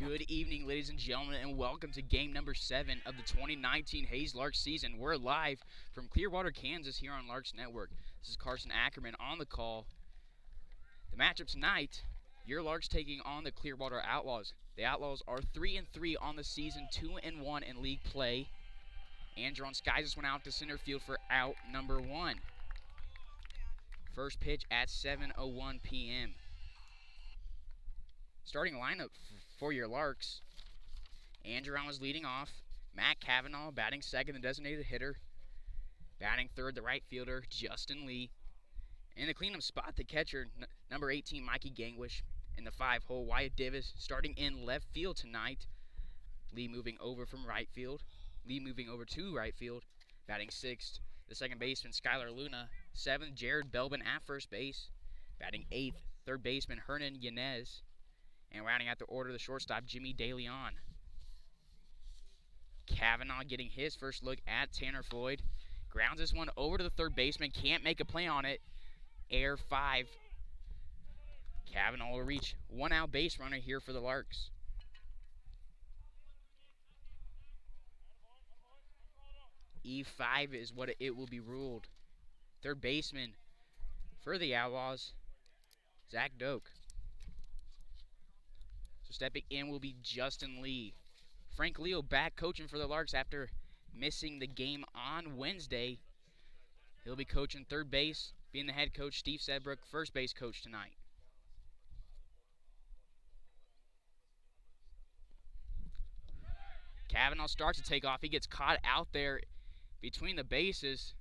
Good evening, ladies and gentlemen, and welcome to game number 7 of the 2019 Hays Larks season. We're live from Clearwater, Kansas here on Larks Network. This is Carson Ackerman on the call. The matchup tonight, your Larks taking on the Clearwater Outlaws. The Outlaws are 3-3 on the season, 2-1 in league play. Andron skies this one out to center field for out number 1. First pitch at 7:01 p.m. Starting lineup for your Larks. Andron was leading off. Matt Cavanaugh batting second, the designated hitter. Batting third, the right fielder, Justin Lee. In the cleanup spot, the catcher, number 18, Mikey Gangwish. In the 5-hole, Wyatt Divis starting in left field tonight. Lee moving over from right field. Lee moving over to right field. Batting sixth, the second baseman, Skylar Luna. Seventh, Jared Belbin at first base. Batting eighth, third baseman, Hernan Yanez. And rounding out the order, the shortstop, Jimmy DeLeon. Cavanaugh getting his first look at Tanner Floyd. Grounds this one over to the third baseman. Can't make a play on it. Air 5. Cavanaugh will reach one out base runner here for the Larks. E5 is what it will be ruled. Third baseman for the Outlaws, Zach Doak. So stepping in will be Justin Lee. Frank Leo back coaching for the Larks after missing the game on Wednesday. He'll be coaching third base, being the head coach. Steve Sedbrook, first base coach tonight. Cavanaugh starts to take off. He gets caught out there between the bases.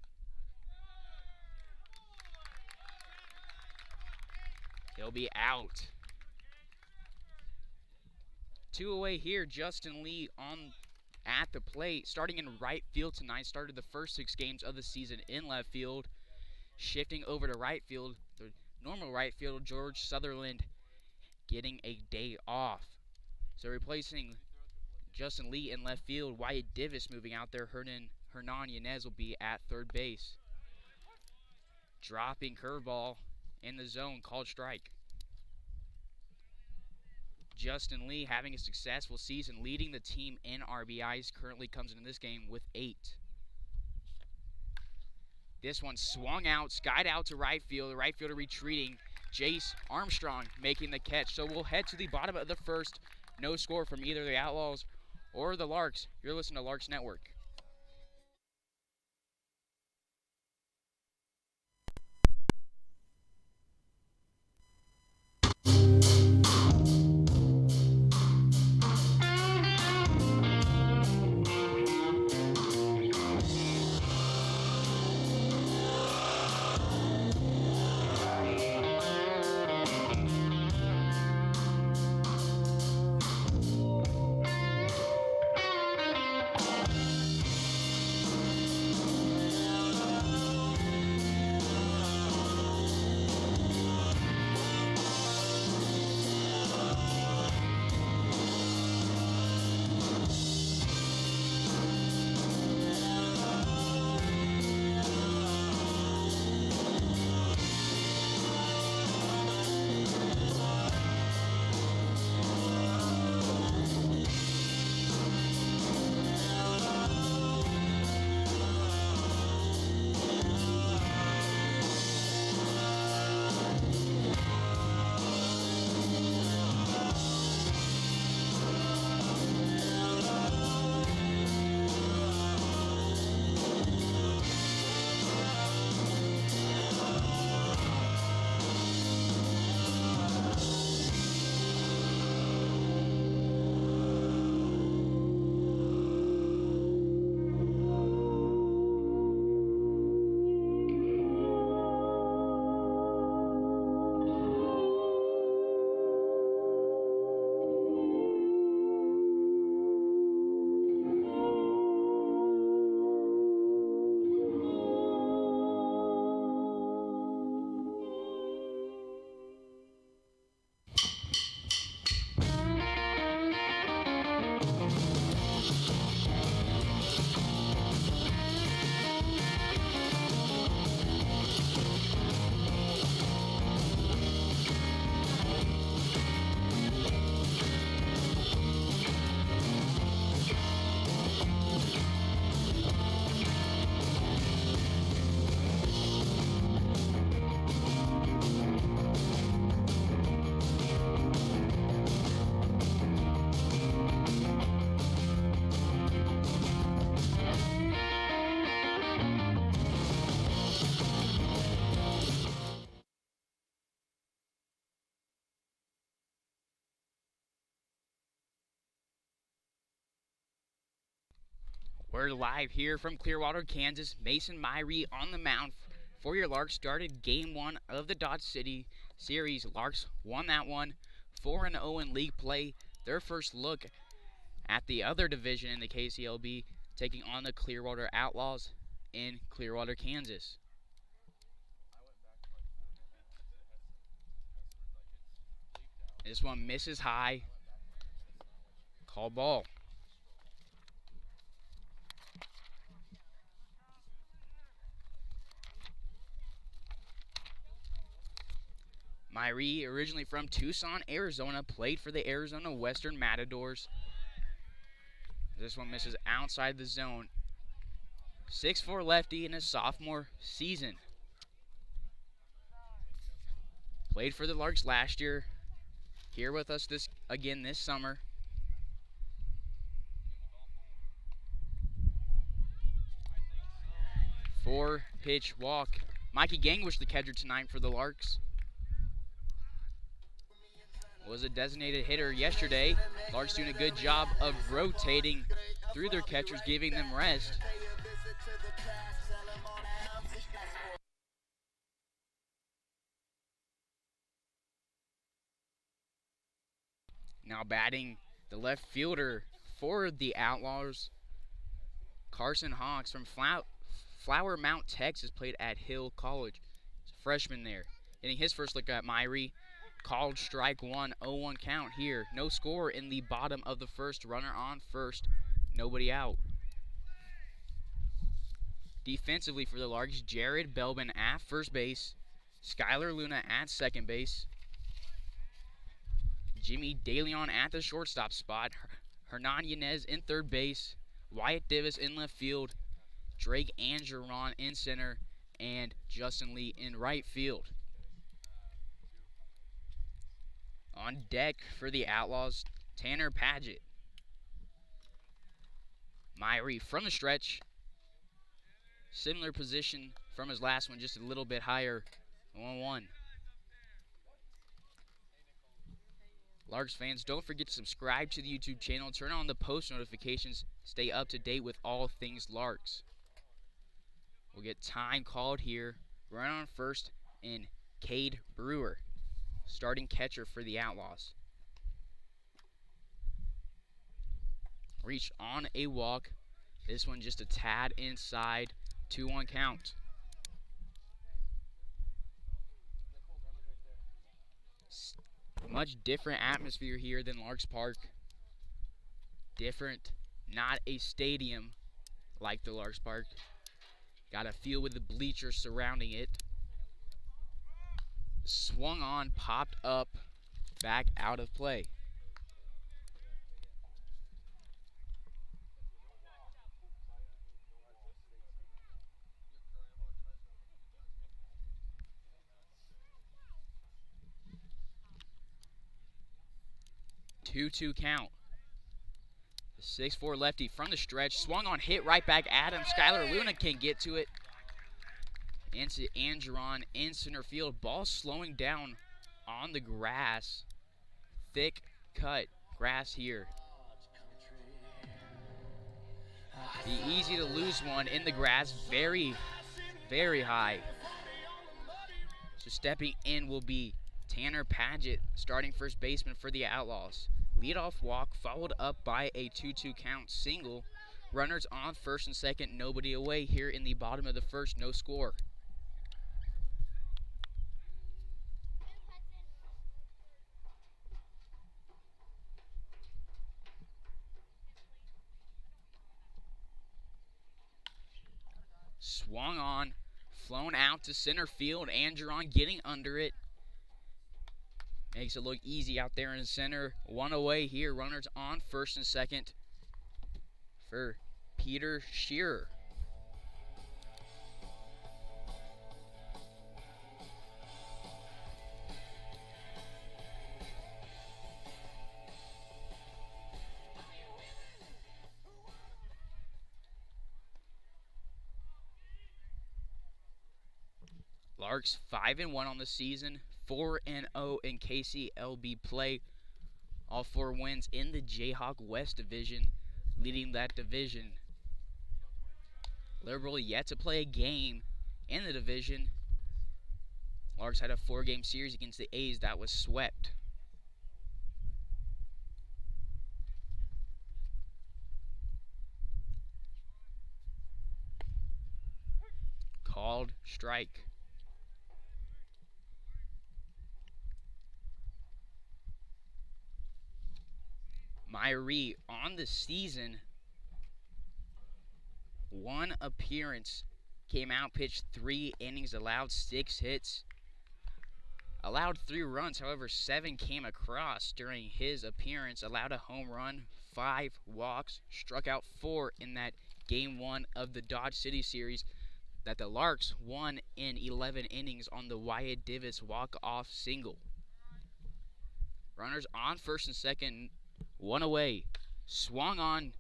He'll be out. Two away here, Justin Lee on at the plate. Starting in right field tonight, started the first 6 games of the season in left field. Shifting over to right field, the normal right field, George Sutherland getting a day off. So replacing Justin Lee in left field, Wyatt Divis moving out there. Hernan Yanez will be at third base. Dropping curveball in the zone, called strike. Justin Lee having a successful season, leading the team in RBIs. Currently comes into this game with 8. This one swung out, skied out to right field. The right fielder retreating. Jace Armstrong making the catch. So we'll head to the bottom of the first. No score from either the Outlaws or the Larks. You're listening to Larks Network. We're live here from Clearwater, Kansas. Mason Myrie on the mound for your Larks. Started game 1 of the Dodge City series. Larks won that one 4-0 in league play. Their first look at the other division in the KCLB, taking on the Clearwater Outlaws in Clearwater, Kansas. This one misses high. Call ball. Myrie, originally from Tucson, Arizona, played for the Arizona Western Matadors. This one misses outside the zone. 6'4" lefty in his sophomore season. Played for the Larks last year. Here with us this summer. Four-pitch walk. Mikey Gangwish, the catcher tonight for the Larks, was a designated hitter yesterday. Larks doing a good job of rotating through their catchers, giving them rest. Now batting the left fielder for the Outlaws, Carson Hawks from Flower Mount, Texas, played at Hill College. He's a freshman there. Getting his first look at Myrie. Called strike one, 0-1 count here. No score in the bottom of the first. Runner on first, nobody out. Defensively for the Larks, Jared Belbin at first base. Skylar Luna at second base. Jimmy DeLeon at the shortstop spot. Hernan Yanez in third base. Wyatt Davis in left field. Drake Angeron in center. And Justin Lee in right field. On deck for the Outlaws, Tanner Paget. Myrie from the stretch. Similar position from his last one, just a little bit higher. 1-1. Larks fans, don't forget to subscribe to the YouTube channel. Turn on the post notifications. Stay up to date with all things Larks. We'll get time called here. Run on first in Cade Brewer, starting catcher for the Outlaws. Reach on a walk. This one just a tad inside. 2-1 count. Much different atmosphere here than Larks Park. Different, not a stadium like the Larks Park. Got a feel with the bleachers surrounding it. Swung on, popped up, back out of play. Two count. The 6'4" lefty from the stretch, swung on, hit right back at him. Skylar Luna can get to it. Into Angeron in center field. Ball slowing down on the grass. Thick cut grass here. Be easy to lose one in the grass. Very, very high. So stepping in will be Tanner Paget, starting first baseman for the Outlaws. Leadoff walk followed up by a 2-2 count single. Runners on first and second, nobody away here in the bottom of the first, no score. Swung on, flown out to center field. Angeron getting under it. Makes it look easy out there in center. One away here. Runners on first and second for Peter Shearer. Larks 5-1 on the season, 4-0 in KCLB play. All 4 wins in the Jayhawk West Division, leading that division. Liberal yet to play a game in the division. Larks had a 4-game series against the A's that was swept. Called strike. Myrie on the season, 1 appearance, came out, pitched 3 innings, allowed 6 hits, allowed 3 runs. However, 7 came across during his appearance, allowed a home run, 5 walks, struck out 4 in that Game 1 of the Dodge City series that the Larks won in 11 innings on the Wyatt Divis walk-off single. Runners on first and second, 1 away. Swung on,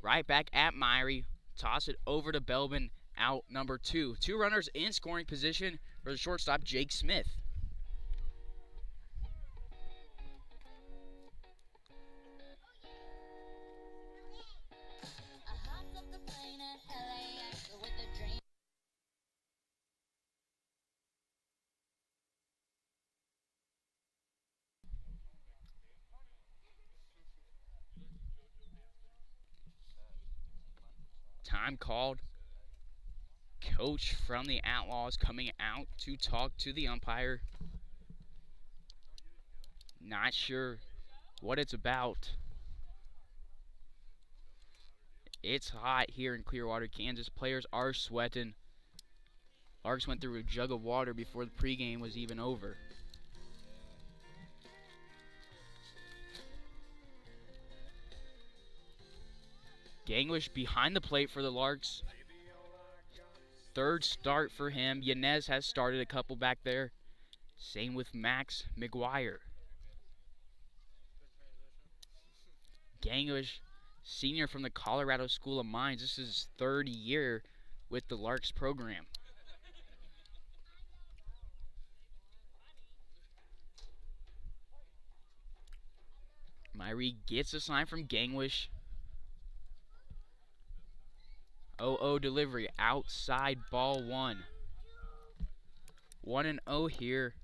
right back at Myrie. Toss it over to Belbin, out number 2. 2 runners in scoring position for the shortstop, Jake Smith. Time called. Coach from the Outlaws coming out to talk to the umpire. Not sure what it's about. It's hot here in Clearwater, Kansas. Players are sweating. Larks went through a jug of water before the pregame was even over. Ganglish behind the plate for the Larks. 3rd start for him. Yanez has started a couple back there. Same with Max McGuire. Ganglish, senior from the Colorado School of Mines. This is his 3rd year with the Larks program. Myrie gets a sign from Ganglish. 0-0 delivery, outside, ball 1. 1-0 here.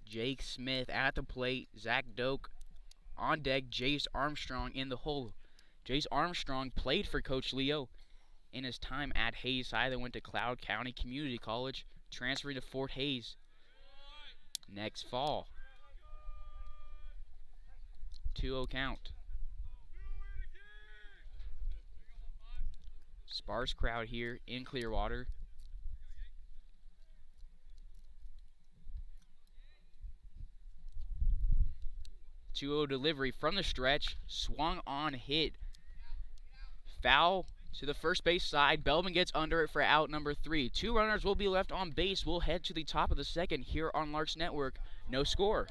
Jake Smith at the plate. Zach Doak on deck. Jace Armstrong in the hole. Jace Armstrong played for Coach Leo in his time at Hays High. Then went to Cloud County Community College, transferring to Fort Hays next fall. 2-0 count. Sparse crowd here in Clearwater. Delivery from the stretch. Swung on, hit. Foul to the first base side. Belbin gets under it for out number 3. 2 runners will be left on base. We'll head to the top of the second here on Larks Network. No score.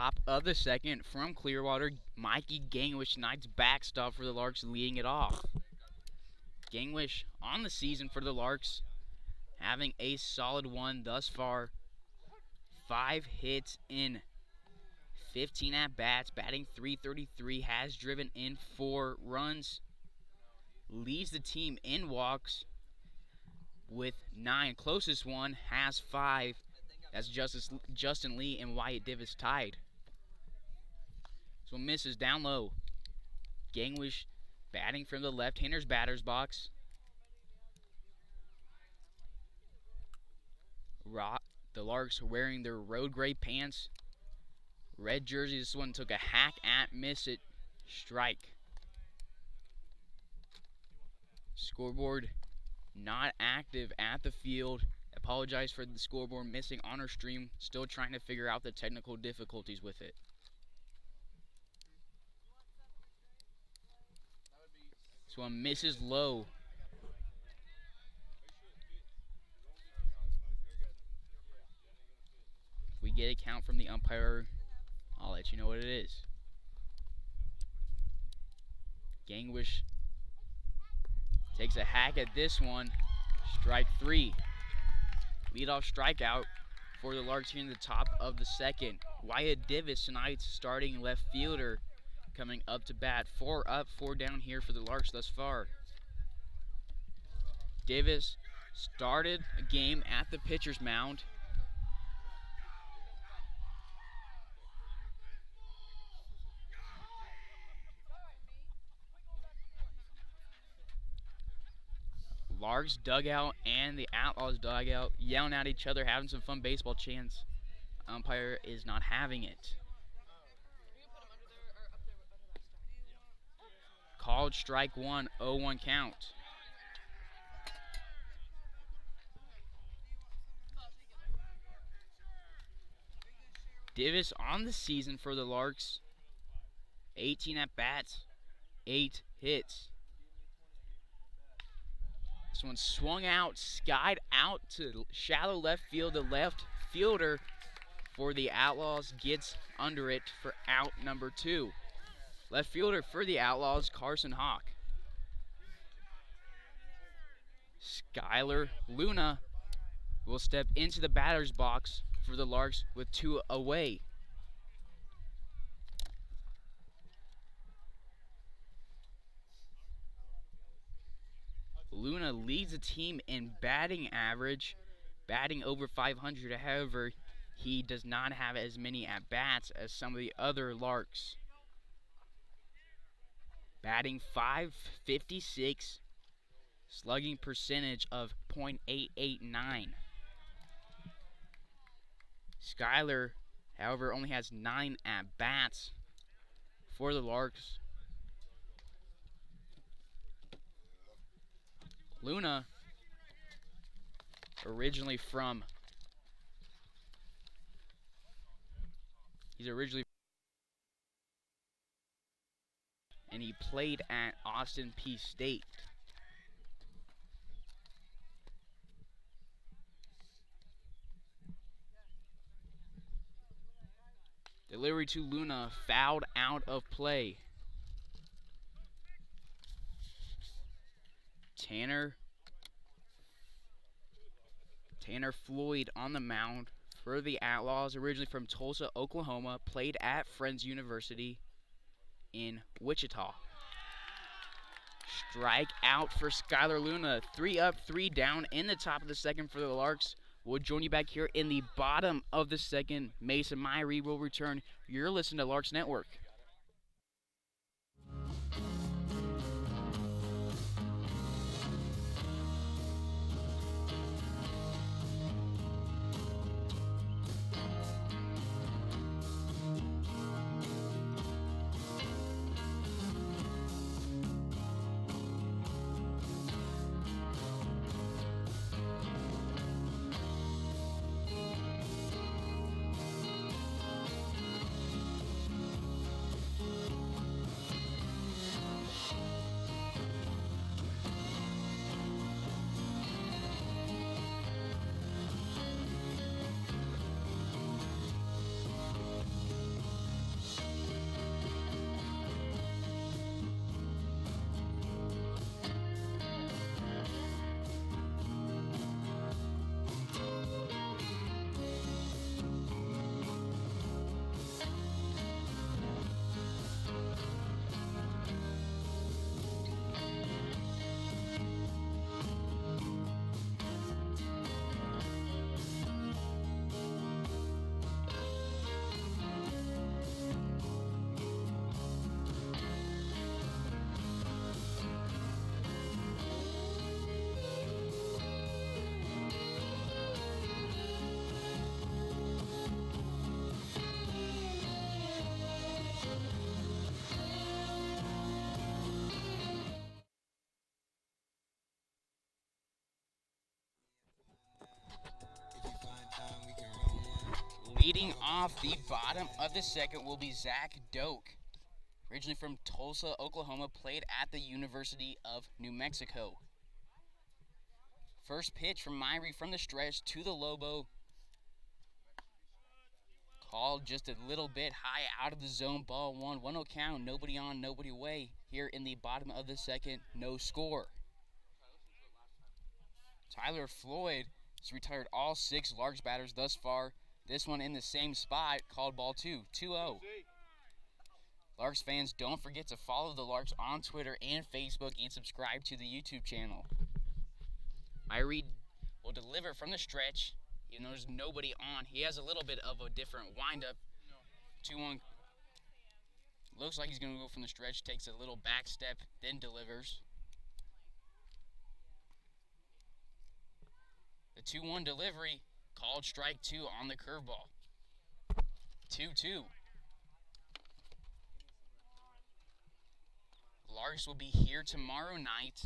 top of the second from Clearwater. Mikey Gangwish, tonight's backstop for the Larks, leading it off. Gangwish on the season for the Larks, having a solid one thus far. 5 hits in 15 at-bats, batting .333, has driven in 4 runs, leads the team in walks with 9. Closest one has 5. That's Justin Lee and Wyatt Divis tied. So misses down low. Gangwish batting from the left-hander's batter's box. The Larks wearing their road gray pants, red jersey. This one took a hack at, miss it, strike. Scoreboard not active at the field. Apologize for the scoreboard missing on our stream. Still trying to figure out the technical difficulties with it. This one misses low. If we get a count from the umpire, I'll let you know what it is. Gangwish takes a hack at this one. Strike 3. Leadoff strikeout for the Larks here in the top of the second. Wyatt Divis, tonight's starting left fielder, coming up to bat. 4 up, 4 down here for the Larks thus far. Divis started a game at the pitcher's mound. Larks dugout and the Outlaws dugout yelling at each other, having some fun baseball chants. Umpire is not having it. Called strike 1, 0-1 count. Divis on the season for the Larks. 18 at-bats, 8 hits. This one swung out, skied out to shallow left field. The left fielder for the Outlaws gets under it for out number 2. Left fielder for the Outlaws, Carson Hawk. Skylar Luna will step into the batter's box for the Larks with 2 away. Luna leads the team in batting average, batting over 500. However, he does not have as many at-bats as some of the other Larks. Batting .556, slugging percentage of .889. Skyler, however, only has 9 at-bats for the Larks. Luna, originally from, and he played at Austin Peay State. Delivery to Luna, fouled out of play. Tanner Floyd on the mound for the Outlaws, originally from Tulsa, Oklahoma, played at Friends University in Wichita. Strike out for Skylar Luna. 3 up, 3 down in the top of the second for the Larks. We'll join you back here in the bottom of the second. Mason Myrie will return. You're listening to Larks Network. Leading off the bottom of the second will be Zach Doak. Originally from Tulsa, Oklahoma, played at the University of New Mexico. First pitch from Myrie from the stretch to the Lobo. Called just a little bit high out of the zone. Ball 1, 1-0 count. Nobody on, nobody away. Here in the bottom of the second, no score. Tyler Floyd has retired all 6 Larks batters thus far. This one in the same spot, called ball 2, 2-0. Larks fans, don't forget to follow the Larks on Twitter and Facebook and subscribe to the YouTube channel. Myrie will deliver from the stretch. Even though there's nobody on, he has a little bit of a different windup. 2-1. Looks like he's going to go from the stretch, takes a little back step, then delivers. The 2-1 delivery, called strike 2 on the curveball. 2-2. Larks will be here tomorrow night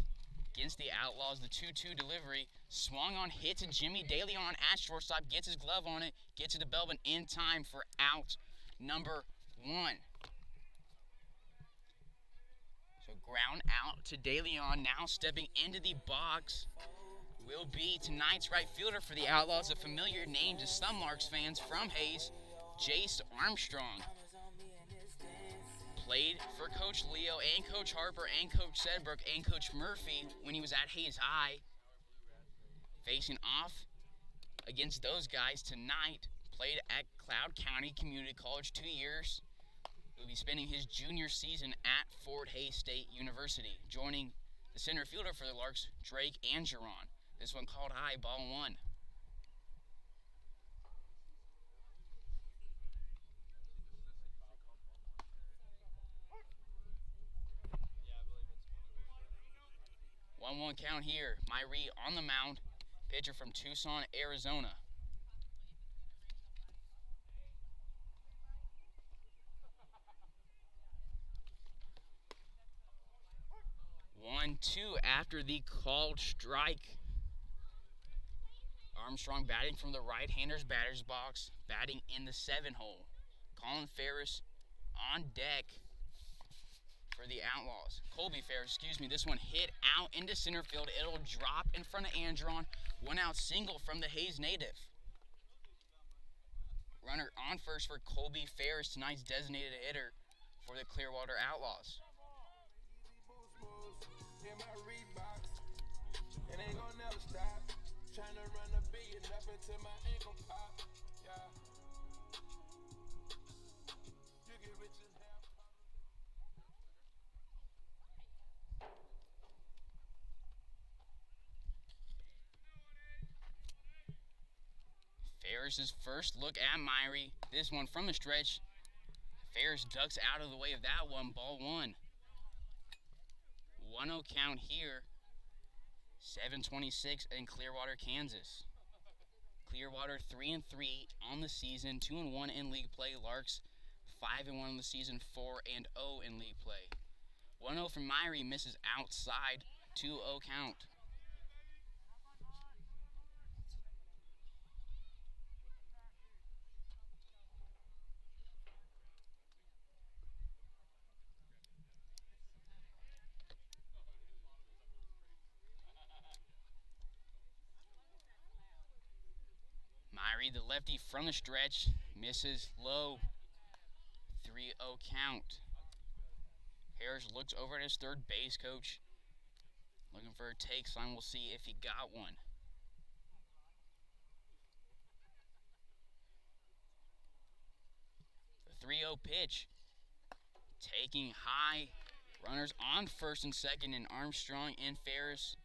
against the Outlaws. The 2-2 delivery, swung on, hit to Jimmy DeLeon at shortstop, gets his glove on it, gets to the Belbin in time for out number 1. So ground out to DeLeon. Now stepping into the box will be tonight's right fielder for the Outlaws, a familiar name to some Larks fans from Hays, Jace Armstrong. Played for Coach Leo and Coach Harper and Coach Sedbrook and Coach Murphy when he was at Hays High. Facing off against those guys tonight, played at Cloud County Community College 2 years. Will be spending his junior season at Fort Hays State University. Joining the center fielder for the Larks, Drake Angeron. This one called high, ball 1. One count here. Myrie on the mound. Pitcher from Tucson, Arizona. One, 2 after the called strike. Armstrong batting from the right-hander's batter's box, batting in the 7-hole. Colin Ferris on deck for the Outlaws. Colby Ferris, this one hit out into center field. It'll drop in front of Andron. 1 out single from the Hays native. Runner on first for Colby Ferris, tonight's designated hitter for the Clearwater Outlaws. Ferris's first look at Myrie. This one from the stretch. Ferris ducks out of the way of that one. Ball 1. 1-0 count here. 7:26 in Clearwater, Kansas. Clearwater 3-3 on the season, 2-1 in league play. Larks 5-1 on the season, 4-0 in league play. 1-0 from Myrie, misses outside. 2-0 count. Myrie, the lefty from the stretch, misses low. 3-0 count. Harris looks over at his third base coach, looking for a take sign. We'll see if he got one. The 3-0 pitch, taking high. Runners on first and second, and Armstrong and Ferris.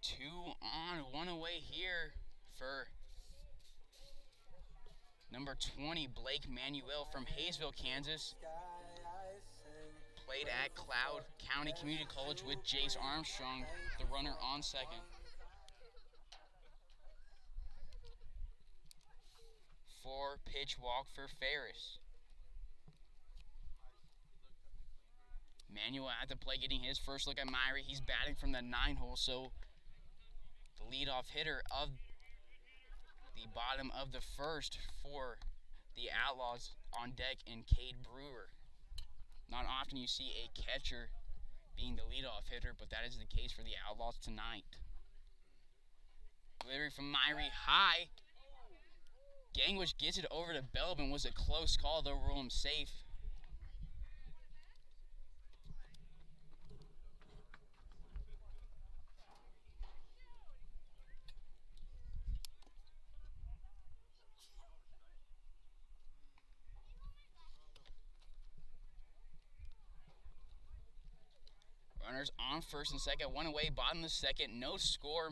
2 on, 1 away here for number 20, Blake Manuel from Hayesville, Kansas. Played at Cloud County Community College with Jace Armstrong, the runner on second. 4-pitch walk for Ferris. Manuel at the plate getting his first look at Myrie. He's batting from the 9-hole, so the leadoff hitter of The bottom of the first for the Outlaws on deck and Cade Brewer. Not often you see a catcher being the leadoff hitter, but that is the case for the Outlaws tonight. Delivery from Myrie high. Gangwish gets it over to Belbin. Was a close call. They'll rule him safe. Runners on first and second. One away, bottom of the second. No score.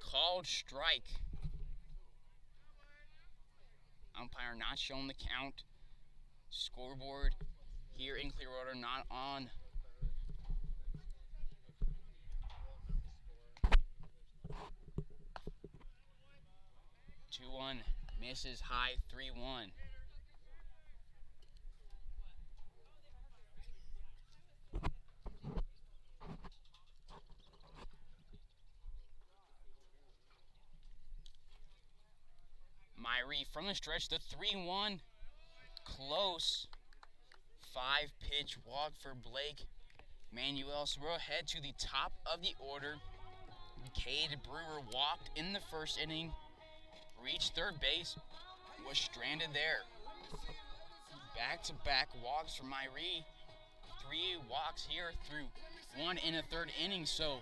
Called strike. Umpire not showing the count. Scoreboard here in Clearwater not on. Two-one misses high. 3-1. Myrie from the stretch, the 3-1, close. 5-pitch walk for Blake Manuel. So we'll head to the top of the order. Cade Brewer walked in the first inning, reached third base, was stranded there. Back-to-back walks for Myrie. 3 walks here through 1 in a third inning. So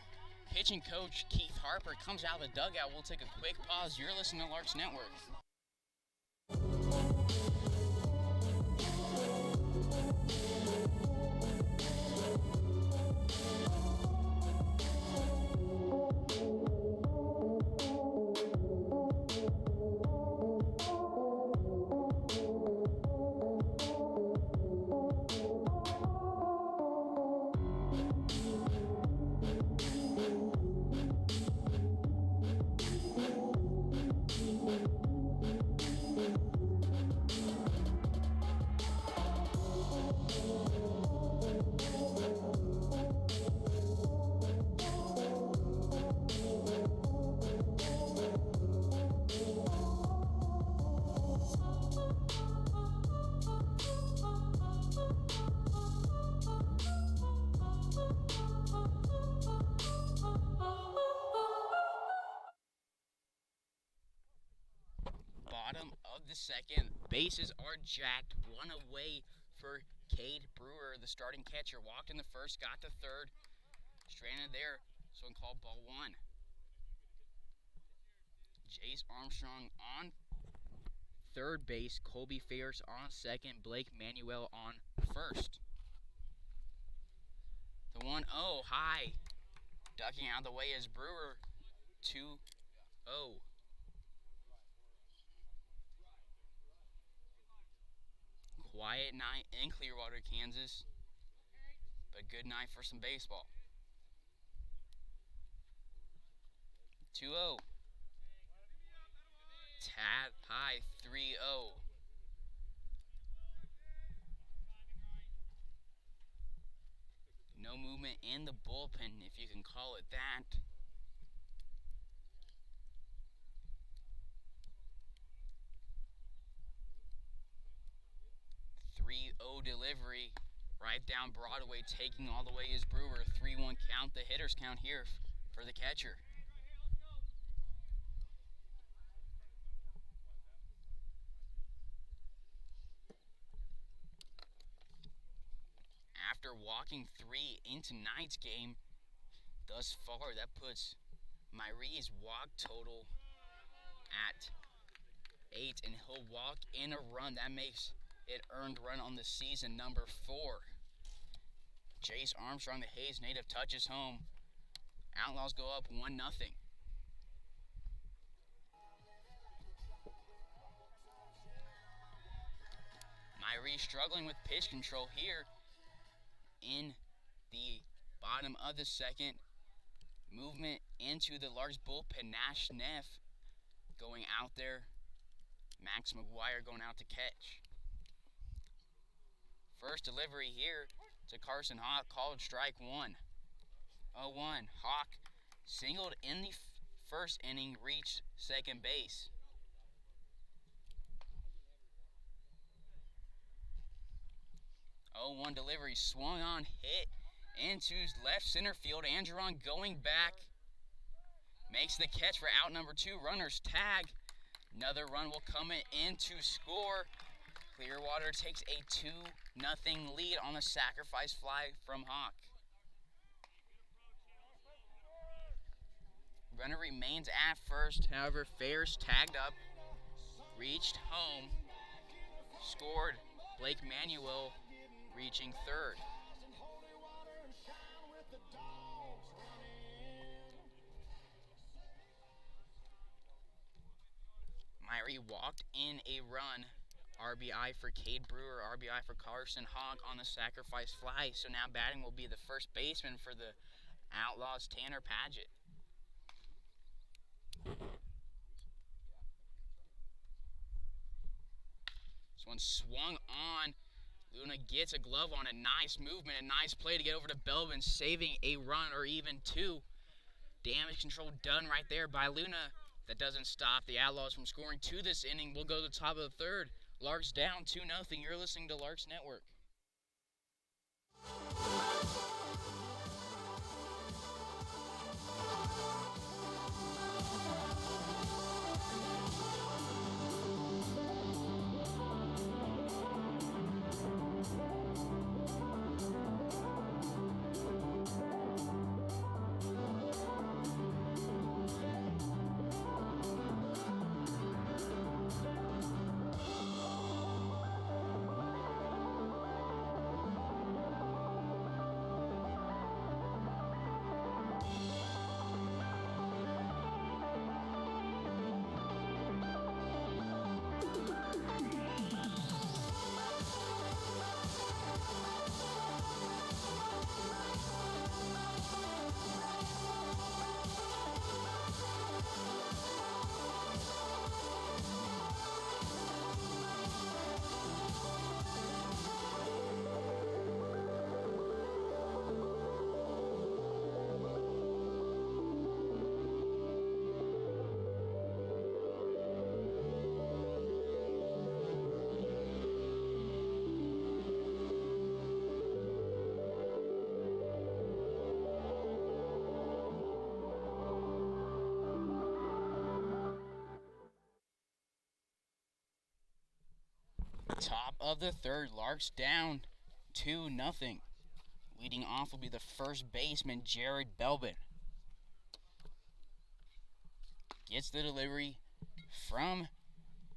pitching coach Keith Harper comes out of the dugout. We'll take a quick pause. You're listening to Larks Network. Bottom of the second, bases are jacked. One away for Cade Brewer, the starting catcher. Walked in the first, got to third, stranded there, so called ball 1. Jace Armstrong on third base, Colby Ferris on second, Blake Manuel on first. The 1-0 high, ducking out of the way is Brewer. 2-0. Quiet night in Clearwater, Kansas, but good night for some baseball. 2-0. Tad high, 3-0. No movement in the bullpen, if you can call it that. 3-0 delivery. Right down Broadway, taking all the way is Brewer. 3-1 count, the hitter's count here for the catcher. After walking 3 in tonight's game, thus far, that puts Myrie's walk total at 8, and he'll walk in a run. That makes it earned run on the season, number 4. Jace Armstrong, the Hays native, touches home. Outlaws go up 1-0. Myrie struggling with pitch control here in the bottom of the second. Movement into the Larks bullpen. Nash Neff going out there. Max McGuire going out to catch. First delivery here to Carson Hawk, called strike 1. 0-1. Hawk singled in the first inning reached second base. 0-1 delivery, swung on, hit into left center field. Andron going back, makes the catch for out number 2. Runners tag. Another run will come in to score. Clearwater takes a 2-0 lead on a sacrifice fly from Hawk. Runner remains at first, however, Fairs tagged up, reached home, scored. Blake Manuel reaching third. Myrie walked in a run. RBI for Cade Brewer, RBI for Carson Hawk on the sacrifice fly. So now batting will be the first baseman for the Outlaws, Tanner Padgett. This one swung on. Luna gets a glove on it. Nice movement, a nice play to get over to Belvin, saving a run or even 2. Damage control done right there by Luna. That doesn't stop the Outlaws from scoring 2 this inning. We'll go to the top of the third. Larks down 2-0. You're listening to Larks Network. Top of the third, Larks down 2-0. Leading off will be the first baseman, Jared Belbin. Gets the delivery from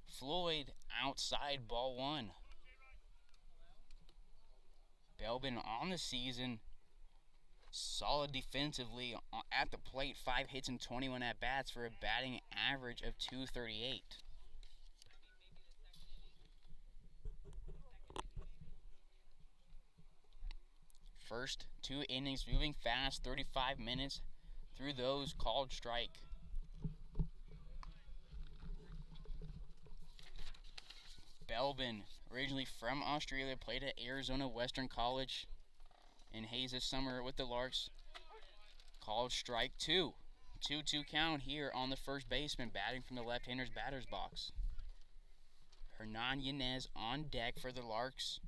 Floyd outside, ball 1. Belbin on the season, solid defensively at the plate, 5 hits and 21 at-bats for a batting average of .238. First 2 innings moving fast, 35 minutes through those, called strike. Belbin, originally from Australia, played at Arizona Western College in Hays this summer with the Larks. Called strike 2. 2-2 count here on the first baseman, batting from the left-hander's batter's box. Hernan Yanez on deck for the Larks.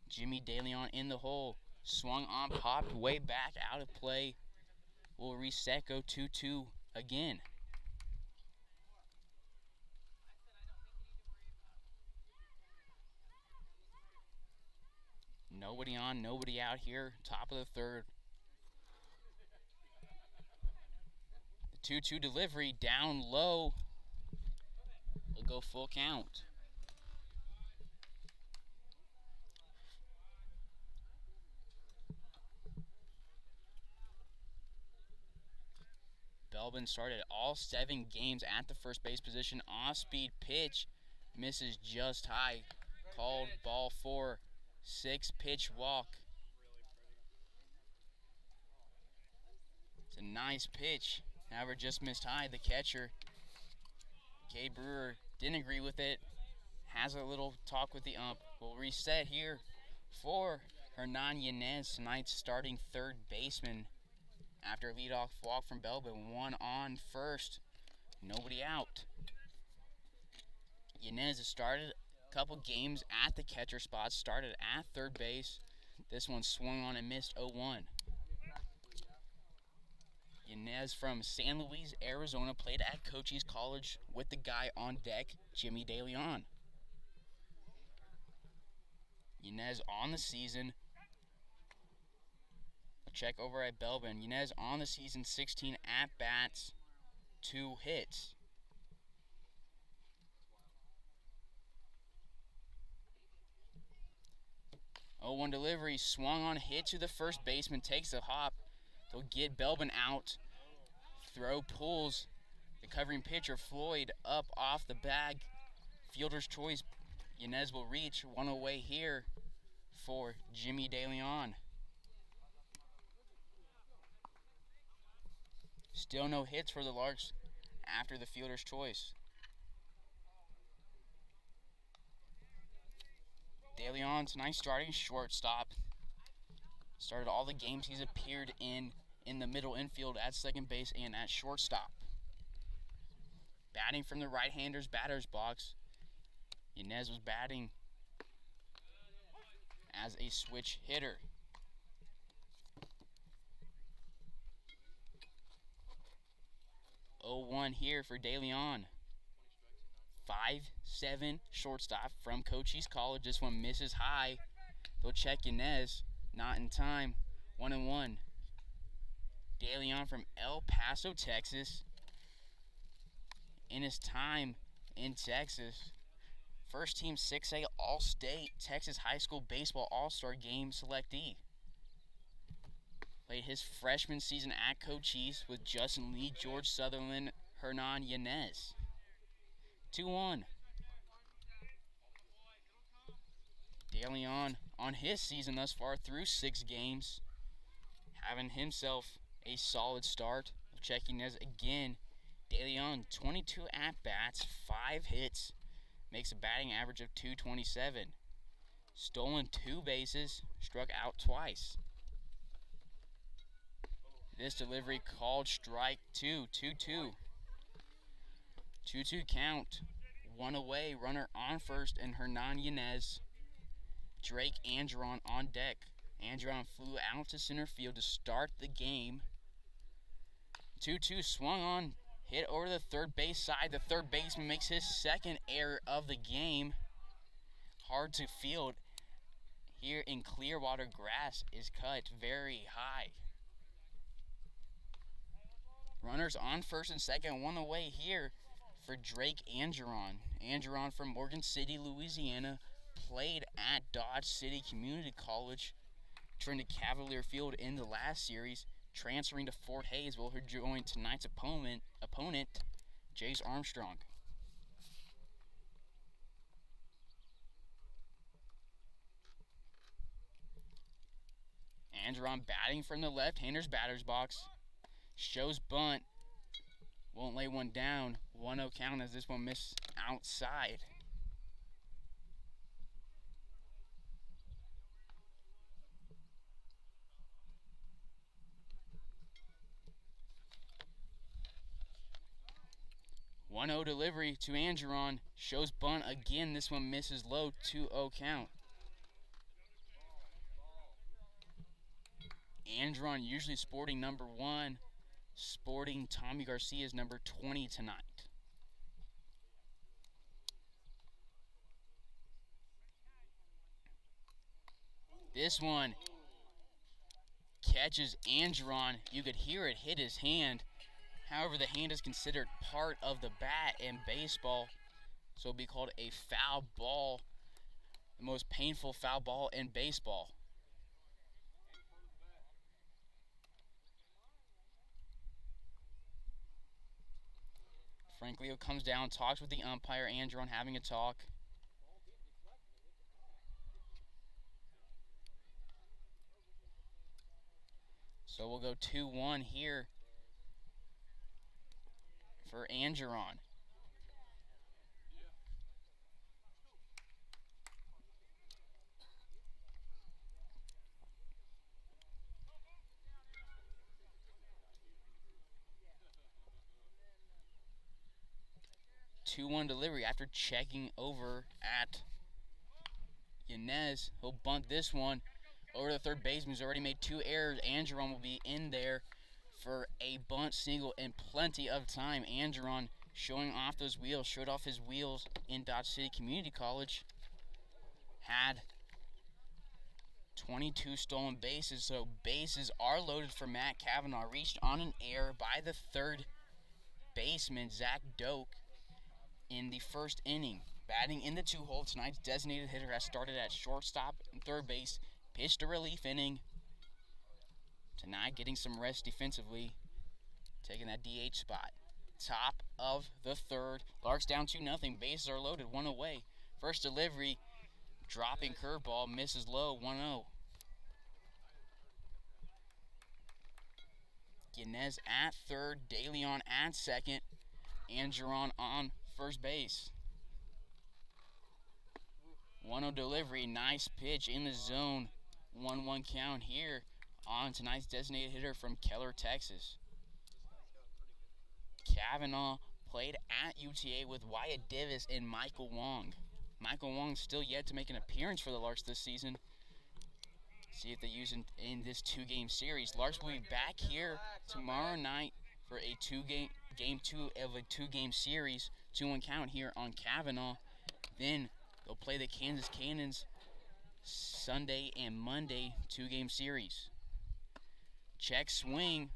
Jimmy DeLeon in the hole. Swung on, popped way back out of play. Will reset, go 2-2 again. Nobody on, nobody out here. Top of the third. The 2-2 delivery down low. Will go full count. Belbin started all 7 games at the first base position. Off-speed pitch, misses just high. Called ball 4. 6-pitch walk. It's a nice pitch, however just missed high. The catcher, Cade Brewer, didn't agree with it. Has a little talk with the ump. Will reset here for Hernan Yanez, tonight's starting third baseman after a leadoff walk from Belbin. One on first. Nobody out. Yanez has started a couple games at the catcher spot. Started at third base. This one swung on and missed 0-1. Yanez from San Luis, Arizona, played at Cochise College with the guy on deck, Jimmy DeLeon. Yanez on the season. Check over at Belbin. Yanez on the season, 16 at-bats, 2 hits. Oh, 1 delivery, swung on, hit to the first baseman, takes a hop. They'll get Belbin out. Throw pulls the covering pitcher, Floyd, up off the bag. Fielder's choice. Yanez will reach, one away here for Jimmy DeLeon. Still no hits for the Larks after the fielder's choice. DeLeon's nice starting shortstop. Started all the games he's appeared in the middle infield at second base and at shortstop. Batting from the right-hander's batter's box. Yanez was batting as a switch hitter. Oh-1 here for DeLeon. 5'7" shortstop from Cochise College. This one misses high. They'll check Yanez. Not in time. 1-1. DeLeon from El Paso, Texas. In his time in Texas, first team 6A All-State Texas High School Baseball All-Star Game selectee. Played his freshman season at Cochise with Justin Lee, George Sutherland, Hernan Yanez. 2-1. DeLeon on his season thus far through 6 games, having himself a solid start. Checking as again, DeLeon 22 at-bats, 5 hits, makes a batting average of .227. Stolen 2 bases, struck out twice. This delivery called strike 2, 2-2. 2-2 count. 1 away, runner on first, and Hernan Yanez. Drake Andron on deck. Andron flew out to center field to start the game. 2-2 swung on, hit over the third base side. The third baseman makes his second error of the game. Hard to field here in Clearwater. Grass is cut very high. Runners on first and second, 1 away here for Drake Andron. Andron from Morgan City, Louisiana, played at Dodge City Community College, turned to Cavalier Field in the last series, transferring to Fort Hays, will join tonight's opponent, Jace Armstrong. Andron batting from the left-hander's batter's box. Shows bunt. Won't lay one down. 1-0 count as this one missed outside. One 0 delivery to Andron. Shows bunt again. This one misses low. 2-0 count. Andron usually sporting number 1. Sporting Tommy Garcia's number 20 tonight. This one catches Andron. You could hear it hit his hand. However, the hand is considered part of the bat in baseball, so it'll be called a foul ball, the most painful foul ball in baseball. Frank Leo comes down, talks with the umpire, Andron having a talk. So we'll go 2-1 here for Andron. 2-1 delivery after checking over at Yanez. He'll bunt this one over the third baseman, who's already made 2 errors. Angeron will be in there for a bunt single in plenty of time. Angeron showing off those wheels, showed off his wheels in Dodge City Community College. Had 22 stolen bases, so bases are loaded for Matt Kavanaugh. Reached on an error by the third baseman, Zach Doak, in the first inning. Batting in the 2-hole, tonight's designated hitter has started at shortstop and third base, pitched a relief inning. Tonight getting some rest defensively, taking that DH spot. Top of the third, Larks down 2-0, bases are loaded, 1 away. First delivery, dropping curveball, misses low, 1-0. Yanez at third, De Leon at second, Angeron on first base. 1-0 delivery, nice pitch in the zone. 1-1 count here on tonight's designated hitter from Keller, Texas. Kavanaugh played at UTA with Wyatt Davis and Michael Wong. Michael Wong still yet to make an appearance for the Larks this season. See if they use him in this 2-game series. Larks will be back here tomorrow night for a game 2 of a 2-game series. 2-1 count here on Kavanaugh. Then they'll play the Kansas Cannons Sunday and Monday 2-game series. Check swing,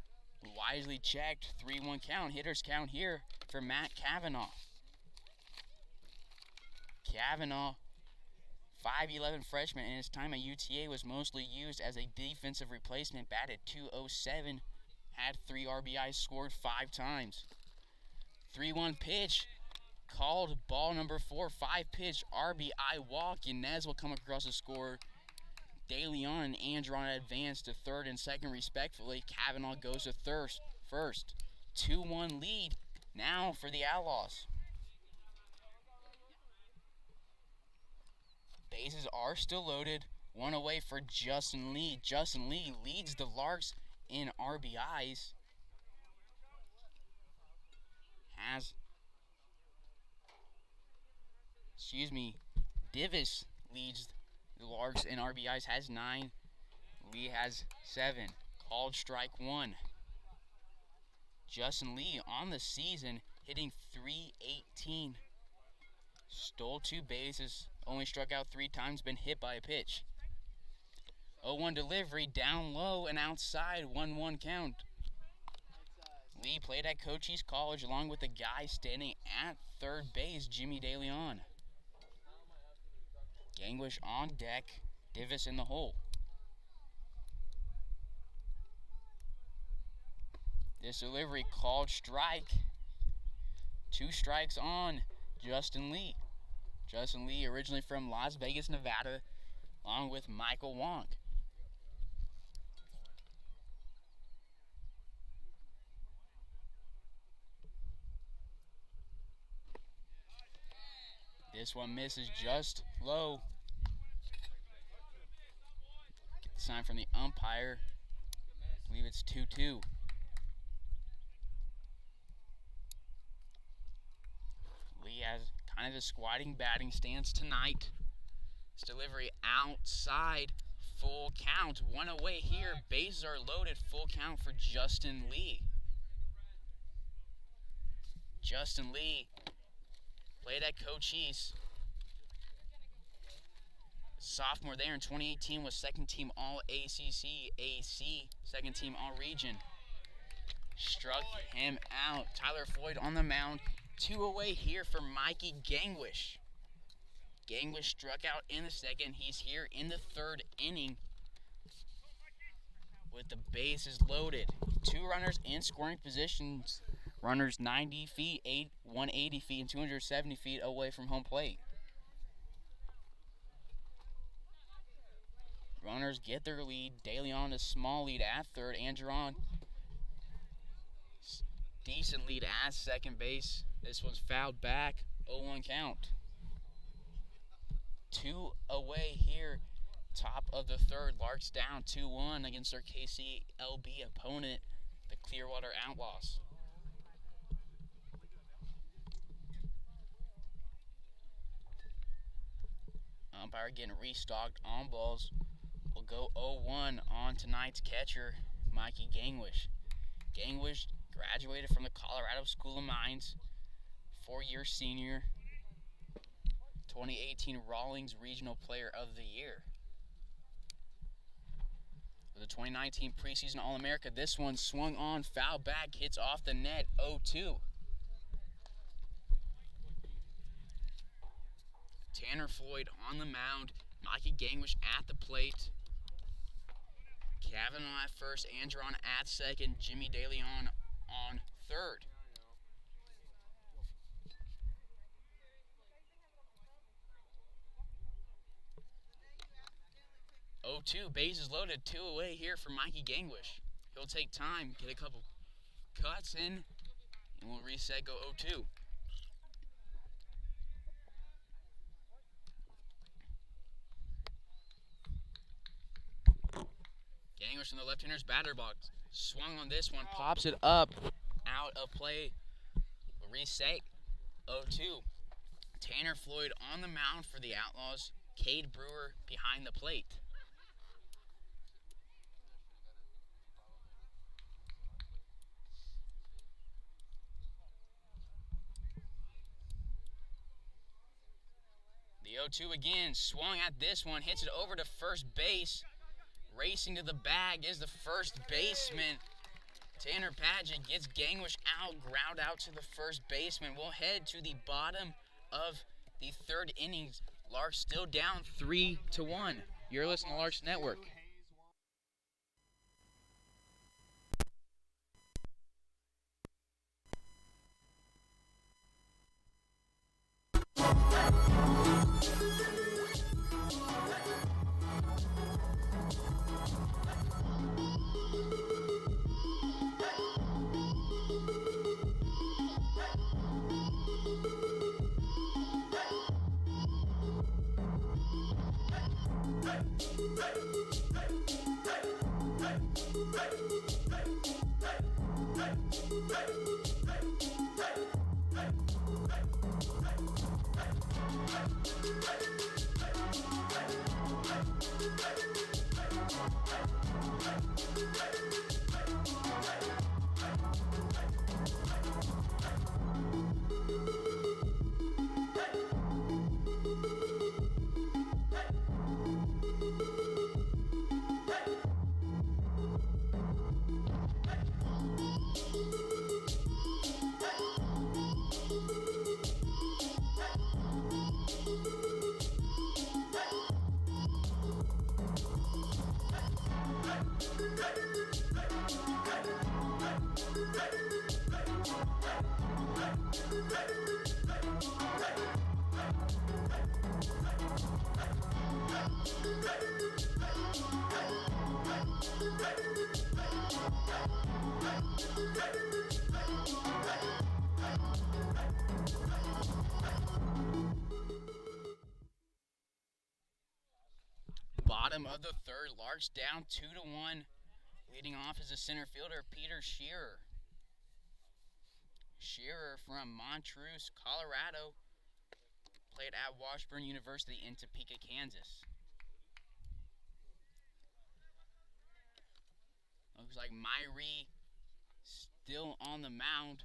wisely checked, 3-1 count. Hitters count here for Matt Kavanaugh. Kavanaugh, 5'11" freshman, and his time at UTA was mostly used as a defensive replacement. Batted .207, had 3 RBIs, scored 5 times. 3-1 pitch, called ball number 4, 5-pitch RBI walk. Yanez will come across the score. De Leon and Andron advance to third and second respectfully. Kavanaugh goes to first. 2-1 lead now for the Outlaws. Bases are still loaded. 1 away for Justin Lee. Justin Lee leads the Larks in RBIs. Divis leads the Larks in RBIs, has 9. Lee has 7. Called strike 1. Justin Lee on the season hitting .318. Stole 2 bases, only struck out 3 times, been hit by a pitch. 0-1 delivery, down low and outside, 1-1 count. Lee played at Cochise College along with the guy standing at third base, Jimmy De Leon. Gangwish on deck, Divis in the hole. This delivery called strike. 2 strikes on Justin Lee. Justin Lee, originally from Las Vegas, Nevada, along with Michael Wong. This one misses just low. Get the sign from the umpire. I believe it's 2-2. Lee has kind of a squatting batting stance tonight. This delivery outside, full count. 1 away here. Bases are loaded. Full count for Justin Lee. Justin Lee played at Cochise. Sophomore there in 2018, was second team All-ACC, AC, second team All-Region. Struck him out. Tyler Floyd on the mound. 2 away here for Mikey Gangwish. Gangwish struck out in the second. He's here in the third inning with the bases loaded. 2 runners in scoring positions. Runners 90 feet, 180 feet, and 270 feet away from home plate. Runners get their lead. De Leon a small lead at third. Andron, decent lead at second base. This one's fouled back. 0-1 count. 2 away here. Top of the third. Larks down 2-1 against their KCLB opponent, the Clearwater Outlaws. Umpire getting restocked on balls. Will go 0-1 on tonight's catcher, Mikey Gangwish. Gangwish graduated from the Colorado School of Mines, 4-year senior, 2018 Rawlings Regional Player of the Year. For the 2019 preseason All-America, this one swung on, foul back, hits off the net, 0-2. Tanner Floyd on the mound, Mikey Gangwish at the plate. Kavanaugh at first, Andron at second, Jimmy DeLeon on third. 0-2, bases loaded, 2 away here for Mikey Gangwish. He'll take time, get a couple cuts in, and we'll reset, go 0-2. Gangwish in the left-hander's batter box. Swung on this one, pops it up, out of play. We'll reset, 0-2. Tanner Floyd on the mound for the Outlaws. Cade Brewer behind the plate. The 0-2 again, swung at this one, hits it over to first base. Racing to the bag is the first baseman. Tanner Padgett gets Gangwish out, ground out to the first baseman. We'll head to the bottom of the third innings. Larks still down 3-1. You're listening to Larks Network. Bottom of the third, Larks down 2-1. Leading off is the center fielder, Peter Shearer. Shearer from Montrose, Colorado. Played at Washburn University in Topeka, Kansas. Looks like Myrie still on the mound,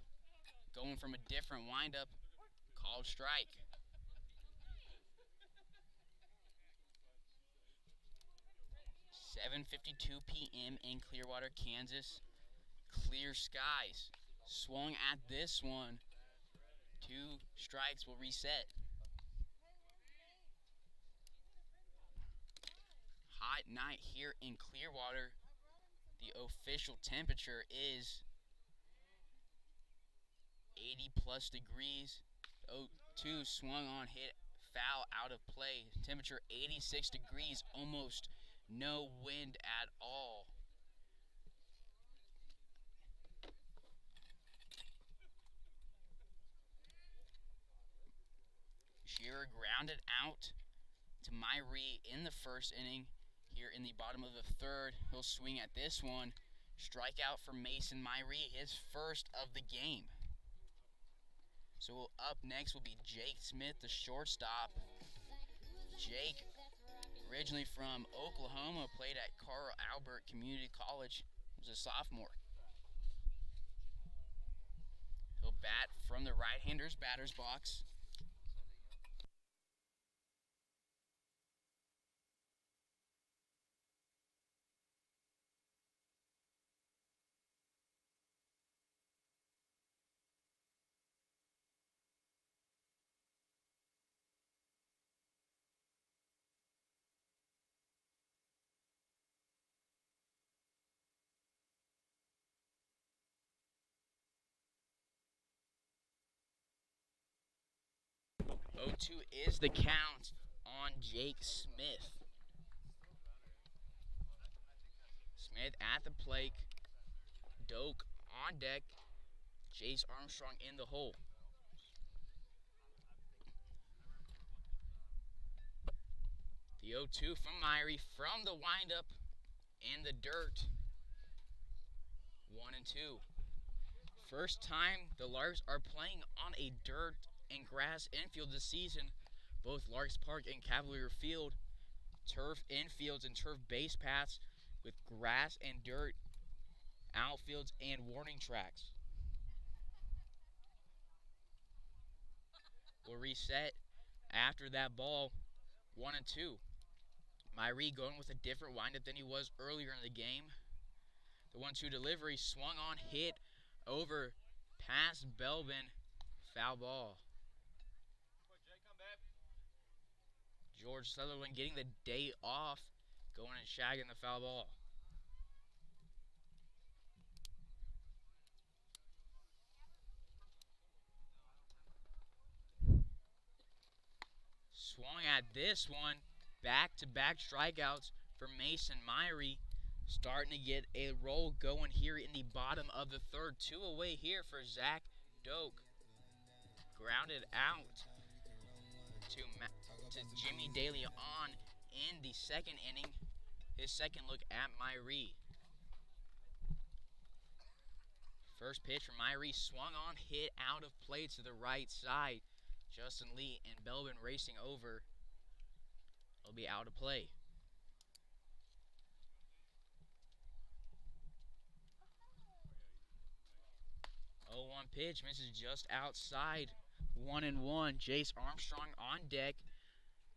going from a different windup. Called strike. .7:52 p.m. in Clearwater, Kansas. Clear skies. Swung at this one. 2 strikes will reset. Hot night here in Clearwater. The official temperature is 80 plus degrees. 0-2 swung on, hit foul, out of play. Temperature 86 degrees, almost no wind at all. Shearer grounded out to Myrie in the first inning. Here in the bottom of the third, he'll swing at this one. Strikeout for Mason Myrie, his first of the game. So up next will be Jake Smith, the shortstop. Jake, originally from Oklahoma, played at Carl Albert Community College. He was a sophomore. He'll bat from the right-hander's batter's box. Oh, 2 is the count on Jake Smith. Smith at the plate. Doak on deck. Jace Armstrong in the hole. The 0-2 from Myrie from the windup in the dirt. 1-2. First time the Larks are playing on a dirt and grass infield this season. Both Larks Park and Cavalier Field, turf infields and turf base paths with grass and dirt outfields and warning tracks. We'll reset after that ball. 1-2. Myrie going with a different windup than he was earlier in the game. The 1-2 delivery swung on, hit over past Belbin. Foul ball. George Sutherland getting the day off, going and shagging the foul ball. Swung at this one. Back-to-back strikeouts for Mason Myrie. Starting to get a roll going here in the bottom of the third. 2 away here for Zach Doak. Grounded out to Jimmy De Leon in the second inning. His second look at Myrie. First pitch from Myrie swung on, hit out of play to the right side. Justin Lee and Belbin racing over. It'll be out of play. 0-1 pitch misses just outside. 1-1. Jace Armstrong on deck.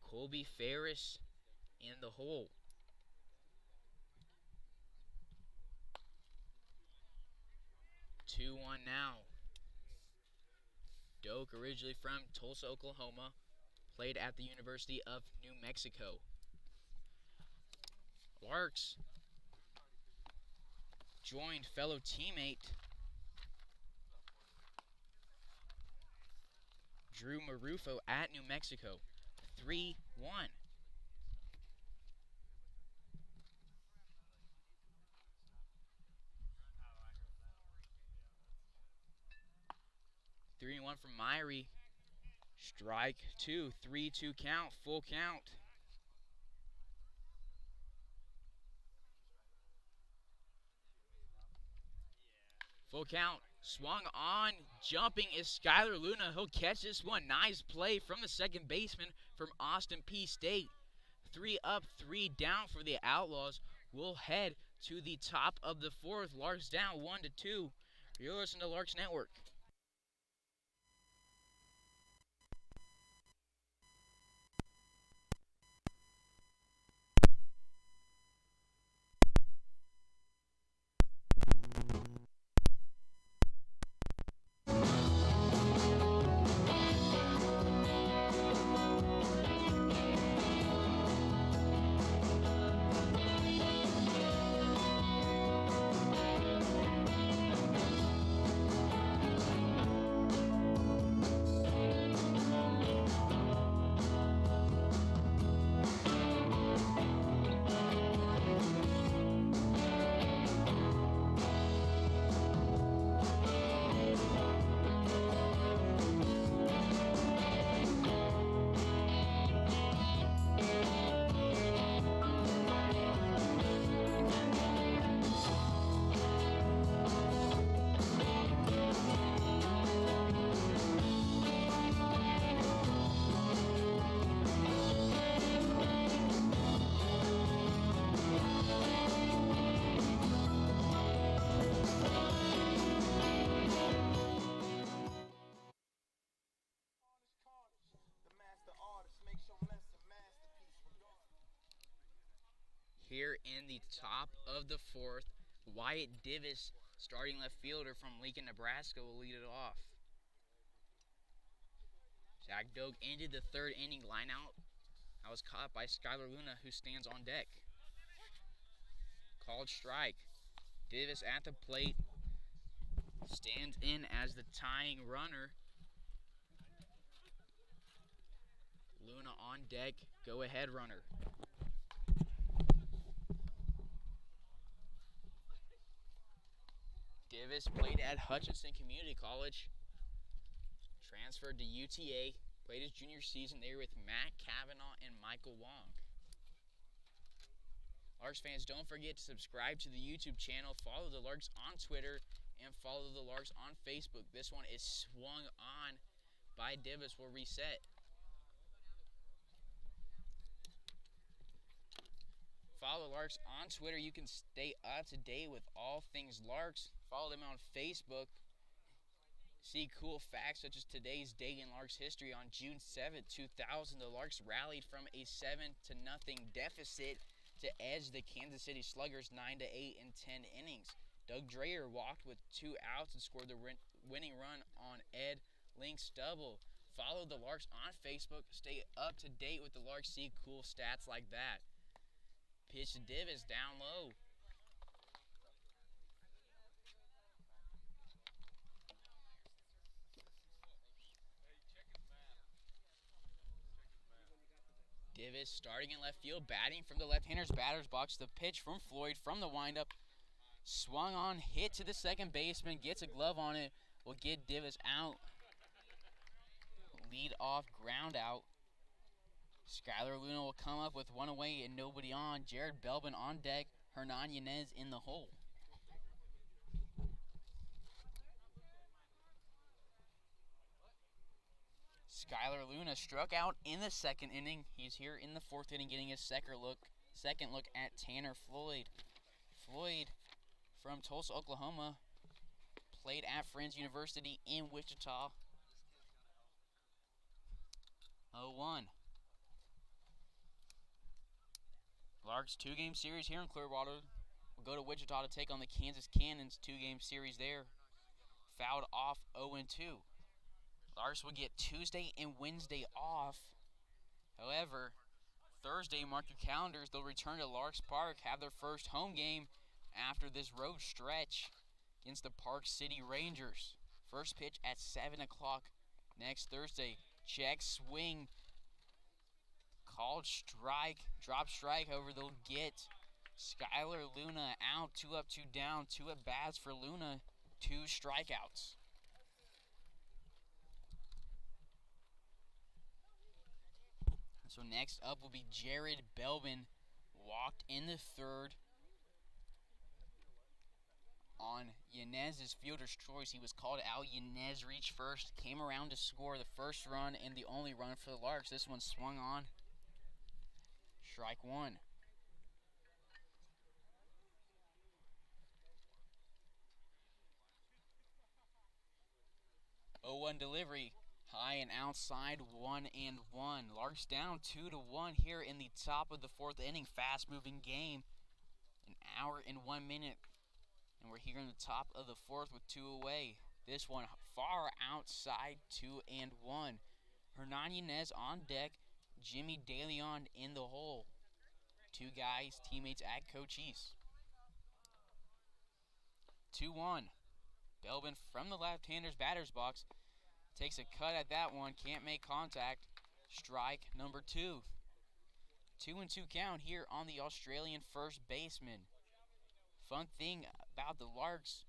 Colby Ferris in the hole. Two-one now. Doak, originally from Tulsa, Oklahoma, played at the University of New Mexico. Larks joined fellow teammate Drew Marufo at New Mexico. 3-1. Three and one from Myrie. Strike 2, 3-2 count, full count. Full count. Swung on. Jumping is Skylar Luna. He'll catch this one. Nice play from the second baseman from Austin P. State. 3 up, 3 down for the Outlaws. We'll head to the top of the fourth. Larks down 1-2. You're listening to Larks Network. here in the top of the fourth. Wyatt Divis, starting left fielder from Lincoln, Nebraska, will lead it off. Zach Doak ended the third inning lineout. That was caught by Skylar Luna, who stands on deck. Called strike. Divis at the plate. Stands in as the tying runner. Luna on deck. Go ahead runner. Divis played at Hutchinson Community College. Transferred to UTA. Played his junior season there with Matt Cavanaugh and Michael Wong. Larks fans, don't forget to subscribe to the YouTube channel, follow the Larks on Twitter, and follow the Larks on Facebook. This one is swung on by Divis. Will reset. Follow the Larks on Twitter. You can stay up to date with all things Larks. Follow them on Facebook. See cool facts such as today's date in Larks history. On June 7th, 2000, the Larks rallied from a 7-0 deficit to edge the Kansas City Sluggers 9-8 in 10 innings. Doug Dreyer walked with 2 outs and scored the winning run on Ed Link's double. Follow the Larks on Facebook. Stay up to date with the Larks. See cool stats like that. Pitch to Divis down low. Divis starting in left field, batting from the left-hander's batter's box. The pitch from Floyd from the windup. Swung on, hit to the second baseman, gets a glove on it, will get Divis out. Lead off ground out. Skylar Luna will come up with one away and nobody on. Jared Belbin on deck. Hernan Yanez in the hole. Skylar Luna struck out in the second inning. He's here in the fourth inning getting his second look at Tanner Floyd. Floyd from Tulsa, Oklahoma, played at Friends University in Wichita. 0-1. Larks 2-game series here in Clearwater. We'll go to Wichita to take on the Kansas Cannons 2-game series there. Fouled off 0-2. Larks will get Tuesday and Wednesday off. However, Thursday, mark your calendars, they'll return to Larks Park, have their first home game after this road stretch against the Park City Rangers. First pitch at 7 o'clock next Thursday. Check swing. Called strike. Drop strike, however, they'll get Skylar Luna out. 2 up, 2 down. 2 at bats for Luna. 2 strikeouts. So next up will be Jared Belbin. Walked in the third on Yanez's fielder's choice. He was called out. Yanez reached first, came around to score the first run and the only run for the Larks. This one swung on. Strike one. 0-1 delivery. High and outside, 1-1. Larks down 2-1 here in the top of the fourth inning. Fast-moving game. An hour and 1 minute. And we're here in the top of the fourth with 2 away. This one far outside, 2-1. Hernan Yanez on deck. Jimmy DeLeon in the hole. 2 guys, teammates at Cochise. 2-1. Belbin from the left-hander's batter's box. Takes a cut at that one. Can't make contact. Strike number 2. 2-2 count here on the Australian first baseman. Fun thing about the Larks,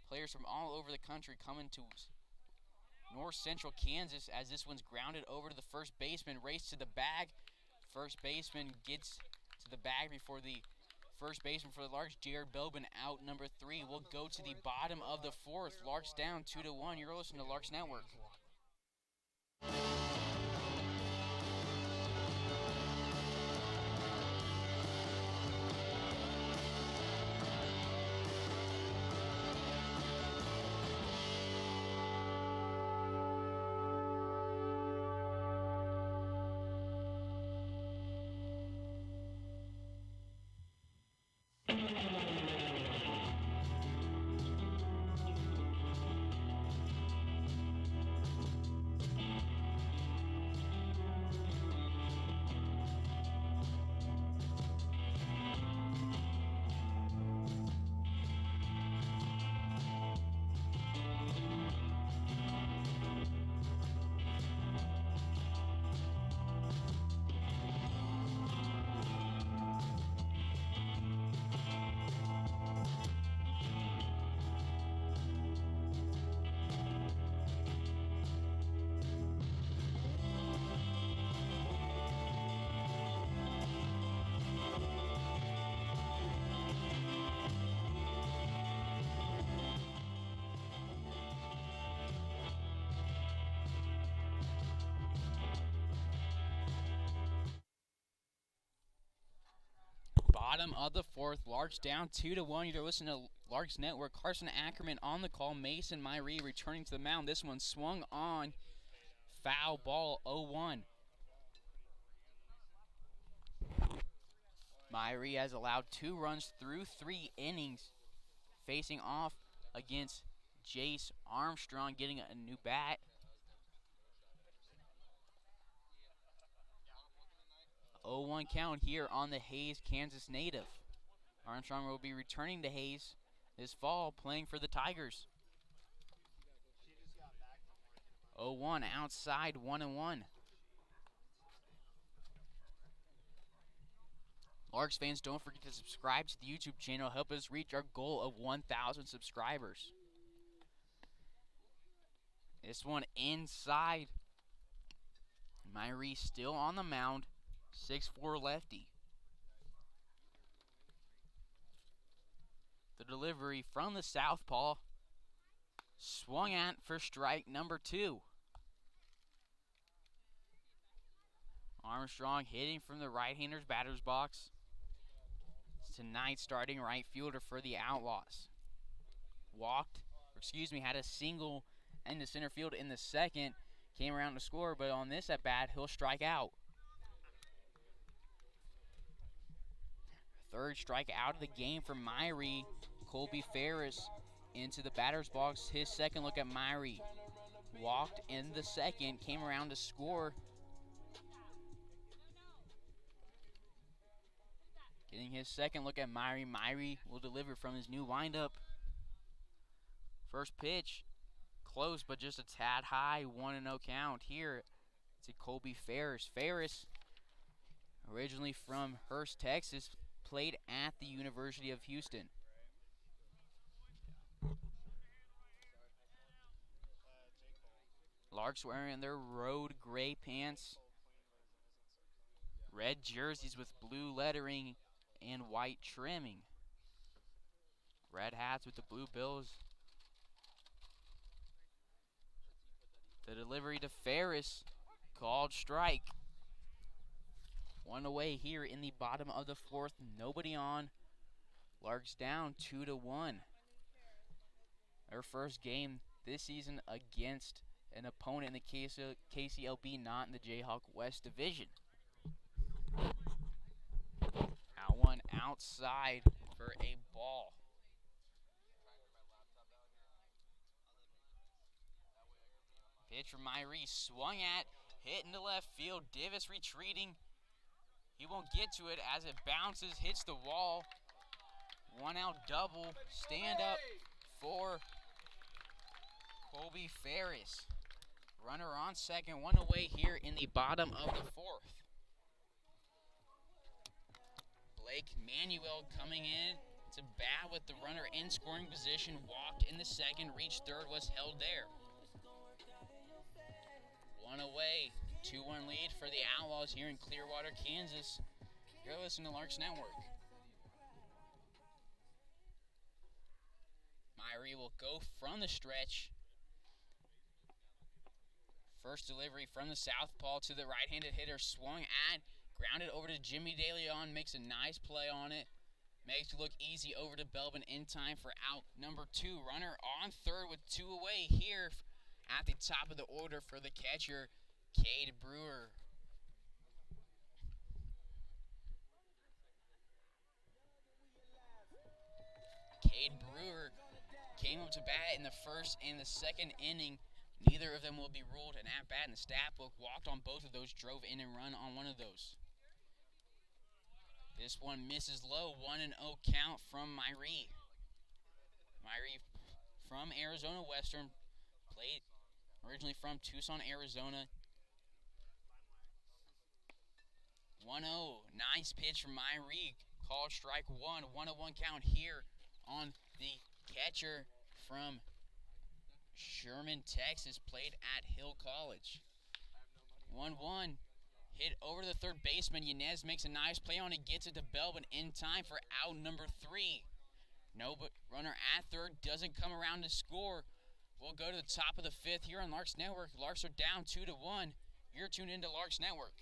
players from all over the country coming to north central Kansas as this one's grounded over to the first baseman. Race to the bag. First baseman gets to the bag before the first baseman for the Larks, Jared Belbin, out number 3. We'll go to the bottom of the fourth. Larks down 2-1. You're listening to Larks Network. bottom of the fourth. Larks down 2-1. You're listening to Larks Network. Carson Ackerman on the call. Mason Myrie returning to the mound. This one swung on. Foul ball, 0-1. Myrie has allowed 2 runs through 3 innings. Facing off against Jace Armstrong, getting a new bat. 0-1 count here on the Hays, Kansas native. Armstrong will be returning to Hays this fall, playing for the Tigers. 0-1 outside, 1-1. Larks fans, don't forget to subscribe to the YouTube channel. Help us reach our goal of 1,000 subscribers. This one inside. Myrie still on the mound. 6'4" lefty. The delivery from the southpaw. Swung at for strike number 2. Armstrong hitting from the right-hander's batter's box. Tonight's starting right fielder for the Outlaws. Had a single in the center field in the second. Came around to score, but on this at bat, he'll strike out. Third strike out of the game for Myrie. Colby Ferris into the batter's box. His second look at Myrie. Walked in the second, came around to score. Getting his second look at Myrie. Myrie will deliver from his new windup. First pitch, close but just a tad high. 1-0 count here to Colby Ferris. Ferris, originally from Hurst, Texas, played at the University of Houston. Larks wearing their road gray pants, red jerseys with blue lettering and white trimming. Red hats with the blue bills. The delivery to Ferris, called strike. 1 away here in the bottom of the fourth. Nobody on. Larks down 2-1. Their first game this season against an opponent in the KCLB, not in the Jayhawk West Division. Out one outside for a ball. Pitch from Myrie, swung at, hit into left field. Divis retreating. He won't get to it as it bounces, hits the wall. 1 out double. Stand up for Colby Ferris. Runner on second, 1 away here in the bottom of the fourth. Blake Manuel coming in to bat with the runner in scoring position. Walked in the second, reached third, was held there. 1 away, 2-1 lead for the Outlaws here in Clearwater, Kansas. You're listening to Larks Network. Myrie will go from the stretch. First delivery from the southpaw to the right-handed hitter, swung at, grounded over to Jimmy DeLeon, makes a nice play on it. Makes it look easy over to Belbin in time for out number 2. Runner on third with 2 away here at the top of the order for the catcher, Cade Brewer. Cade Brewer came up to bat in the first and the second inning. Neither of them will be ruled an at-bat in the stat book. Walked on both of those, drove in and run on one of those. This one misses low, 1-0 count from Myrie. Myrie from Arizona Western, played originally from Tucson, Arizona. 1-0, nice pitch from Myrie. Called strike 1, 1-1 count here on the catcher from Sherman, Texas, played at Hill College. 1-1, hit over the third baseman. Yanez makes a nice play on it, gets it to Belbin in time for out number 3. No, but runner at third doesn't come around to score. We'll go to the top of the fifth here on Larks Network. Larks are down 2-1. You're tuned into Larks Network.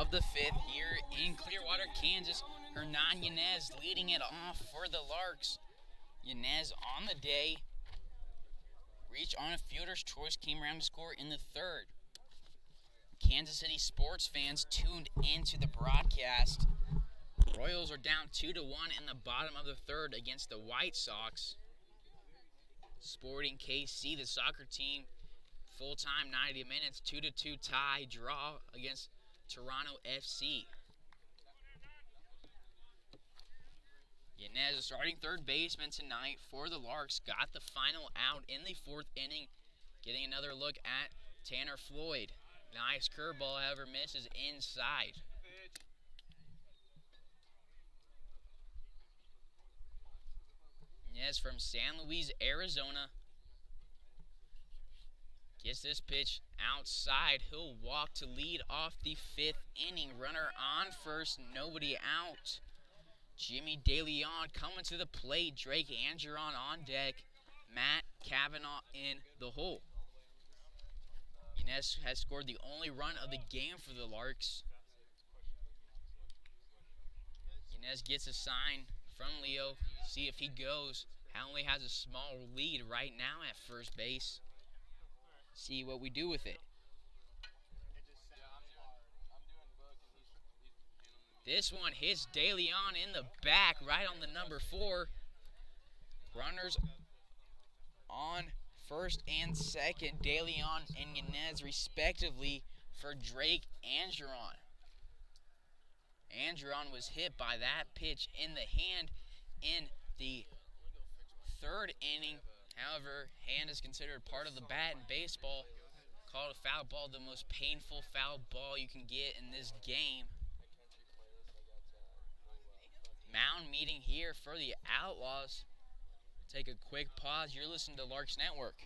of the fifth here in Clearwater, Kansas. Hernan Yanez leading it off for the Larks. Yanez on the day. Reached on a fielder's choice, came around to score in the third. Kansas City sports fans tuned into the broadcast. Royals are down 2-1 in the bottom of the third against the White Sox. Sporting KC, the soccer team, full-time 90 minutes, 2-2 tie draw against Toronto FC. Yanez, starting third baseman tonight for the Larks, got the final out in the fourth inning. Getting another look at Tanner Floyd. Nice curveball, however, misses inside. Yanez from San Luis, Arizona. Gets this pitch outside. He'll walk to lead off the fifth inning. Runner on first, nobody out. Jimmy DeLeon coming to the plate. Drake Angeron on deck. Matt Kavanaugh in the hole. Yanez has scored the only run of the game for the Larks. Yanez gets a sign from Leo. See if he goes. Only has a small lead right now at first base. See what we do with it. This one hits DeLeon in the back, right on the number 4. Runners on first and second, DeLeon and Yanez respectively for Drake Angeron. Angeron was hit by that pitch in the hand in the third inning. However, hand is considered part of the bat in baseball. Called a foul ball, the most painful foul ball you can get in this game. Mound meeting here for the Outlaws. Take a quick pause. You're listening to Larks Network.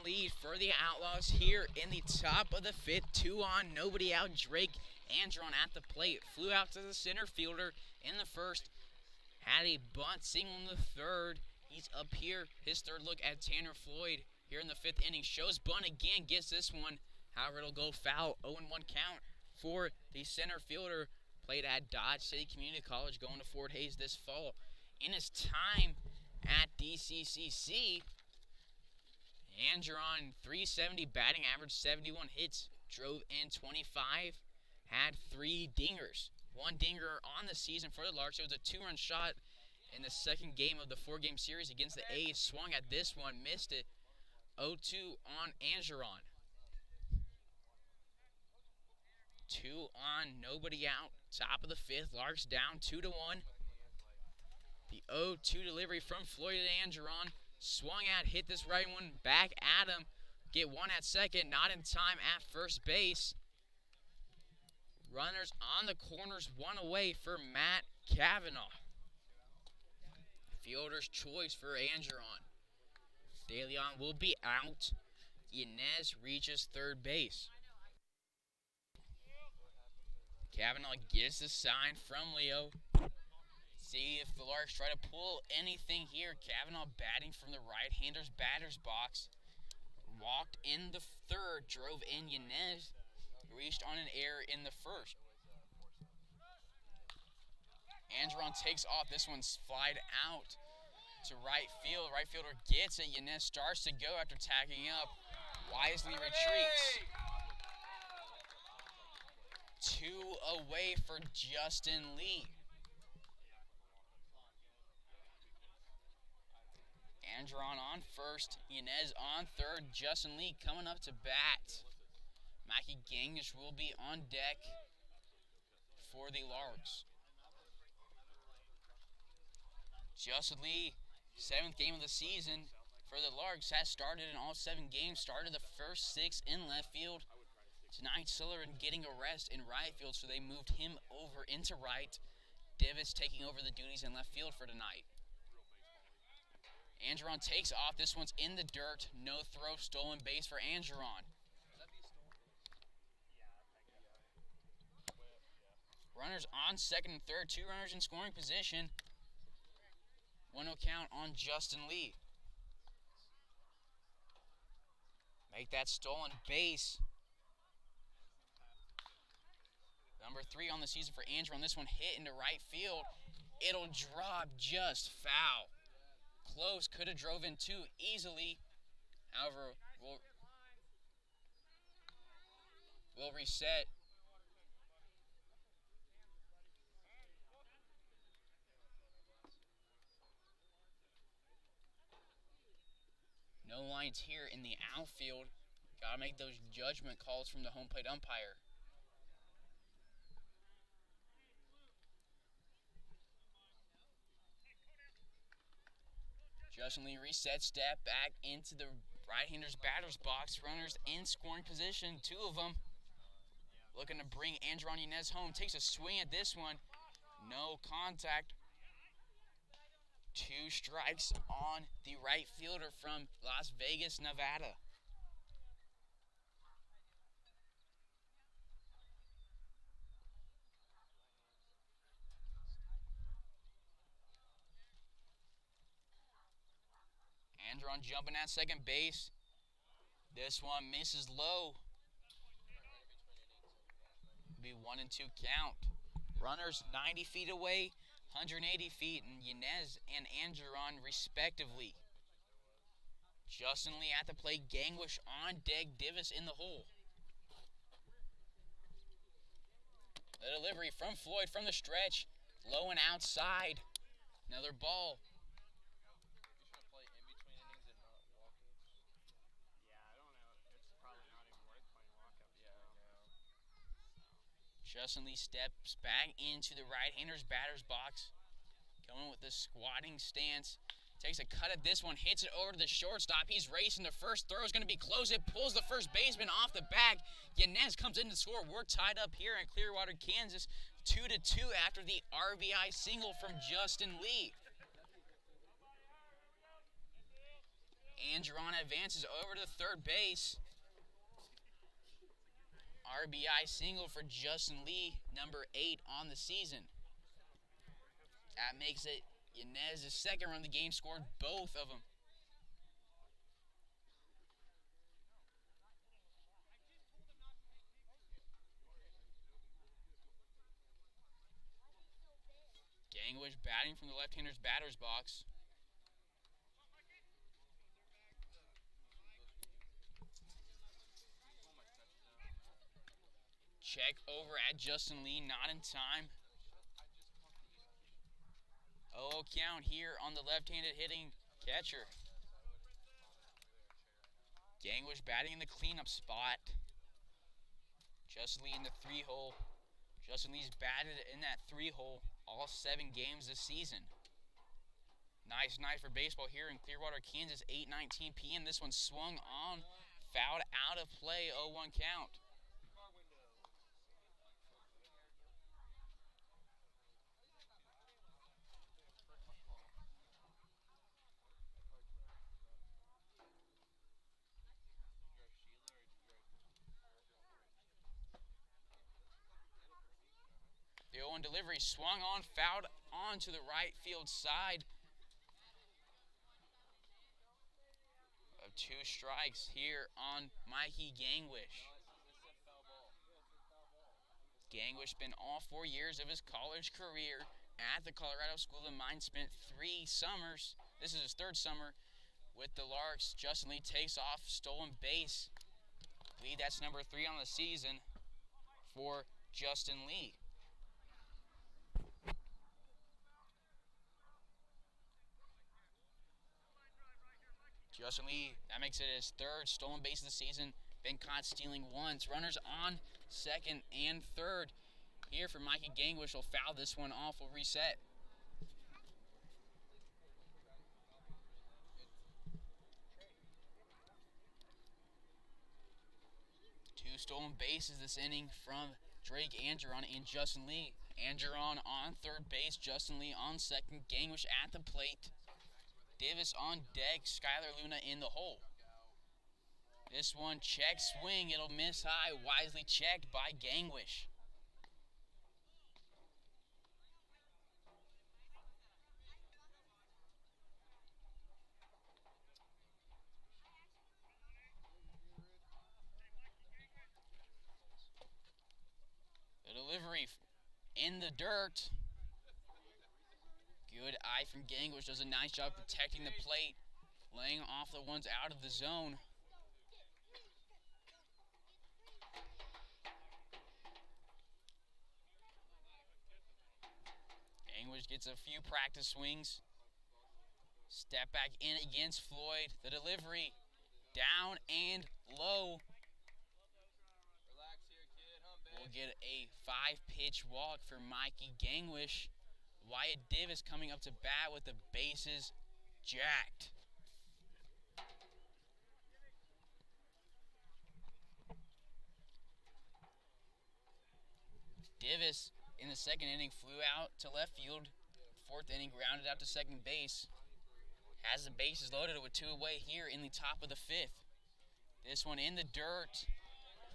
Lead for the Outlaws here in the top of the fifth. 2 on, nobody out. Drake Angeron at the plate. Flew out to the center fielder in the first. Had a bunt single in the third. He's up here. His third look at Tanner Floyd here in the fifth inning. Shows bunt again. Gets this one. However, it'll go foul. 0-1 count for the center fielder. Played at Dodge City Community College, going to Fort Hays this fall. In his time at DCCC, Angeron, 370 batting average, 71 hits, drove in 25, had 3 dingers. 1 dinger on the season for the Larks. It was a 2-run shot in the second game of the 4-game series against the A's. Swung at this one, missed it. 0-2 on Angeron. 2 on, nobody out. Top of the fifth, Larks down 2-1. The 0-2 delivery from Floyd to Angeron. Swung at, hit this right one, back at him. Get one at second, not in time at first base. Runners on the corners, 1 away for Matt Kavanaugh. Fielder's choice for Angeron. DeLeon will be out. Yanez reaches third base. Kavanaugh gets the sign from Leo. See if the Larks try to pull anything here. Kavanaugh batting from the right-hander's batter's box. Walked in the third, drove in Yanez. Reached on an error in the first. Angeron takes off. This one's flied out to right field. Right fielder gets it. Yanez starts to go after tagging up. Wisely retreats. 2 away for Justin Lee. Angeron on first, Yanez on third, Justin Lee coming up to bat. Mackie Gangish will be on deck for the Larks. Justin Lee, 7th game of the season for the Larks, has started in all 7 games, started the first 6 in left field. Tonight, Sullivan getting a rest in right field, so they moved him over into right. Divis taking over the duties in left field for tonight. Angeron takes off. This one's in the dirt. No throw, stolen base for Angeron. Runners on second and third. 2 runners in scoring position. 1-0 count on Justin Lee. Make that stolen base. Number 3 on the season for Angeron. This one hit into right field. It'll drop just foul. Close, could have drove in 2 easily. However, we'll reset. No lines here in the outfield. Gotta make those judgment calls from the home plate umpire. Justin Lee resets, step back into the right-hander's batter's box. Runners in scoring position, 2 of them. Looking to bring Angeron Yanez home. Takes a swing at this one. No contact. 2 strikes on the right fielder from Las Vegas, Nevada. Angeron jumping at second base. This one misses low. Be 1-2 count. Runners 90 feet away, 180 feet, and Yanez and Angeron respectively. Justin Lee at the plate, Gangwish on deck, Divis in the hole. The delivery from Floyd from the stretch, low and outside. Another ball. Justin Lee steps back into the right-hander's batter's box. Going with the squatting stance. Takes a cut at this one, hits it over to the shortstop. He's racing. The first throw is going to be close. It pulls the first baseman off the back. Yanez comes in to score. We're tied up here in Clearwater, Kansas, 2-2 after the RBI single from Justin Lee. Angeron advances over to third base. RBI single for Justin Lee, number 8 on the season. That makes it Yanez's second run of the game, scored both of them. Gangwish batting from the left-hander's batter's box. Check over at Justin Lee, not in time. 0 count here on the left-handed hitting catcher. Gangwish batting in the cleanup spot. Justin Lee in the 3-hole. Justin Lee's batted in that 3-hole all 7 games this season. Nice night for baseball here in Clearwater, Kansas, 8:19 p.m. This one swung on, fouled out of play, 0-1 count. The 0-1 delivery swung on, fouled on to the right field side. Of 2 strikes here on Mikey Gangwish. Gangwish been all 4 years of his college career at the Colorado School of Mines, spent 3 summers. This is his 3rd summer with the Larks. Justin Lee takes off, stolen base. Lee, that's number 3 on the season for Justin Lee. Justin Lee, that makes it his 3rd stolen base of the season. Been caught stealing once. Runners on second and third. Here for Mikey Gangwish, will foul this one off. Will reset. Two stolen bases this inning from Drake Angeron and Justin Lee. Angeron on third base, Justin Lee on second, Gangwish at the plate, Davis on deck, Skylar Luna in the hole. This one, check swing, it'll miss high, wisely checked by Gangwish. The delivery in the dirt. Good eye from Gangwish, does a nice job protecting the plate, laying off the ones out of the zone. Gangwish gets a few practice swings. Step back in against Floyd. The delivery down and low. We'll get a 5-pitch walk for Mikey Gangwish. Wyatt Davis coming up to bat with the bases jacked. Davis in the second inning flew out to left field. Fourth inning grounded out to second base. Has the bases loaded with 2 away here in the top of the 5th. This one in the dirt.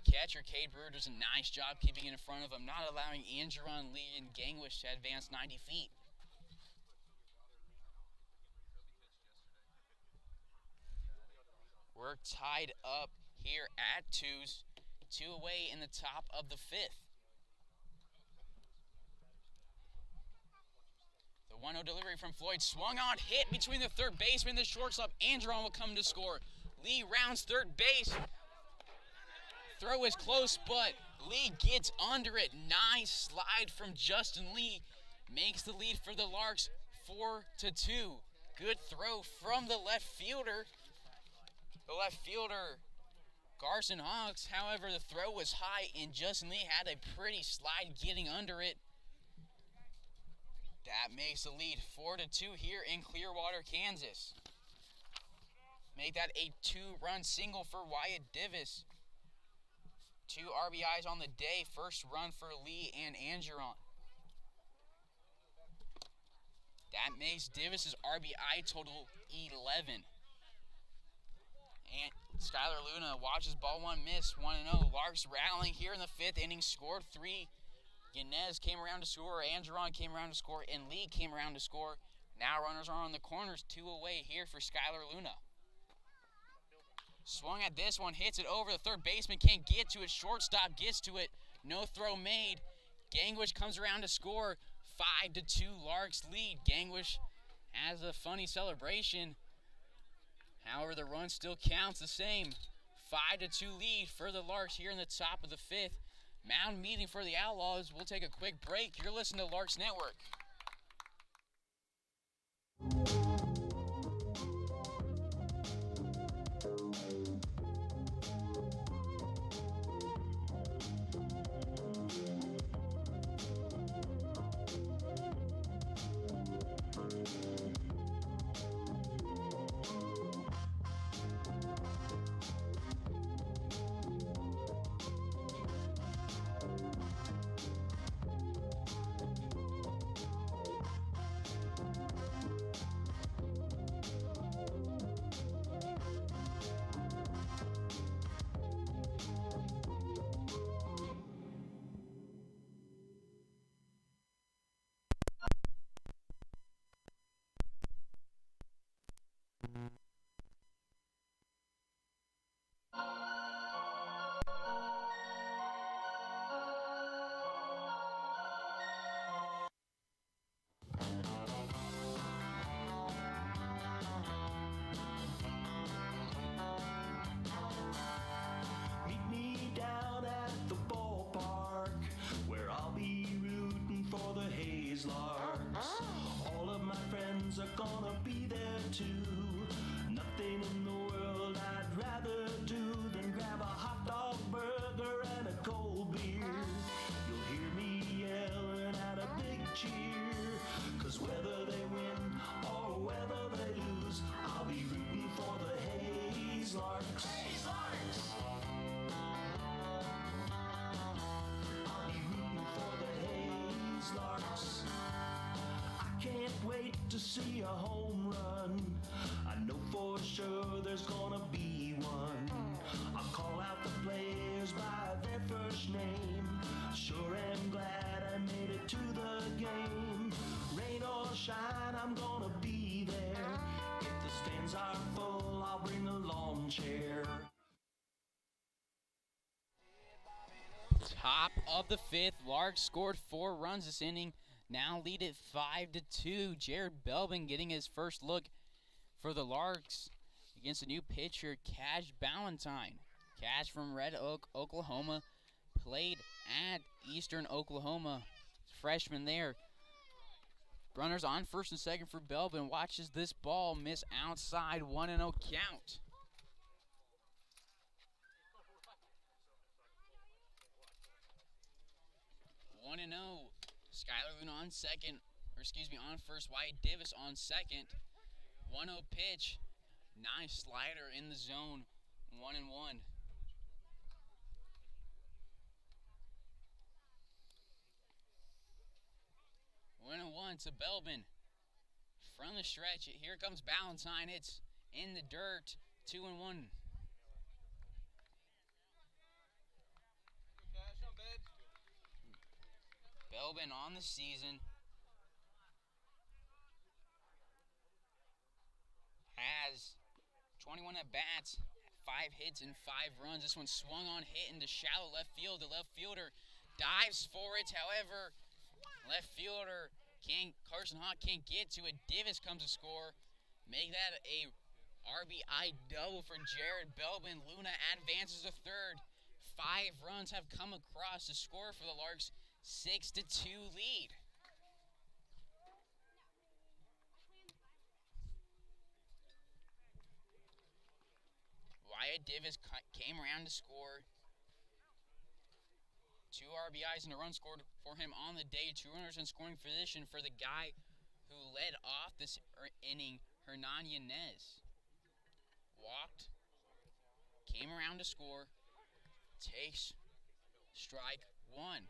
Catcher Cade Brewer does a nice job keeping it in front of him, not allowing Angeron, Lee, and Gangwish to advance 90 feet. We're tied up here at 2s. 2 away in the top of the 5th. The 1-0 delivery from Floyd swung on, hit between the third baseman and the shortstop. Angeron will come to score. Lee rounds third base. Throw is close, but Lee gets under it. Nice slide from Justin Lee. Makes the lead for the Larks 4-2. Good throw from the left fielder. The left fielder, Garson Hawks. However, the throw was high, and Justin Lee had a pretty slide getting under it. That makes the lead 4-2 here in Clearwater, Kansas. Make that a 2-run single for Wyatt Davis. 2 RBIs on the day. First run for Lee and Angeron. That makes Davis's RBI total 11. And Skylar Luna watches ball 1 miss, 1-0. Larks rallying here in the 5th inning, scored 3. Yanez came around to score, Angeron came around to score, and Lee came around to score. Now runners are on the corners, 2 away here for Skylar Luna. Swung at this one, hits it over. The third baseman can't get to it. Shortstop gets to it. No throw made. Gangwish comes around to score. 5-2 Larks lead. Gangwish has a funny celebration. However, the run still counts the same. 5-2 lead for the Larks here in the top of the 5th. Mound meeting for the Outlaws. We'll take a quick break. You're listening to Larks Network. see a home run. I know for sure there's gonna be one. I'll call out the players by their first name. Sure am glad I made it to the game. Rain or shine, I'm gonna be there. If the stands are full, I'll bring a lawn chair. Top of the fifth, Larks scored 4 runs this inning. Now lead it 5-2. Jared Belbin getting his first look for the Larks against a new pitcher, Cash Ballantyne. Cash from Red Oak, Oklahoma, played at Eastern Oklahoma. Freshman there. Runners on first and second for Belbin. Watches this ball miss outside, 1-0 count. 1-0. Skylar Luna on second, on first. Wyatt Davis on second. 1-0 pitch. Nice slider in the zone. 1-1. 1-1 to Belbin. From the stretch, here comes Ballantyne. It's in the dirt. 2-1. Belbin on the season has 21 at-bats, 5 hits and 5 runs. This one swung on, hit into shallow left field. The left fielder dives for it. However, left fielder Carson Hawk can't get to it. Davis comes to score. Make that a RBI double for Jared Belbin. Luna advances to third. 5 runs have come across to score for the Larks. 6-2 lead. Wyatt Davis came around to score. 2 RBIs and a run scored for him on the day. 2 runners in scoring position for the guy who led off this inning, Hernan Yanez. Walked, came around to score, takes strike 1.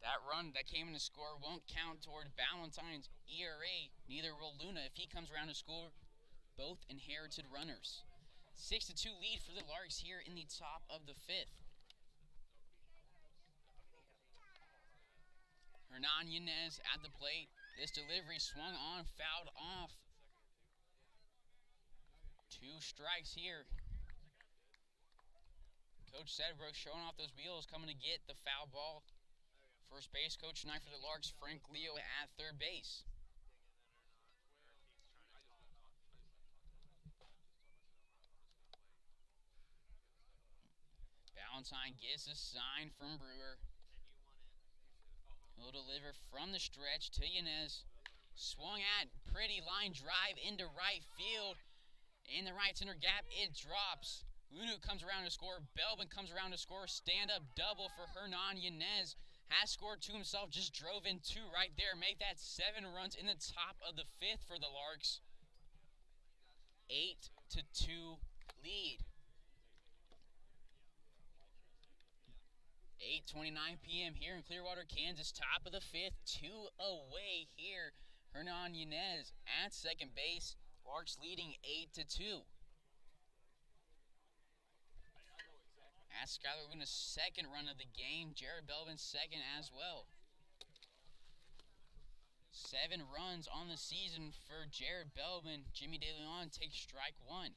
That run that came in to score won't count toward Ballantyne's ERA. Neither will Luna if he comes around to score. Both inherited runners. 6-2 lead for the Larks here in the top of the 5th. Hernan Yanez at the plate. This delivery swung on, fouled off. 2 strikes here. Coach Sedbrook showing off those wheels, coming to get the foul ball. First base coach tonight for the Larks, Frank Leo at third base. Ballantyne gets a sign from Brewer. He'll deliver from the stretch to Yanez. Swung at, pretty line drive into right field. In the right center gap, it drops. Lunu comes around to score. Belbin comes around to score. Stand-up double for Hernan Yanez. Has scored 2 himself, just drove in 2 right there. Make that 7 runs in the top of the 5th for the Larks. 8-2 lead. 8:29 p.m. here in Clearwater, Kansas. Top of the 5th, 2 away here. Hernan Yanez at second base. Larks leading 8-2. As Skylar Luna's second run of the game. Jared Belbin's second as well. 7 runs on the season for Jared Belbin. Jimmy DeLeon takes strike 1.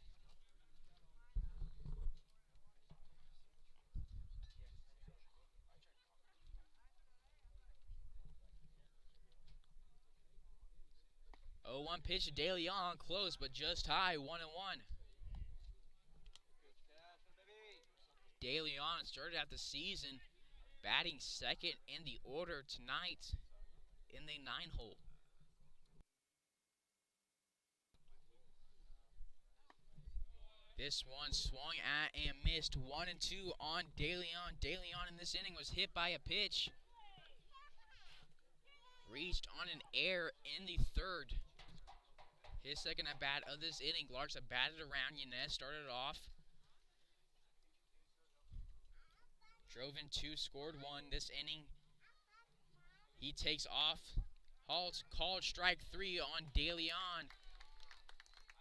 Oh, 1 pitch to DeLeon, close but just high, 1-1. DeLeon started out the season batting second in the order tonight in the 9-hole. This one swung at and missed. 1-2 on DeLeon. DeLeon in this inning was hit by a pitch. Reached on an error in the 3rd. His second at bat of this inning. Larks have batted around. Yanez started off. Drove in 2, scored 1 this inning. He takes off. Halt, called strike 3 on De Leon.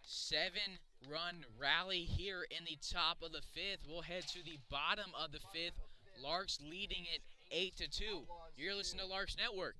7-run rally here in the top of the 5th. We'll head to the bottom of the 5th. Larks leading it 8-2. You're listening to Larks Network.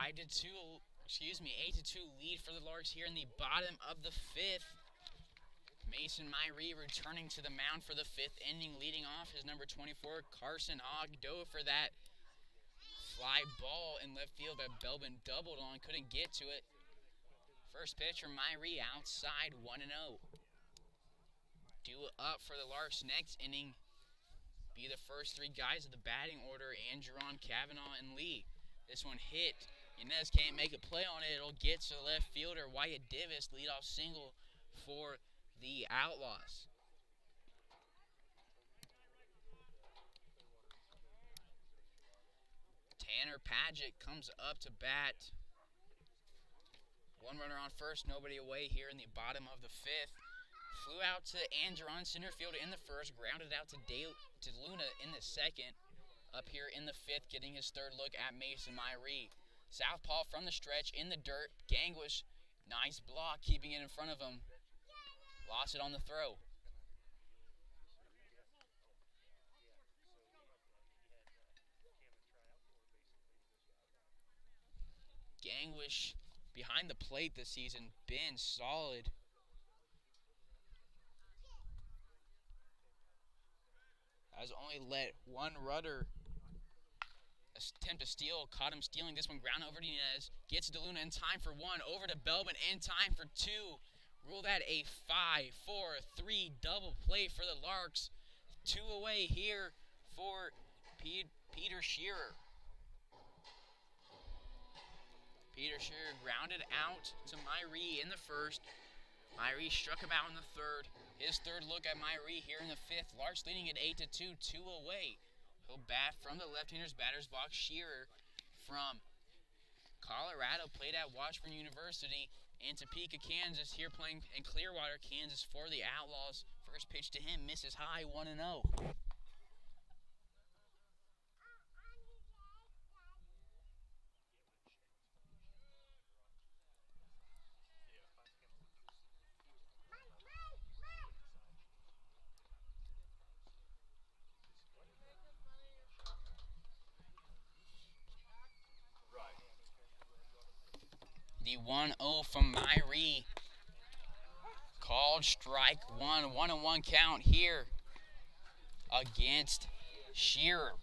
Eight to two lead for the Larks here in the bottom of the 5th. Mason Myrie returning to the mound for the 5th inning, leading off his number 24, Carson Hogg, dove for that fly ball in left field that Belbin doubled on, couldn't get to it. First pitch from Myrie outside, 1-0. Due up for the Larks next inning be the first 3 guys of the batting order, Andrew, Kavanaugh, and Lee. This one hit. Yanez can't make a play on it. It'll get to the left fielder, Wyatt Divis, leadoff single for the Outlaws. Tanner Padgett comes up to bat. 1 runner on first, nobody away here in the bottom of the 5th. Flew out to Andron, center field in the first, grounded out to Luna in the second. Up here in the 5th, getting his 3rd look at Mason Myrie. Southpaw from the stretch in the dirt. Gangwish, nice block, keeping it in front of him. Lost it on the throw. Gangwish behind the plate this season, been solid. Has only let 1 rudder attempt to steal, caught him stealing. This one ground over to Yanez, gets to Luna in time for 1, over to Belbin in time for 2. Rule that a 5-4-3 double play for the Larks. 2 away here for Peter Shearer. Peter Shearer grounded out to Myrie in the first. Myrie struck him out in the 3rd. His 3rd look at Myrie here in the 5th. Larks leading at 8-2, 2 away. He'll bat from the left-hander's batter's box. Shearer from Colorado, played at Washburn University and Topeka, Kansas. Here playing in Clearwater, Kansas for the Outlaws. First pitch to him, misses high, 1-0. The 1-0 from Myrie. Called strike 1. 1-1 count here against Shearer.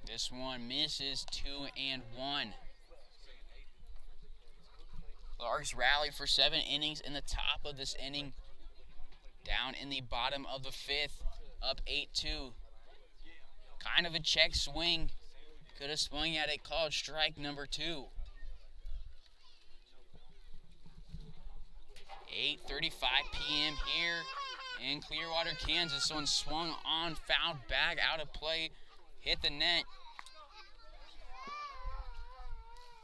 This one misses, 2-1. Larks rally for 7 innings in the top of this inning. Down in the bottom of the 5th, up 8-2. Kind of a check swing. Could have swung at it, called strike number 2. 8:35 p.m. here in Clearwater, Kansas. Someone swung on, fouled back, out of play, hit the net.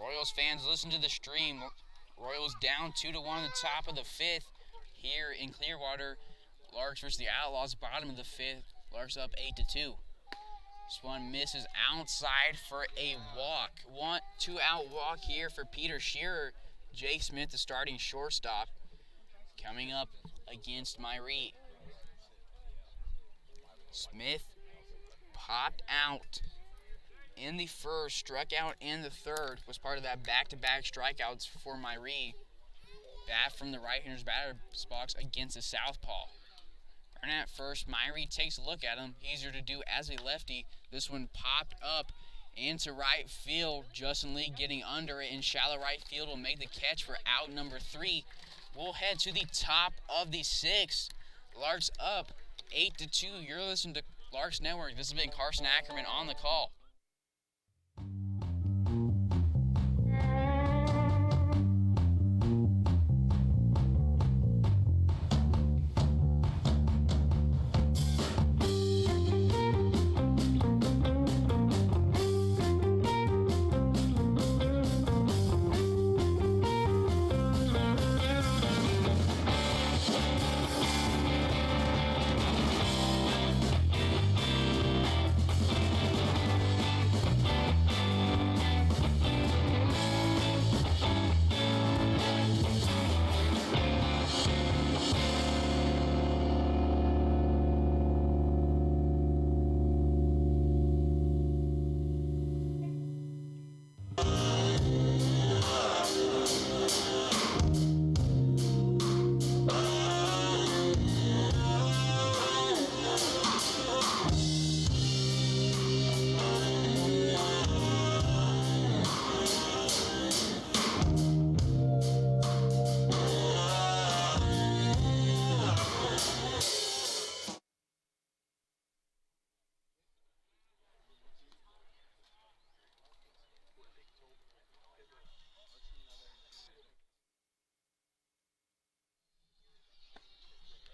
Royals Royals fans, listen to the stream. Royals down 2-1 on the top of the 5th here in Clearwater. Larks versus the Outlaws, bottom of the 5th. Larks up 8-2. This one misses outside for a walk. 2-out walk here for Peter Shearer. Jake Smith, the starting shortstop, coming up against Myrie. Smith popped out in the first, struck out in the third, was part of that back-to-back strikeouts for Myrie. Bat from the right-hander's batter's box against the southpaw. Running at first, Myrie takes a look at him. Easier to do as a lefty. This one popped up into right field. Justin Lee getting under it in shallow right field will make the catch for out number 3. We'll head to the top of the 6th. Larks up 8-2. You're listening to Larks Network. This has been Carson Ackerman on the call.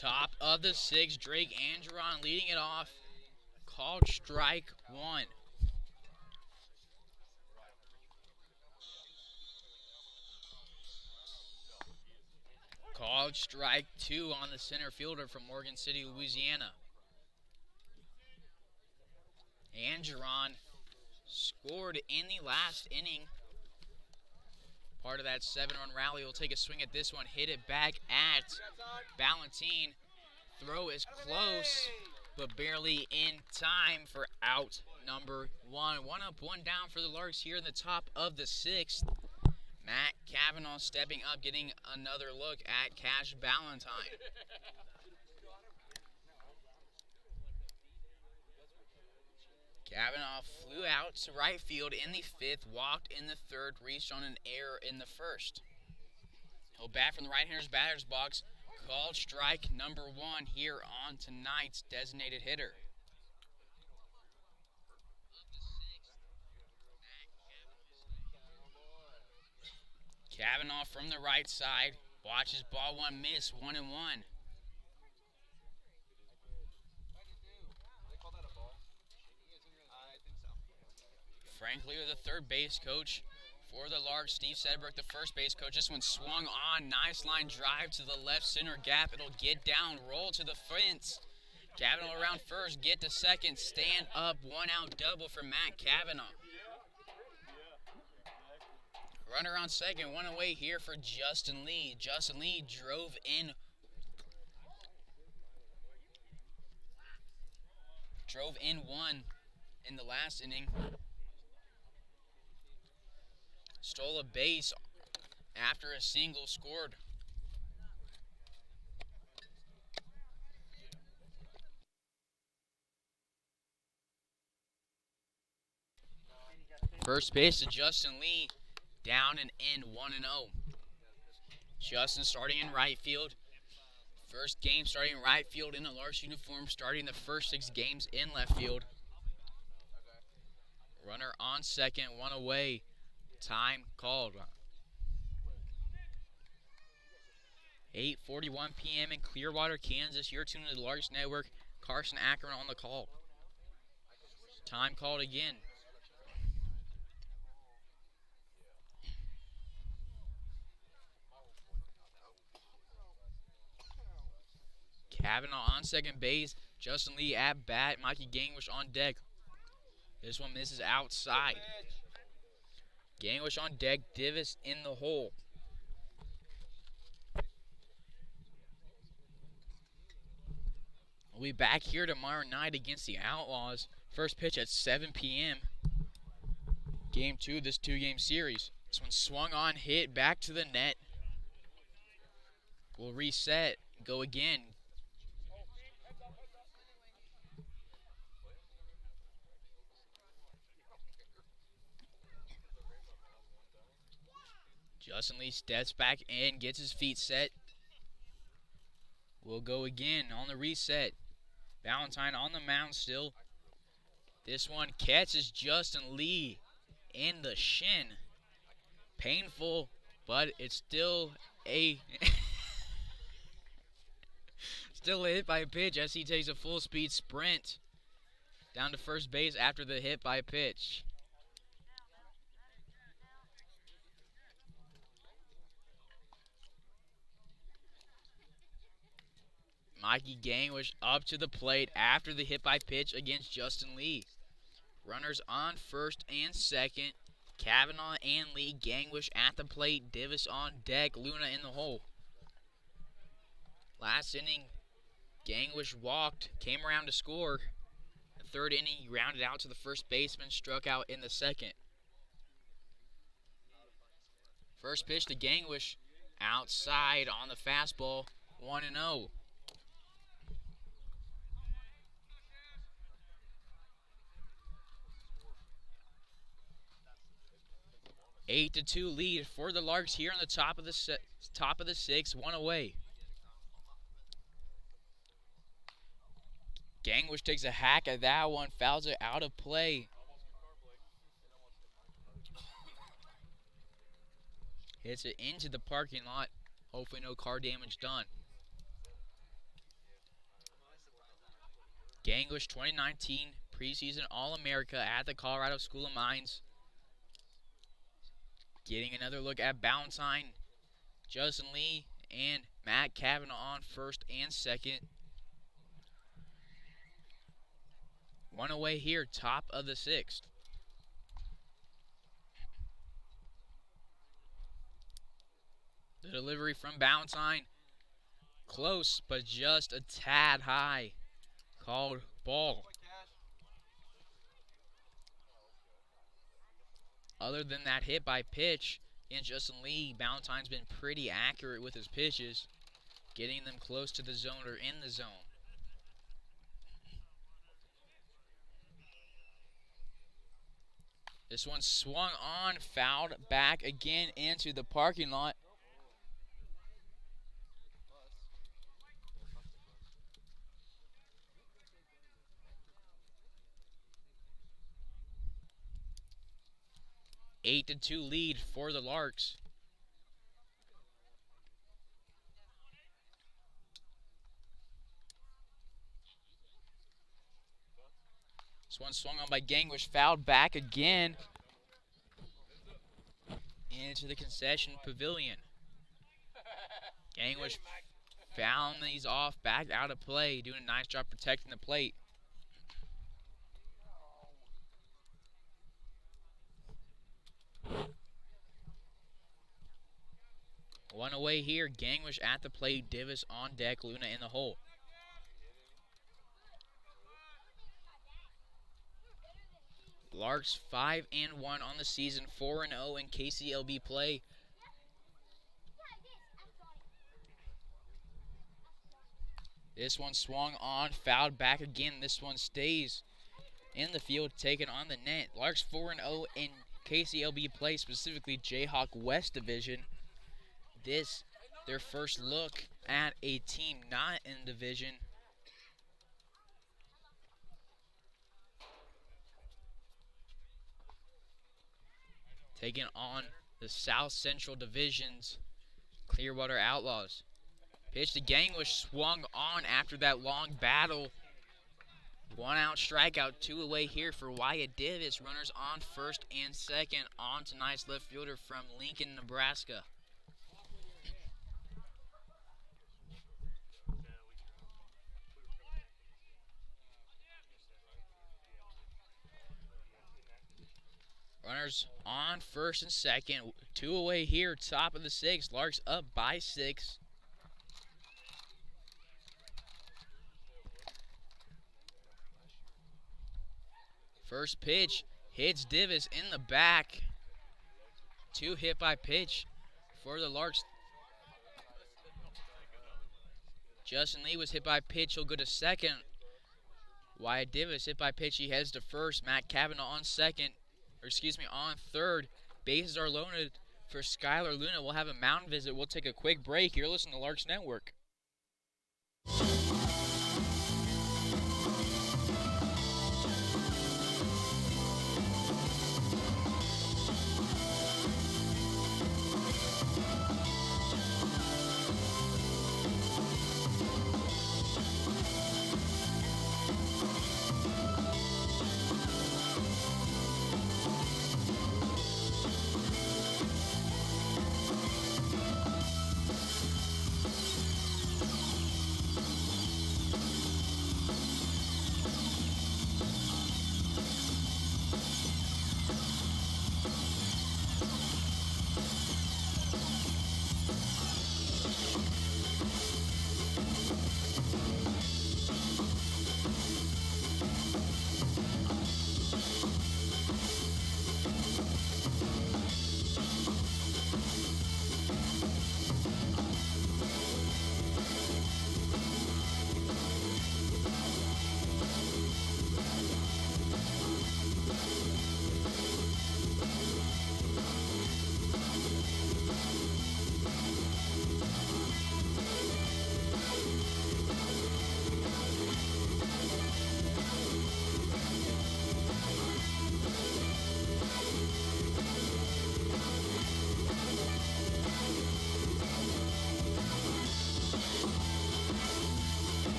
Top of the 6th, Drake Angeron leading it off. Called strike 1. Called strike 2 on the center fielder from Morgan City, Louisiana. Angeron scored in the last inning. Part of that 7-run rally. Will take a swing at this one. Hit it back at Ballantine. Throw is close, but barely in time for out number 1. 1 up, 1 down for the Larks here in the top of the 6th. Matt Cavanaugh stepping up, getting another look at Cash Ballantine. Cavanaugh flew out to right field in the 5th, walked in the 3rd, reached on an error in the 1st. He'll bat from the right-hander's batter's box. Called strike number 1 here on tonight's designated hitter. Cavanaugh from the right side, watches ball 1 miss, 1-1. Frank Lear, the third base coach for the Larks. Steve Sedbrook, the first base coach. This one swung on. Nice line drive to the left center gap. It'll get down, roll to the fence. Cavanaugh around first, get to second, stand up, 1-out double for Matt Cavanaugh. Runner on second, 1 away here for Justin Lee. Justin Lee drove in one in the last inning. Stole a base after a single scored. First base to Justin Lee, down and in, 1-0. Justin starting in right field. First game starting in right field in a Larks uniform, starting the first 6 games in left field. Runner on second, 1 away. Time called. 8:41 p.m. in Clearwater, Kansas. You're tuned to the Larks Network. Carson Ackerman on the call. Time called again. Kavanaugh on second base. Justin Lee at bat. Mikey Gangwish on deck. This one misses outside. Gangwish on deck. Divis in the hole. We'll be back here tomorrow night against the Outlaws. First pitch at 7 p.m. Game 2 of this 2-game series. This one swung on, hit, back to the net. We'll reset, go again. Justin Lee steps back in, gets his feet set. We'll go again on the reset. Valentine on the mound still. This one catches Justin Lee in the shin. Painful, but it's still a still a hit by pitch as he takes a full speed sprint down to first base after the hit by pitch. Mikey Gangwish up to the plate after the hit by pitch against Justin Lee. Runners on first and second. Kavanaugh and Lee. Gangwish at the plate. Divis on deck. Luna in the hole. Last inning, Gangwish walked, came around to score. The third inning, he rounded out to the first baseman, struck out in the second. First pitch to Gangwish, outside on the fastball, 1-0. 8-2 lead for the Larks here on the top of the sixth, one away. Gangwish takes a hack at that one, fouls it out of play. Hits it into the parking lot. Hopefully no car damage done. Gangwish 2019 preseason All-America at the Colorado School of Mines. Getting another look at Valentine, Justin Lee, and Matt Kavanaugh on first and second. One away here, top of the sixth. The delivery from Valentine. Close, but just a tad high. Called ball. Other than that hit by pitch against Justin Lee, Valentine's been pretty accurate with his pitches, getting them close to the zone or in the zone. This one swung on, fouled back again into the parking lot. Eight to 2 lead for the Larks. This one swung on by Gangwish, fouled back again into the concession pavilion. Gangwish found these off, back out of play, doing a nice job protecting the plate. One away here, Gangwish at the plate, Divis on deck, Luna in the hole. Larks 5-1 on the season, 4-0 in KCLB play. This one swung on, fouled back again. This one stays in the field, taken on the net. Larks 4-0 in KCLB play, specifically Jayhawk West Division. This, their first look at a team not in the division. Taking on the South Central Division's Clearwater Outlaws. Pitch to Gangwish, swung on after that long battle. 1 out strikeout, 2 away here for Wyatt Divis. Runners on first and second. On tonight's left fielder from Lincoln, Nebraska. Runners on first and second. 2 away here, top of the 6th. Larks up by 6. First pitch hits Divis in the back. 2 hit by pitch for the Larks. Justin Lee was hit by pitch. He'll go to second. Wyatt Divis hit by pitch. He heads to first. Matt Kavanaugh on on third. Bases are loaded for Skylar Luna. We'll have a mound visit. We'll take a quick break. You're listening to Larks Network.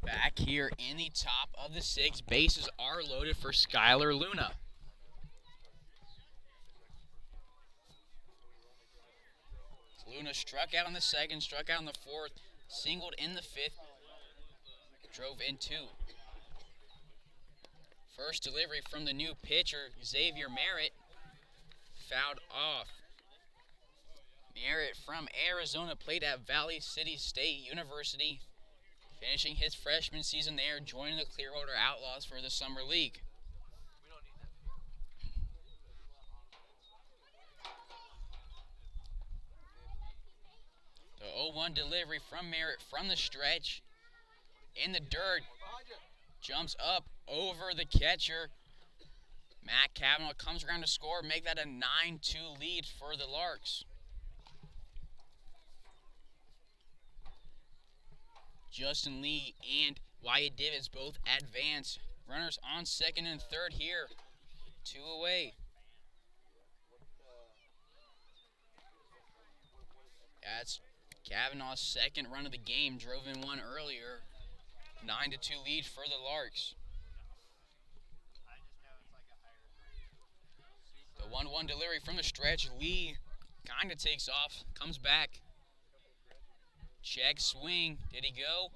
Back here in the top of the 6th, bases are loaded for Skylar Luna. Luna struck out on the 2nd, struck out on the 4th, singled in the 5th, drove in 2. First delivery from the new pitcher, Xavier Merritt, fouled off. Merritt from Arizona played at Valley City State University, finishing his freshman season there, joining the Clearwater Outlaws for the Summer League. The 0-1 delivery from Merritt from the stretch, in the dirt, jumps up over the catcher. Matt Kavanaugh comes around to score, make that a 9-2 lead for the Larks. Justin Lee and Wyatt Divis both advance. Runners on 2nd and 3rd here. 2 away. That's Kavanaugh's 2nd run of the game. Drove in 1 earlier. 9-2 lead for the Larks. The 1-1 delivery from the stretch. Lee Kinda takes off, comes back. Check swing. Did he go?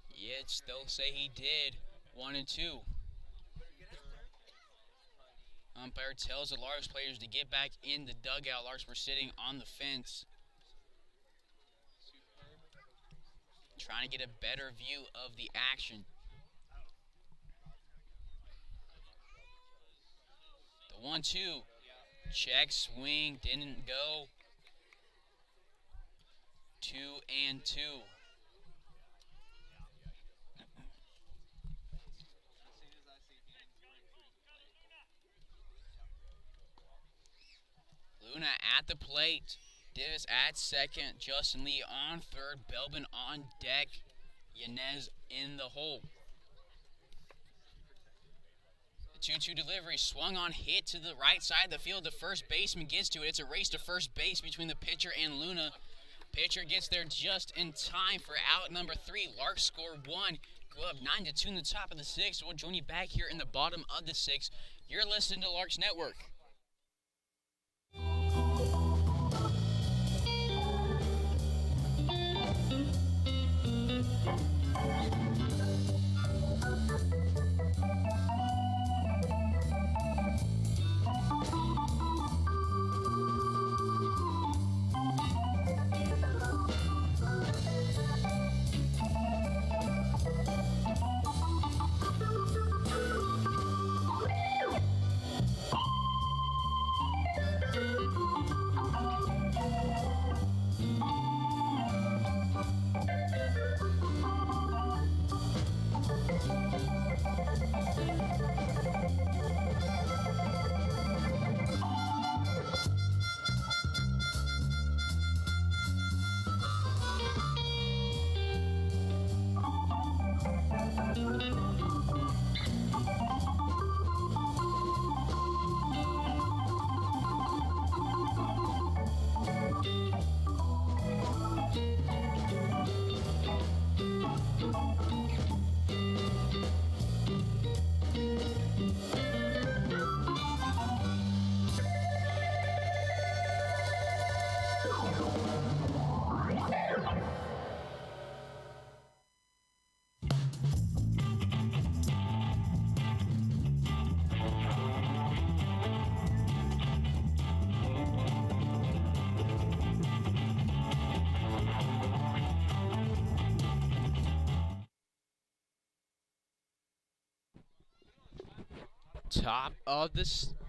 Yes, they'll say he did. 1-2. Umpire tells the Larks players to get back in the dugout. Larks were sitting on the fence, trying to get a better view of the action. The 1-2. Check swing. Didn't go. 2-2. Luna at the plate. Davis at second. Justin Lee on third. Belbin on deck. Yanez in the hole. The 2-2 delivery swung on, hit to the right side of the field. The first baseman gets to it. It's a race to first base between the pitcher and Luna. Pitcher gets there just in time for out number 3. Larks score 1. Go up 9-2 in the top of the 6th. We'll join you back here in the bottom of the 6th. You're listening to Larks Network.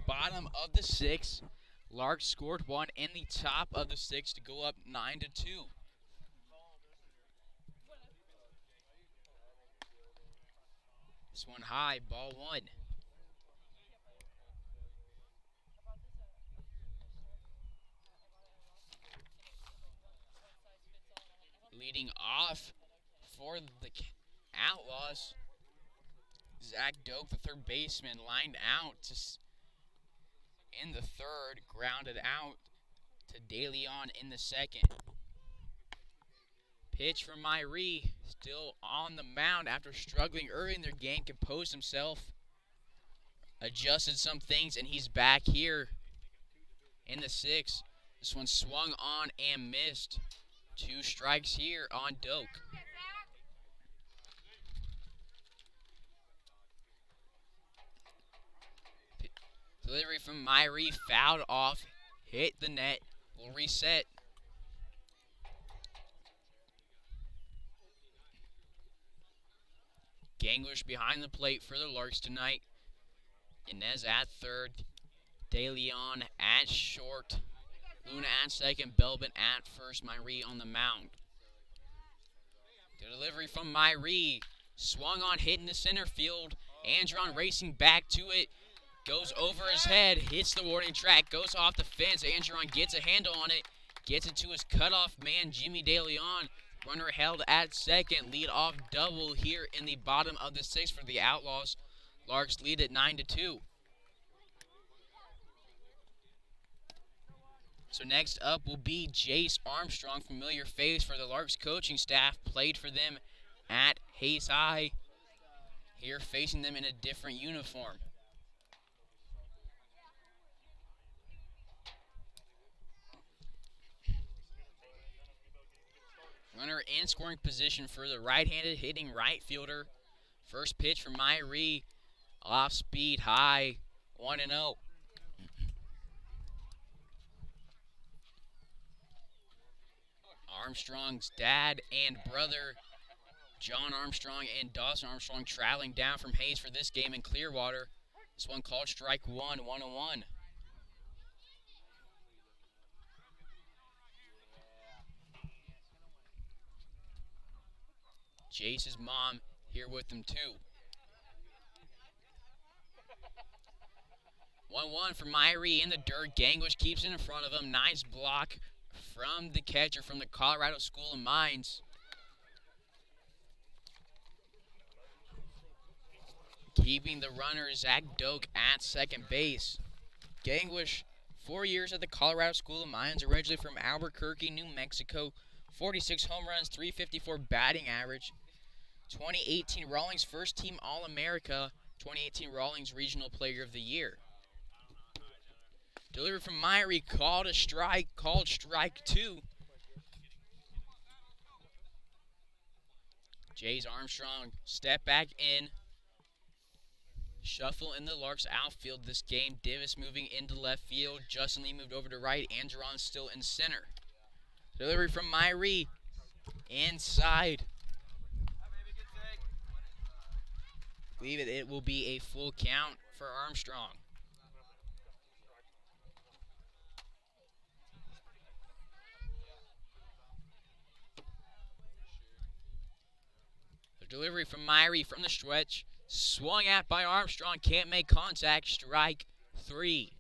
Bottom of the 6th. Larks scored 1 in the top of the 6th to go up 9-2. This one high, ball 1. Leading off for the Outlaws, Zach Doak, the third baseman, lined out in the third, grounded out to De Leon in the second. Pitch from Myrie, still on the mound after struggling early in their game, composed himself, adjusted some things, and he's back here in the 6th. This one swung on and missed. 2 strikes here on Doak. Delivery from Myrie, fouled off, hit the net, will reset. Ganglish behind the plate for the Larks tonight. Inez at third, De Leon at short, Luna at second, Belbin at first, Myrie on the mound. The delivery from Myrie, swung on, hit in the center field. Andron racing back to it. Goes over his head, hits the warning track, goes off the fence. Andron gets a handle on it, gets it to his cutoff man, Jimmy De Leon. Runner held at second, lead off double here in the bottom of the 6th for the Outlaws. Larks lead at 9-2. So next up will be Jace Armstrong, familiar face for the Larks coaching staff, played for them at Hays High. Here facing them in a different uniform. Runner in scoring position for the right-handed hitting right fielder. First pitch from Myrie. Off speed high. 1-0. Armstrong's dad and brother, John Armstrong and Dawson Armstrong, traveling down from Hays for this game in Clearwater. This one called strike one, 1-1. Jace's mom here with them too. 1-1 for Myrie in the dirt. Gangwish keeps it in front of him. Nice block from the catcher from the Colorado School of Mines. Keeping the runner, Zach Doak, at second base. Gangwish, 4 years at the Colorado School of Mines, originally from Albuquerque, New Mexico. 46 home runs, 354 batting average. 2018 Rawlings First Team All-America. 2018 Rawlings Regional Player of the Year. Delivery from Myrie, called strike two. Jays Armstrong step back in. Shuffle in the Larks outfield this game. Divis moving into left field. Justin Lee moved over to right. Angeron still in center. Delivery from Myrie. Inside. Believe it will be a full count for Armstrong. The delivery from Myrie from the stretch. Swung at by Armstrong. Can't make contact. Strike three.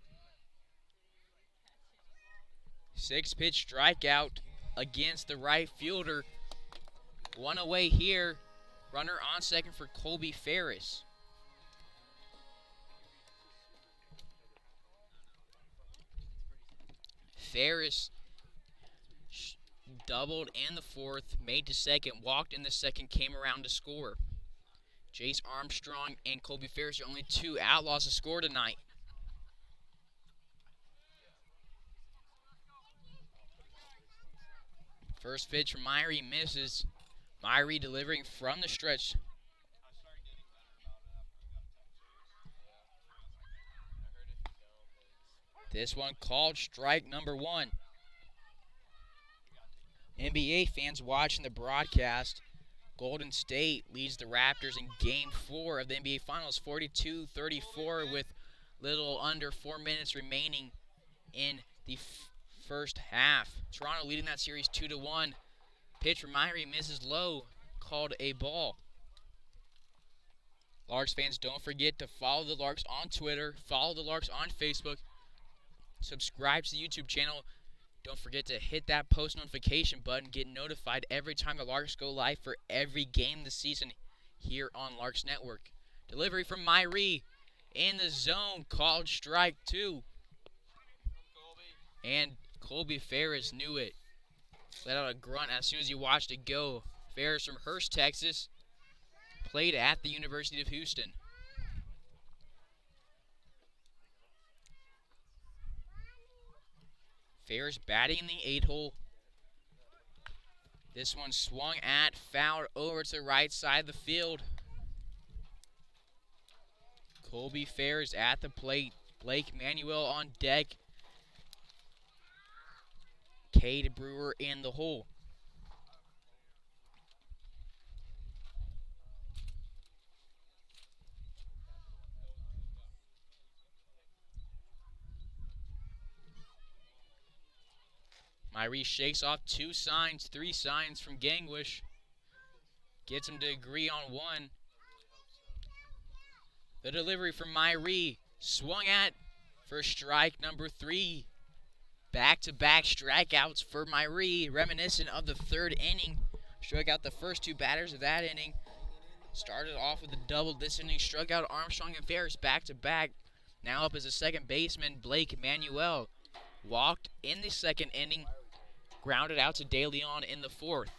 6-pitch strikeout against the right fielder. One away here. Runner on second for Colby Ferris. Ferris doubled in the fourth, made to second, walked in the second, came around to score. Jace Armstrong and Colby Ferris are only two Outlaws to score tonight. First pitch from Myrie misses. Myrie delivering from the stretch. This one called strike number one. NBA fans watching the broadcast. Golden State leads the Raptors in Game 4 of the NBA Finals, 42-34, with little under 4 minutes remaining in the first half. Toronto leading that series 2-1. Pitch from Myrie misses low, called a ball. Larks fans, don't forget to follow the Larks on Twitter, follow the Larks on Facebook, subscribe to the YouTube channel. Don't forget to hit that post notification button, get notified every time the Larks go live for every game this season here on Larks Network. Delivery from Myrie in the zone, called strike two. And Colby Ferris knew it. Let out a grunt as soon as he watched it go. Ferris from Hearst, Texas, played at the University of Houston. Ferris batting in the 8-hole. This one swung at, fouled over to the right side of the field. Colby Ferris at the plate. Blake Manuel on deck. Cade Brewer in the hole. Myrie shakes off 2 signs, 3 signs from Gangwish. Gets him to agree on one. The delivery from Myrie, swung at for strike number 3. Back-to-back strikeouts for Myrie, reminiscent of the 3rd inning. Struck out the first 2 batters of that inning. Started off with a double this inning, struck out Armstrong and Ferris back-to-back. Now up as a second baseman, Blake Manuel. Walked in the 2nd inning, grounded out to De Leon in the 4th.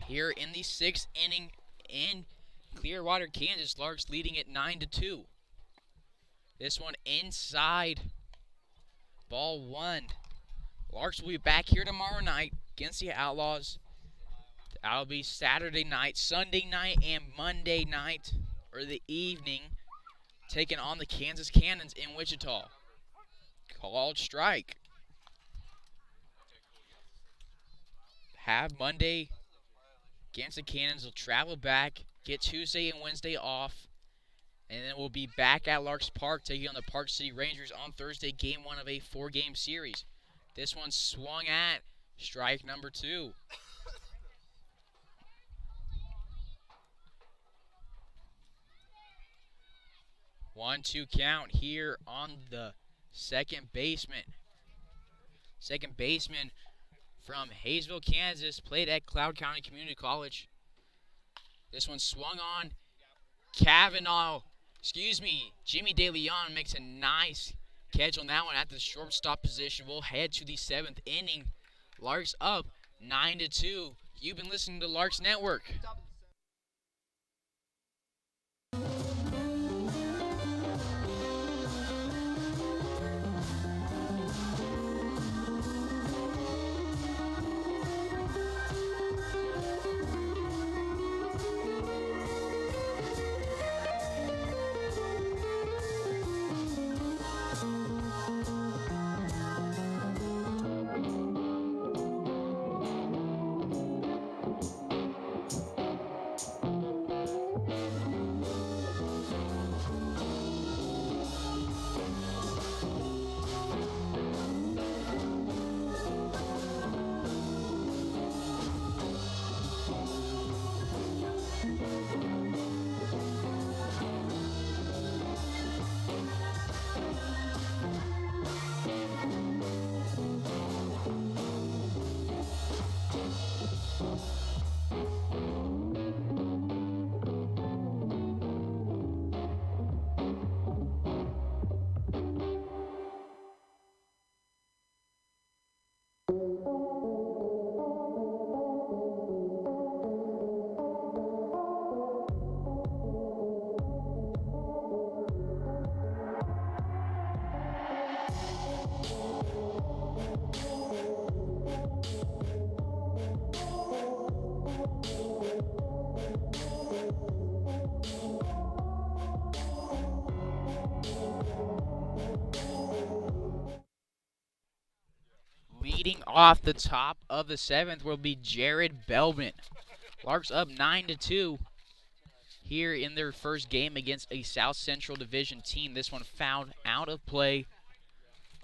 Here in the 6th inning in Clearwater, Kansas, Larks leading it 9-2. This one inside. Ball 1. Larks will be back here tomorrow night against the Outlaws. That'll be Saturday night, Sunday night, and Monday night, or the evening, taking on the Kansas Cannons in Wichita. Called strike. Have Monday against the Cannons. Will travel back, get Tuesday and Wednesday off, and then we'll be back at Larks Park taking on the Park City Rangers on Thursday, game 1 of a 4-game series. This one swung at strike number 2. One-two count here on the second baseman. Second baseman from Hayesville, Kansas, played at Cloud County Community College. This one swung on. Jimmy DeLeon makes a nice catch on that one at the shortstop position. We'll head to the 7th inning. Larks up 9-2. You've been listening to Larks Network. Leading off the top of the 7th will be Jared Belbin. Larks up 9-2 here in their first game against a South Central Division team. This one fouled out of play.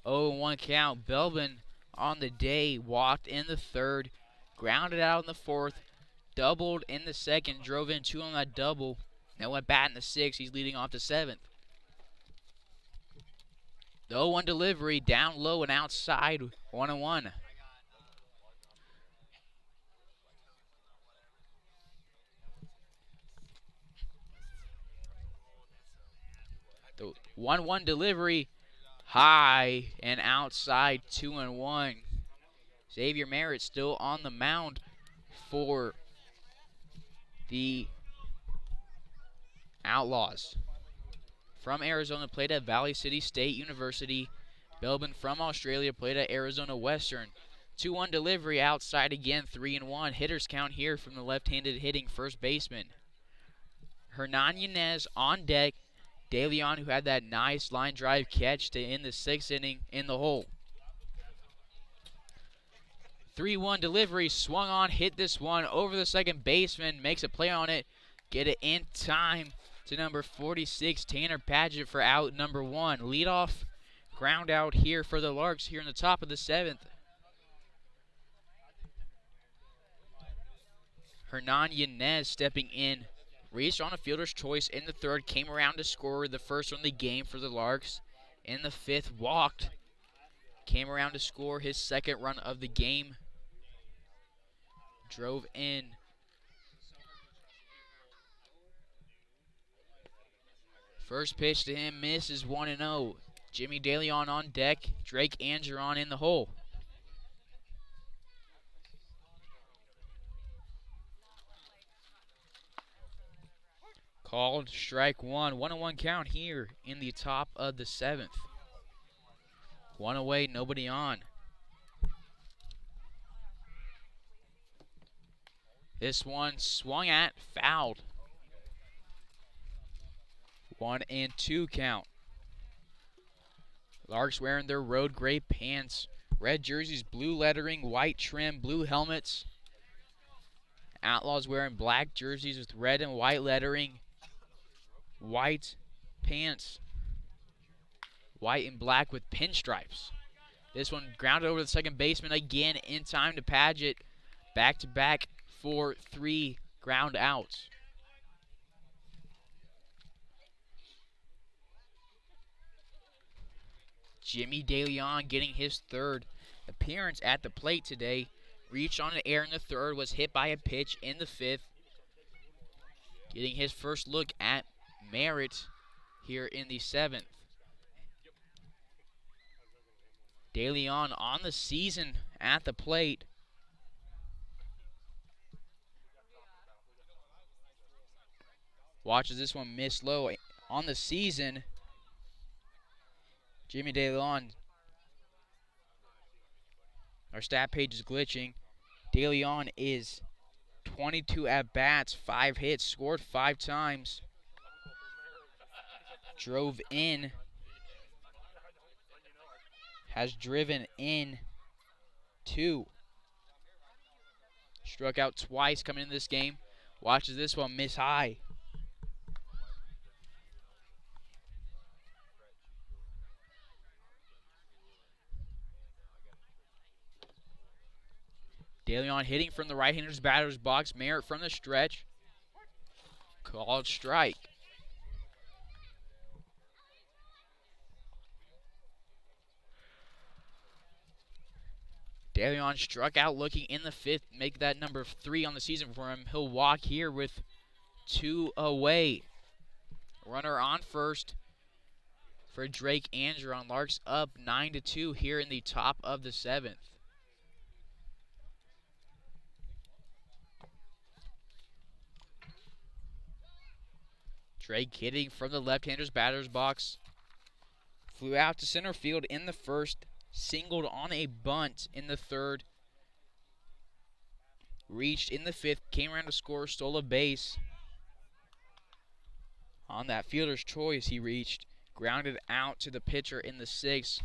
0-1 count. Belbin on the day walked in the 3rd, grounded out in the 4th, doubled in the 2nd, drove in 2 on that double. Now went bat in the 6th. He's leading off the 7th. The 0-1 delivery down low and outside, 1-1. The 1-1 delivery high and outside, 2-1. Xavier Merritt still on the mound for the Outlaws. From Arizona, played at Valley City State University. Belbin from Australia, played at Arizona Western. 2-1 delivery outside again, 3-1. Hitters count here from the left-handed hitting first baseman. Hernan Yanez on deck. De Leon, who had that nice line drive catch to end the 6th inning in the hole. 3-1 delivery, swung on, hit this one over the second baseman, makes a play on it, get it in time to number 46, Tanner Padgett, for out number 1. Leadoff ground out here for the Larks here in the top of the 7th. Hernan Yanez stepping in, reached on a fielder's choice in the 3rd, came around to score the first run of the game for the Larks. In the 5th, walked, came around to score his 2nd run of the game. Drove in. First pitch to him misses, 1-0. Jimmy DeLeon on deck. Drake Angeron in the hole. Called strike 1. 1-1 count here in the top of the 7th. 1 away, nobody on. This one swung at, fouled. 1-2 count. Larks wearing their road gray pants, red jerseys, blue lettering, white trim, blue helmets. Outlaws wearing black jerseys with red and white lettering, white pants, white and black with pinstripes. This one grounded over the second baseman again in time to Paget. Back-to-back for 3 ground outs. Jimmy DeLeon getting his 3rd appearance at the plate today. Reached on the air in the 3rd, was hit by a pitch in the 5th. Getting his first look at Merritt here in the 7th. DeLeon on the season at the plate. Watches this one miss low on the season. Jimmy DeLeon. Our stat page is glitching. DeLeon is 22 at-bats, 5 hits, scored 5 times. Drove in. Has driven in 2. Struck out twice coming into this game. Watches this one miss high. DeLeon hitting from the right-hander's batter's box. Merritt from the stretch. Called strike. DeLeon struck out looking in the 5th. Make that number 3 on the season for him. He'll walk here with 2 away. Runner on first for Drake Andron. Larks up 9-2 here in the top of the 7th. Drake hitting from the left-hander's batter's box. Flew out to center field in the 1st. Singled on a bunt in the 3rd. Reached in the 5th. Came around to score. Stole a base. On that fielder's choice, he reached. Grounded out to the pitcher in the 6th.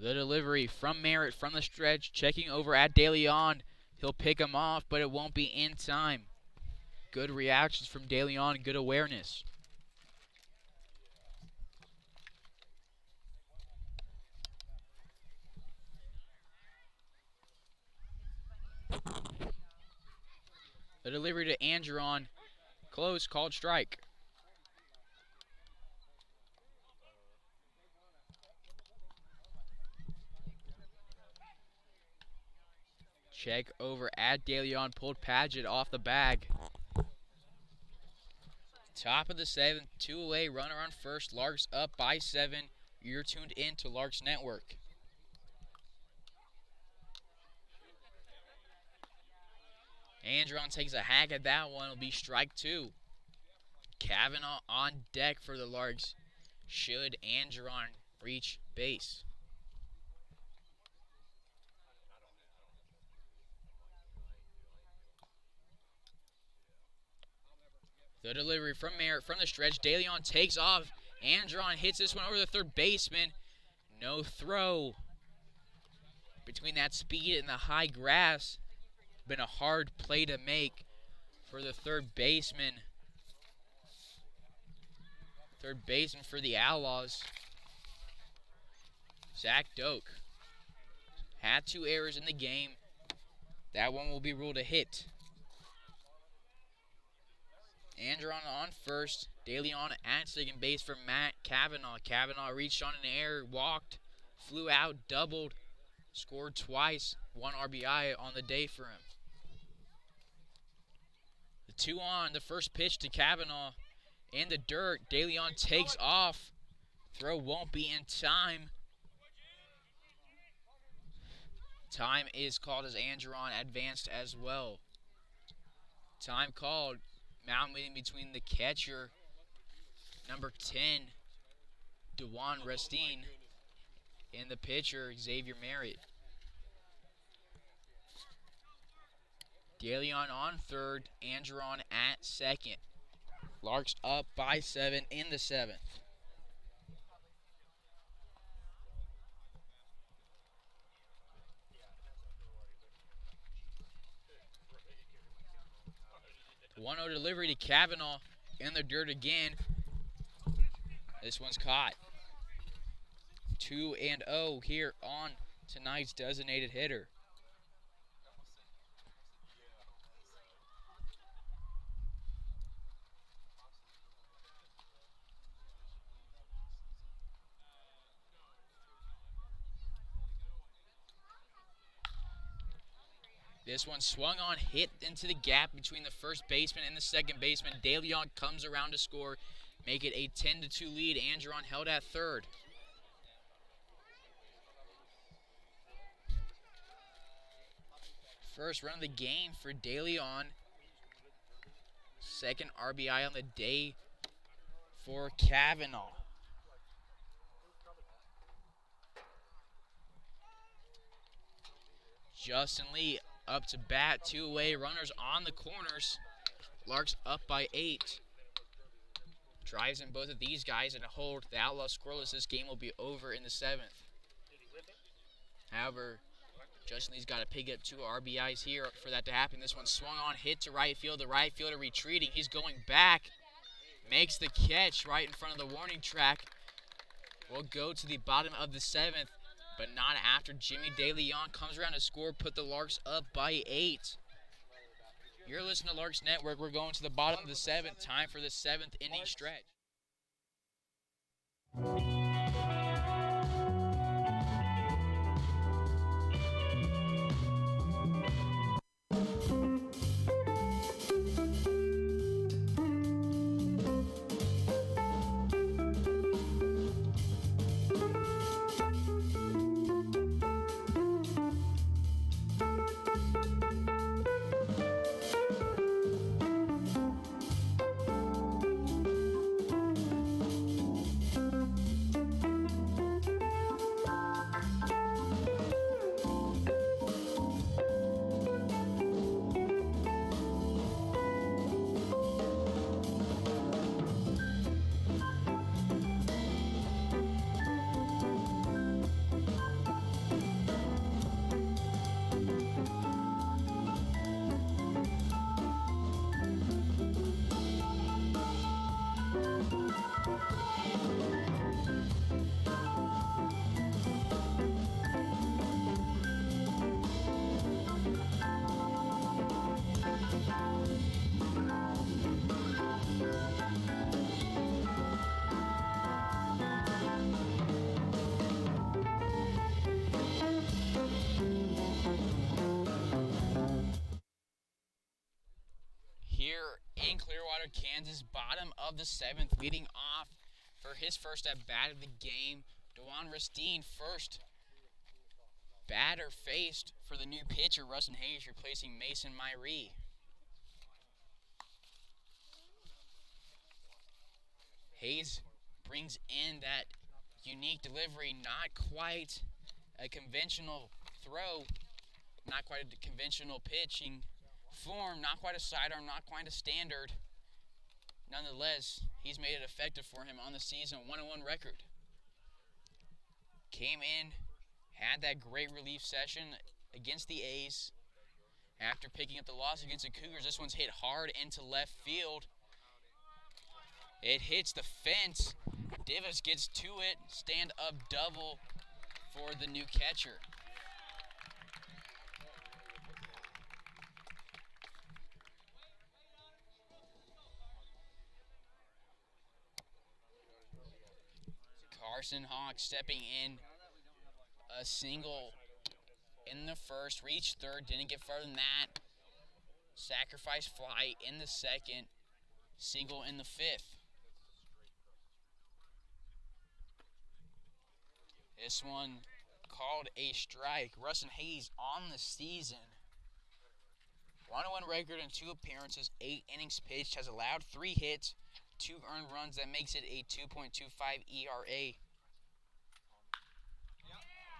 The delivery from Merritt from the stretch, checking over at DeLeon. He'll pick him off, but it won't be in time. Good reactions from DeLeon, good awareness. The delivery to Andron, close, called strike. Check over at DeLeon, pulled Paget off the bag. Top of the 7th, 2 away, runner on first. Larks up by 7. You're tuned in to Larks Network. Andron takes a hack at that one. It'll be strike 2. Kavanaugh on deck for the Larks. Should Andron reach base? The delivery from Merritt from the stretch. DeLeon takes off. Andron hits this one over the 3rd baseman. No throw. Between that speed and the high grass, been a hard play to make for the 3rd baseman. 3rd baseman for the Outlaws, Zach Doak. Had 2 errors in the game. That one will be ruled a hit. Andron on first. DeLeon at second base for Matt Kavanaugh. Kavanaugh reached on an error, walked, flew out, doubled, scored twice, 1 RBI on the day for him. The 2 on, the first pitch to Kavanaugh in the dirt. DeLeon takes off. Throw won't be in time. Time is called as Andron advanced as well. Time called. Mound meeting between the catcher, number 10, DeJuan Restine, and the pitcher, Xavier Merritt. DeLeon on third, Andron at second. Larks up by 7 in the 7th. The 1-0 delivery to Kavanaugh in the dirt again. This one's caught. 2-0 here on tonight's designated hitter. This one swung on, hit into the gap between the first baseman and the second baseman. DeLeon comes around to score, make it a 10-2 lead. Andron held at third. First run of the game for DeLeon. Second RBI on the day for Kavanaugh. Justin Lee up to bat, 2 away, runners on the corners. Larks up by 8. Drives in both of these guys and a hold. The Outlaws scoreless. This game will be over in the 7th. However, Justin Lee's got to pick up 2 RBIs here for that to happen. This one swung on, hit to right field. The right fielder retreating. He's going back. Makes the catch right in front of the warning track. We'll go to the bottom of the 7th, but not after Jimmy DeLeon comes around to score, put the Larks up by 8. You're listening to Larks Network. We're going to the bottom of the 7th. Time for the 7th inning stretch. Here in Clearwater, Kansas, bottom of the 7th, leading off for his first at bat of the game. DeJuan Ristine, first batter faced for the new pitcher, Rustin Hays, replacing Mason Myrie. Hays brings in that unique delivery, not quite a conventional throw, not quite a conventional pitching form, not quite a sidearm, not quite a standard. Nonetheless, he's made it effective for him on the season. 1-1 record. Came in, had that great relief session against the A's. After picking up the loss against the Cougars, this one's hit hard into left field. It hits the fence. Davis gets to it. Stand-up double for the new catcher. Carson Hawk stepping in, a single in the first, reached third, didn't get further than that. Sacrifice fly in the second, single in the 5th. This one called a strike. Rustin Hays on the season. 1-1 record in 2 appearances, 8 innings pitched, has allowed 3 hits, 2 earned runs. That makes it a 2.25 ERA.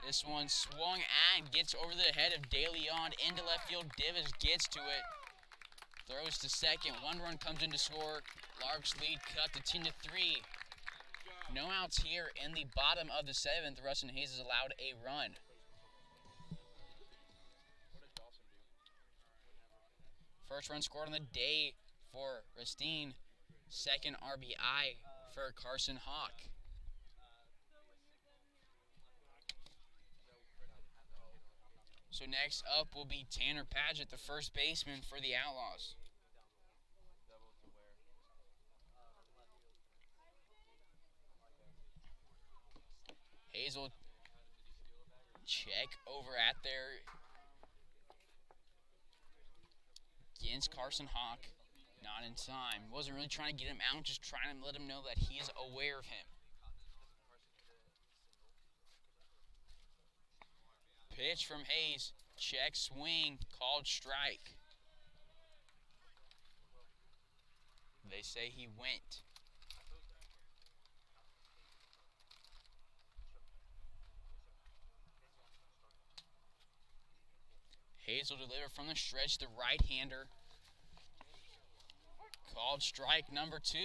This one swung and gets over the head of De Leon into left field. Divis gets to it. Throws to second. One run comes in to score. Larks lead cut to 10-3. No outs here in the bottom of the 7th. Rustin Hays has allowed a run. First run scored on the day for Rustine. Second RBI for Carson Hawk. So next up will be Tanner Padgett, the first baseman for the Outlaws. Hays will check over at there against Carson Hawk. Not in time. Wasn't really trying to get him out, just trying to let him know that he is aware of him. Pitch from Hays. Check swing. Called strike. They say he went. Hays will deliver from the stretch, the right-hander. Called strike number 2.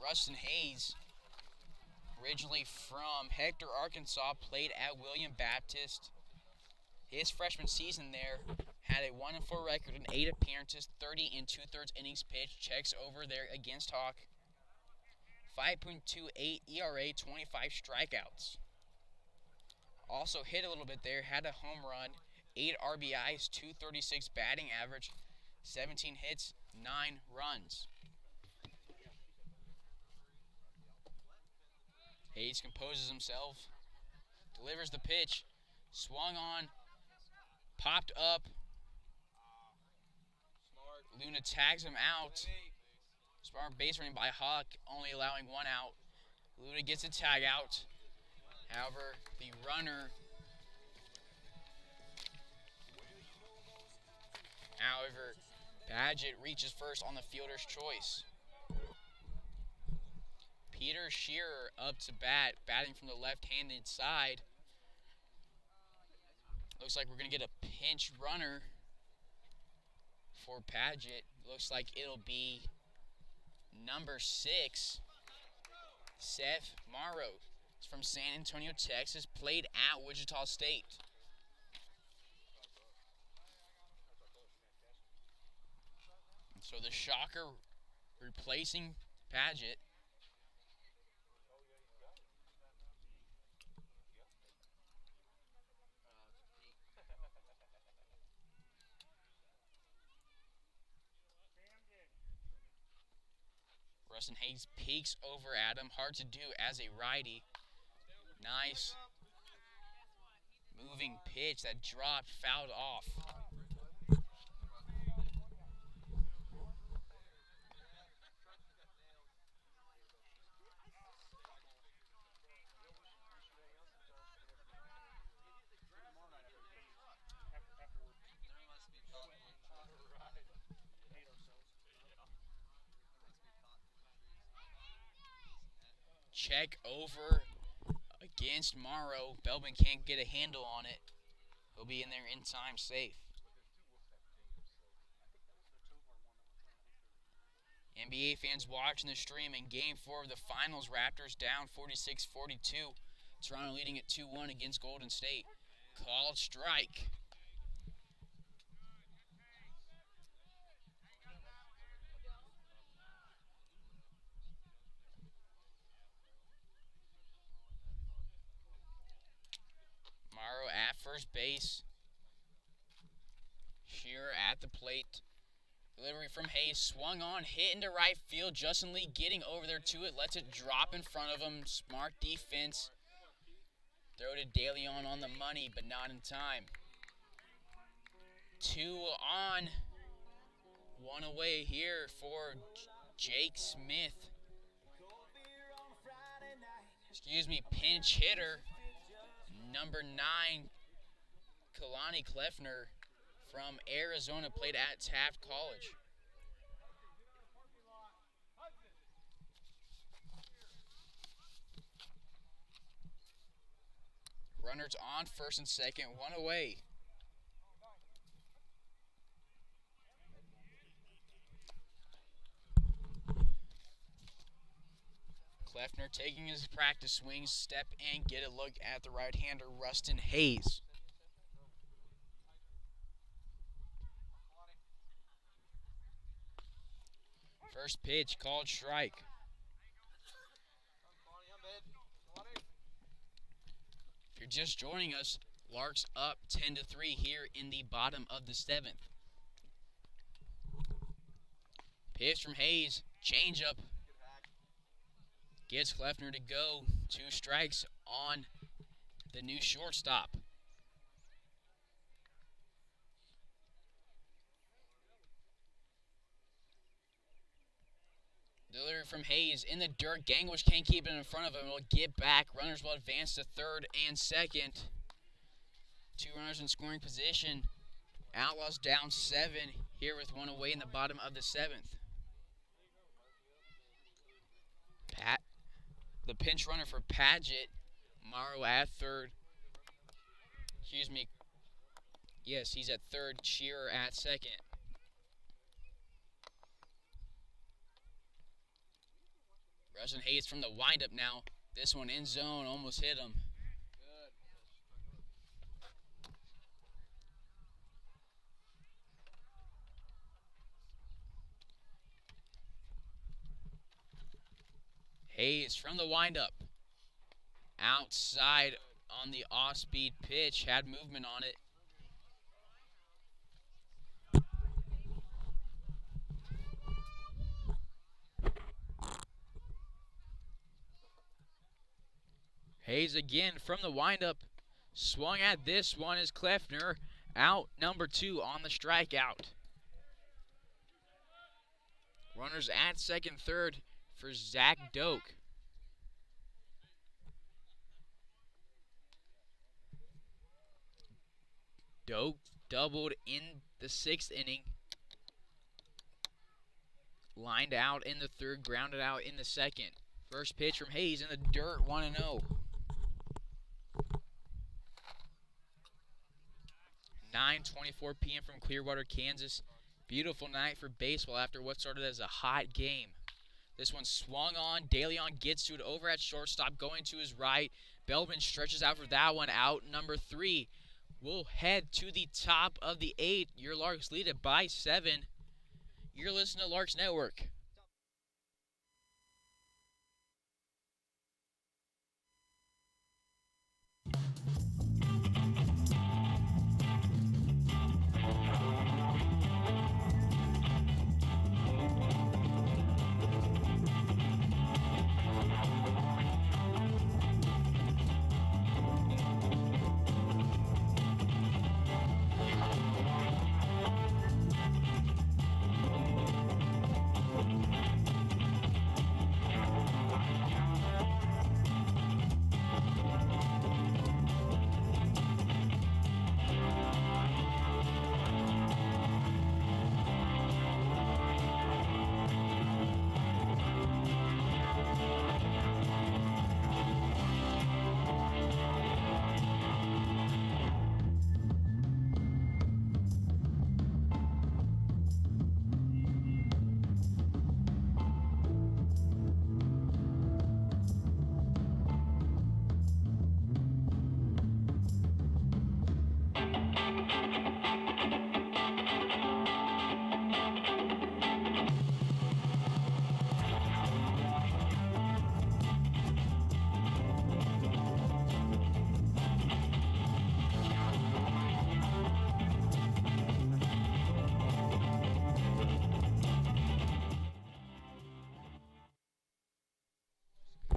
Rustin Hays, originally from Hector, Arkansas, played at William Baptist. His freshman season there had a 1-4 record in 8 appearances, 30 2/3 innings pitched. Checks over there against Hawk. 5.28 ERA, 25 strikeouts. Also hit a little bit there, had a home run, 8 RBIs, 236 batting average, 17 hits, 9 runs. Hays composes himself, delivers the pitch, swung on, popped up. Luna tags him out. Smart base running by Hawk, only allowing 1 out. Luna gets a tag out. However, the runner Padgett reaches first on the fielder's choice. Peter Shearer up to bat, batting from the left-handed side. Looks like we're going to get a pinch runner for Padgett. Looks like it'll be number 6, Seth Morrow. He's from San Antonio, Texas, played at Wichita State. So the shocker replacing Padgett. Rustin Hays peeks over at him. Hard to do as a righty. Nice moving pitch that dropped, fouled off. Check over against Morrow. Belbin can't get a handle on it. He'll be in there in time safe. NBA fans watching the stream in Game 4 of the Finals. Raptors down 46-42. Toronto leading at 2-1 against Golden State. Called strike. Morrow at first base. Shearer at the plate. Delivery from Hays, swung on, hit into right field. Justin Lee getting over there to it, lets it drop in front of him. Smart defense. Throw to De Leon on the money, but not in time. 2 on. 1 away here for Jake Smith. Pinch hitter. Number 9, Kalani Kleffner from Arizona, played at Taft College. Runners on first and second, one away. Kleffner taking his practice swing, step and get a look at the right-hander, Rustin Hays. First pitch called strike. If you're just joining us, Larks up 10-3 here in the bottom of the 7th. Pitch from Hays, changeup. Gets Kleffner to go. 2 strikes on the new shortstop. Delivery from Hays in the dirt. Gangwish can't keep it in front of him. Will get back. Runners will advance to third and second. 2 runners in scoring position. Outlaws down 7 here with 1 away in the bottom of the 7th. The pinch runner for Paget. Morrow at third. Excuse me. Yes, he's at third. Shearer at second. Rustin Hays from the windup now. This one in zone, almost hit him. Hays from the windup. Outside on the off-speed pitch. Had movement on it. Hays again from the windup. Swung at this one is Kleffner. Out number 2 on the strikeout. Runners at second, third for Zach Doak. Doak doubled in the 6th inning. Lined out in the 3rd, grounded out in the 2nd. First pitch from Hays in the dirt, 1-0. 9:24 p.m. from Clearwater, Kansas. Beautiful night for baseball after what started as a hot game. This one swung on. DeLeon gets to it over at shortstop, going to his right. Belbin stretches out for that one. Out number 3. We'll head to the top of the 8th. Your Larks lead it by 7. You're listening to Larks Network.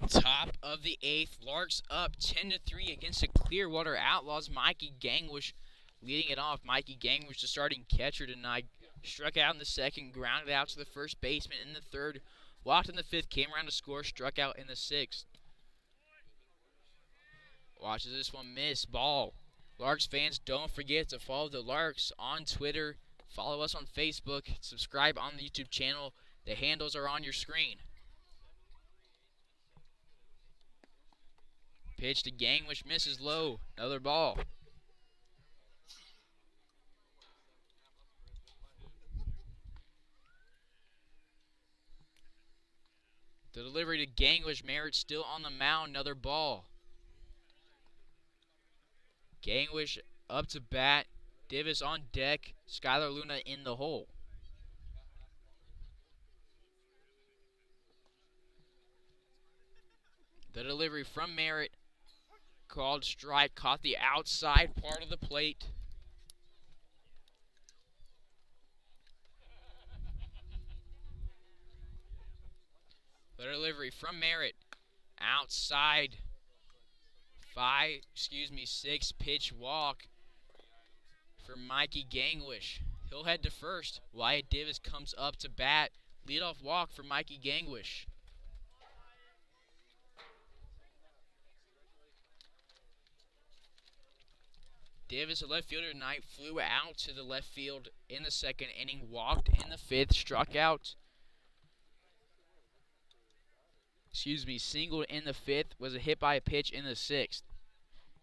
Top of the 8th, Larks up 10-3 against the Clearwater Outlaws. Mikey Gangwish leading it off. Mikey Gangwish, the starting catcher tonight, struck out in the 2nd, grounded out to the first baseman in the 3rd, walked in the 5th, came around to score, struck out in the 6th. Watches this one miss, ball. Larks fans, don't forget to follow the Larks on Twitter, follow us on Facebook, subscribe on the YouTube channel. The handles are on your screen. Pitch to Gangwish, misses low. Another ball. The delivery to Gangwish. Merritt still on the mound. Another ball. Gangwish up to bat. Davis on deck. Skylar Luna in the hole. The delivery from Merritt. Called strike. Caught the outside part of the plate. The delivery from Merritt. Outside. 6 pitch walk for Mikey Gangwish. He'll head to first. Wyatt Davis comes up to bat. Leadoff walk for Mikey Gangwish. Davis, a left fielder tonight, flew out to the left field in the second inning, walked in the fifth, struck out. Singled in the fifth, was a hit by a pitch in the sixth.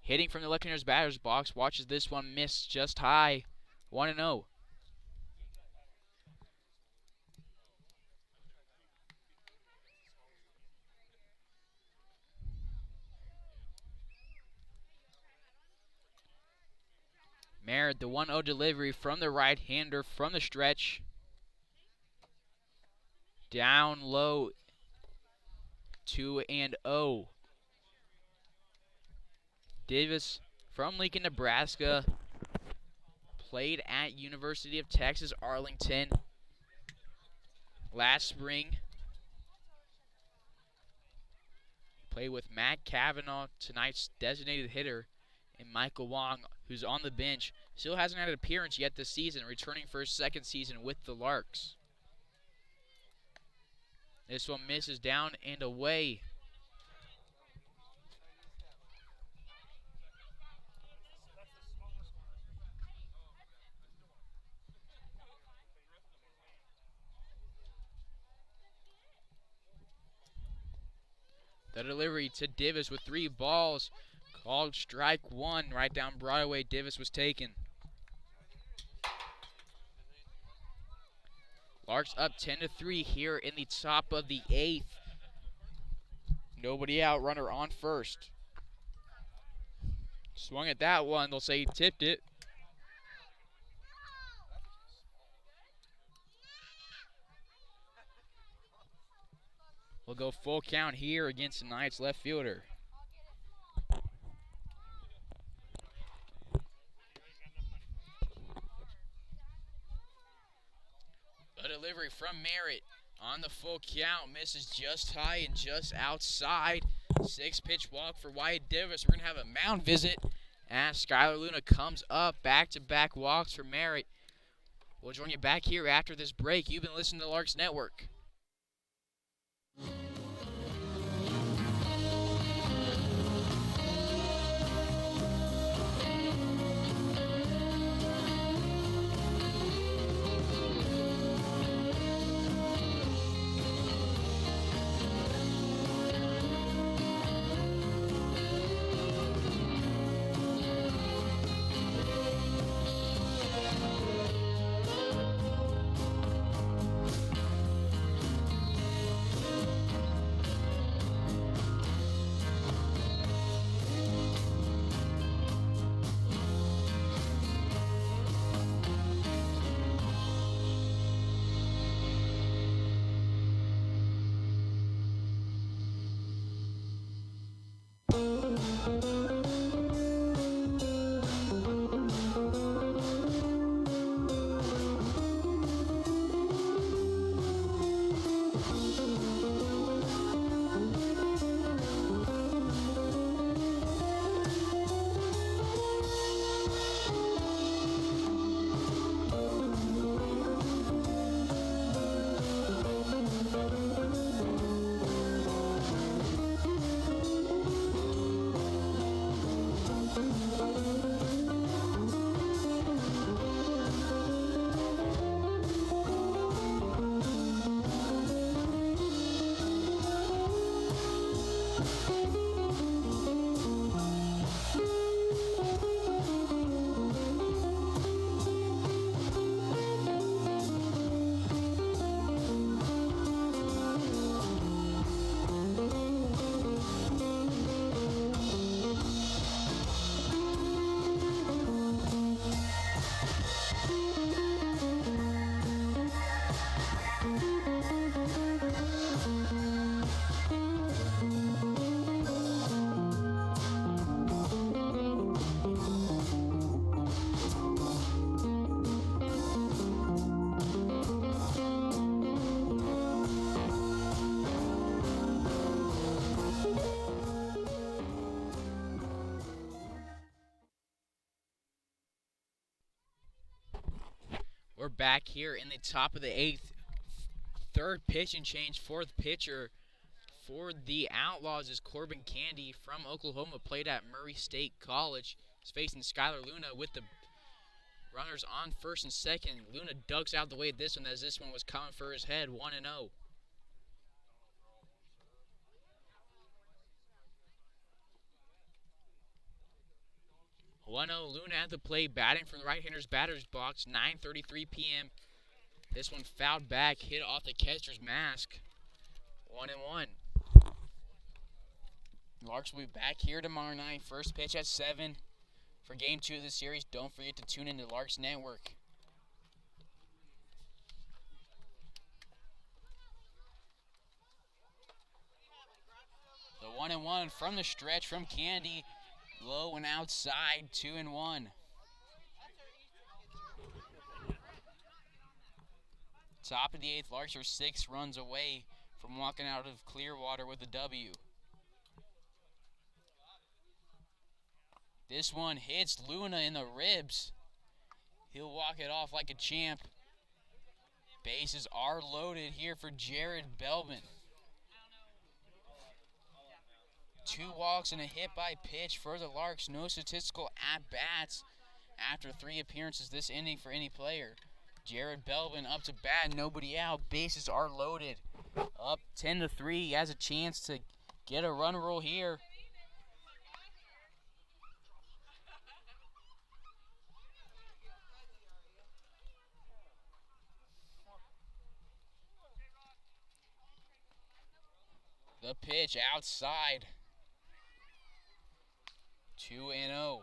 Hitting from the left-hander's batter's box, watches this one miss just high. 1-0. Merritt, the 1-0 delivery from the right-hander from the stretch. Down low, 2-0. Davis from Lincoln, Nebraska. Played at University of Texas, Arlington last spring. Played with Matt Cavanaugh, tonight's designated hitter, and Michael Wong, who's on the bench. Still hasn't had an appearance yet this season, returning for his second season with the Larks. This one misses down and away. The delivery to Davis with 3 balls. Called strike 1 right down Broadway. Davis was taken. Larks up 10-3 here in the top of the 8th. Nobody out, runner on first. Swung at that one. They'll say he tipped it. We'll go full count here against tonight's left fielder. A delivery from Merritt on the full count. Misses just high and just outside. 6-pitch walk for Wyatt Davis. We're going to have a mound visit as Skylar Luna comes up. Back-to-back walks for Merritt. We'll join you back here after this break. You've been listening to the Larks Network. back here in the top of the 8th. Third pitching change, fourth pitcher for the Outlaws is Corbin Candy from Oklahoma, played at Murray State College. He's facing Skylar Luna with the runners on first and second. Luna ducks out the way of this one as this one was coming for his head, 1-0. Luna at the plate, batting from the right-hander's batter's box, 9:33 p.m. This one fouled back, hit off the catcher's mask, 1-1. Larks will be back here tomorrow night. First pitch at 7 for Game 2 of the series. Don't forget to tune into Larks Network. The 1-1 from the stretch from Candy. Low and outside, 2-1. Top of the 8th, Larks are 6 runs away from walking out of Clearwater with a W. This one hits Luna in the ribs. He'll walk it off like a champ. Bases are loaded here for Jared Belbin. 2 walks and a hit by pitch for the Larks. No statistical at-bats after 3 appearances this inning for any player. Jared Belbin up to bat, nobody out. Bases are loaded. Up 10-3. He has a chance to get a run rule here. The pitch outside. 2-0.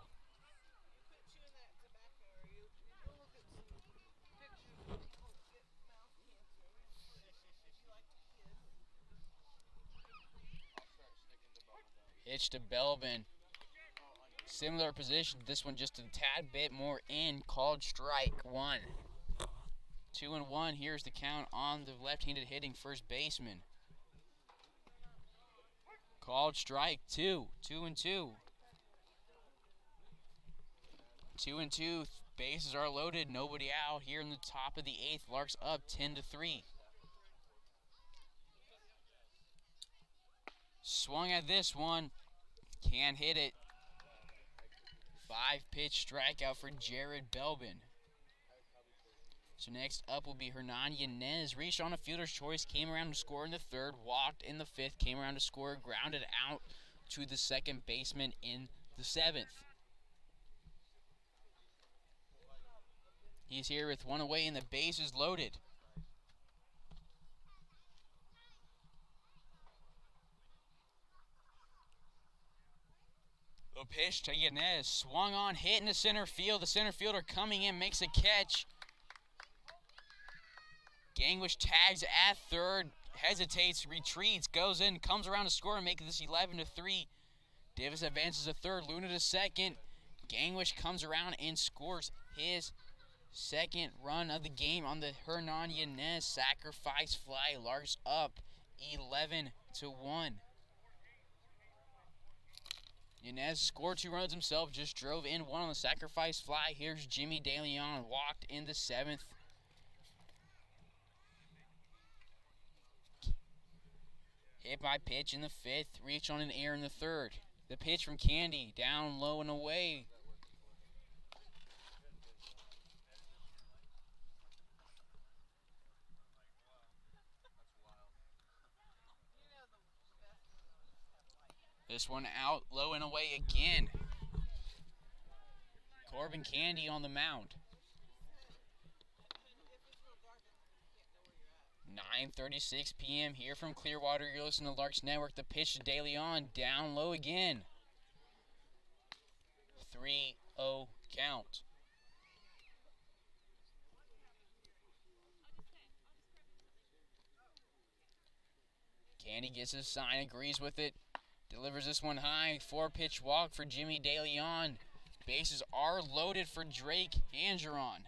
Pitch to Belbin. Similar position. This one just a tad bit more in. Called strike 1. 2-1. Here's the count on the left-handed hitting first baseman. Called strike 2. 2-2. 2-2. Bases are loaded. Nobody out here in the top of the 8th. Larks up 10-3. Swung at this one. Can't hit it. 5-pitch strikeout for Jared Belbin. So next up will be Hernan Yanez. Reached on a fielder's choice, came around to score in the 3rd, walked in the 5th, came around to score, grounded out to the second baseman in the 7th. He's here with 1 away and the base is loaded. The pitch to Yanez, swung on, hit into center field. The center fielder coming in, makes a catch. Gangwish tags at 3rd, hesitates, retreats, goes in, comes around to score and make this 11-3. Davis advances to 3rd, Luna to 2nd. Gangwish comes around and scores his 2nd run of the game on the Hernan Yanez sacrifice fly. Larks up 11-1. Yanez scored 2 runs himself, just drove in 1 on the sacrifice fly. Here's Jimmy DeLeon, walked in the 7th. Hit by pitch in the 5th, reach on an air in the 3rd. The pitch from Candy, down low and away. This one out, low and away again. Corbin Candy on the mound. 9:36 p.m. here from Clearwater. You're listening to Larks Network. The pitch to DeLeon, down low again. 3-0 count. Candy gets his sign, agrees with it. Delivers this one high. 4-pitch walk for Jimmy DeLeon. Bases are loaded for Drake Angeron.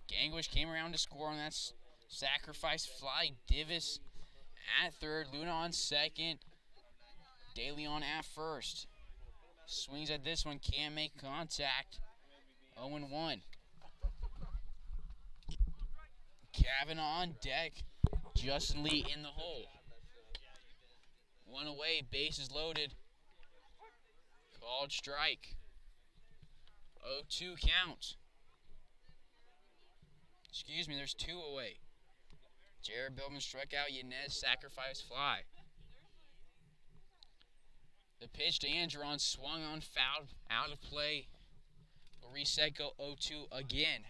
Gangwish came around to score on that sacrifice fly. Davis at 3rd. Luna on 2nd. De Leon at first. Swings at this one, can't make contact. 0-1. Kavanaugh on deck. Justin Lee in the hole. One away, bases loaded. Called strike. 0-2 count. Excuse me, there's 2 away. Jared Billman struck out, Yanez sacrifice fly. The pitch to Andron, swung on, fouled, out of play. Will reset, go 0-2 again.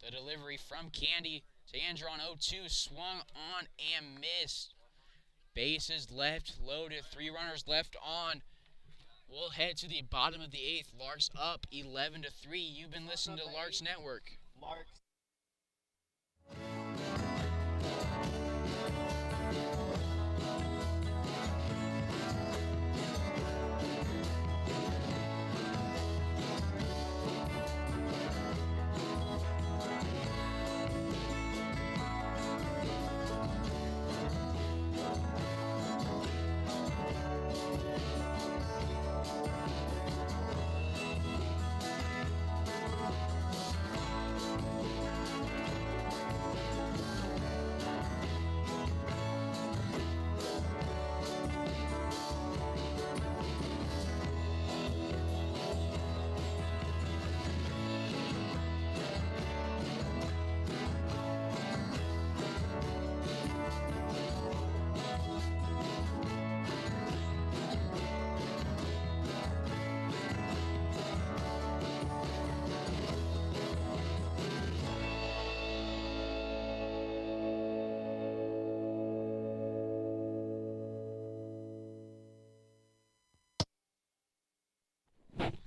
The delivery from Candy to Andron, 0-2, swung on and missed. Bases left, loaded, 3 runners left on. We'll head to the bottom of the 8th. Larks up 11-3. You've been listening to Larks Network. Larks.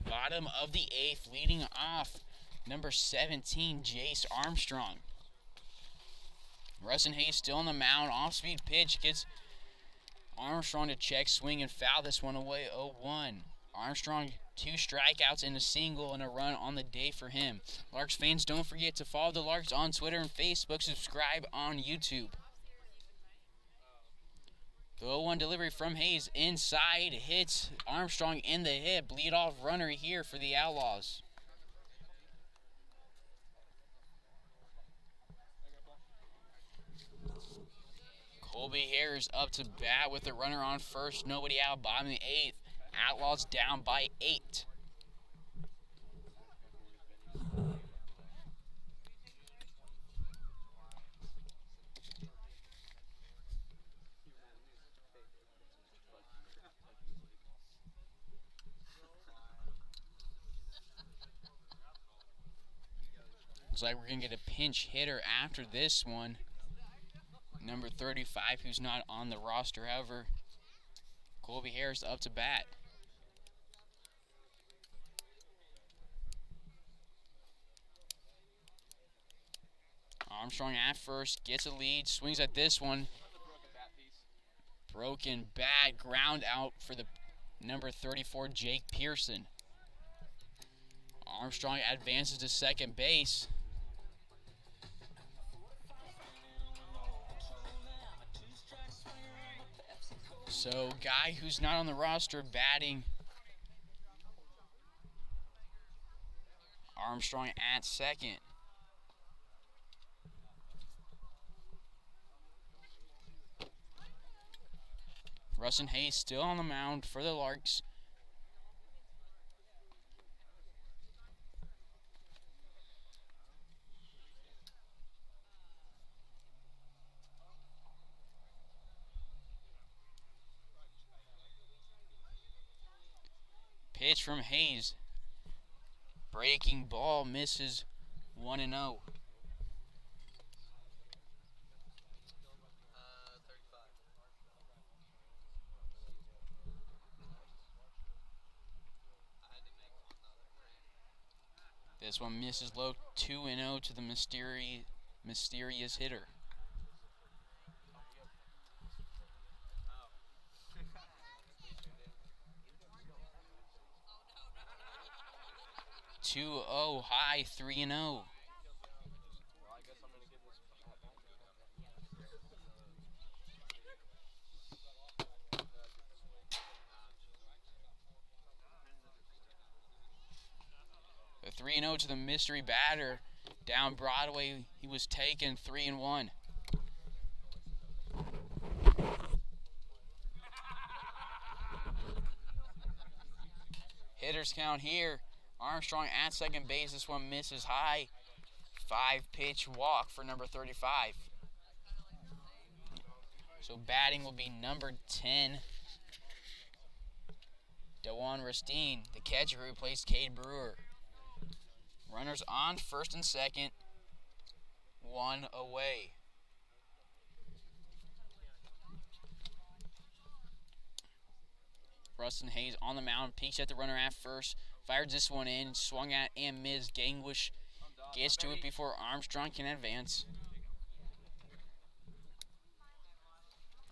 Bottom of the 8th, leading off, number 17, Jace Armstrong. Rustin Hays still on the mound. Off-speed pitch gets Armstrong to check, swing, and foul this one away, 0-1. Armstrong, 2 strikeouts and a single and a run on the day for him. Larks fans, don't forget to follow the Larks on Twitter and Facebook. Subscribe on YouTube. The 0-1 delivery from Hays inside, hits Armstrong in the hip. Lead-off runner here for the Outlaws. Colby Harris up to bat with the runner on first. Nobody out, bottom of the 8th. Outlaws down by 8. Looks like we're going to get a pinch hitter after this one. Number 35, who's not on the roster, however. Colby Harris up to bat. Armstrong at first, gets a lead, swings at this one. Broken bat, ground out for the number 34, Jake Pearson. Armstrong advances to second base. So, guy who's not on the roster batting. Armstrong at second. Rustin Hays still on the mound for the Larks. Pitch from Hays. Breaking ball, misses 1-0. This one misses low, 2-0 to the mysterious hitter. 2-0 high, 3-0. The 3-0 to the mystery batter. Down Broadway, he was taken 3-1. Hitters count here. Armstrong at second base. This one misses high. 5-pitch walk for number 35. So batting will be number 10. Dewan Rastine, the catcher who replaced Cade Brewer. Runners on first and second. 1 away. Rustin Hays on the mound, peeks at the runner at first, fires this one in, swung at and missed. Gangwish gets to it before Armstrong can advance.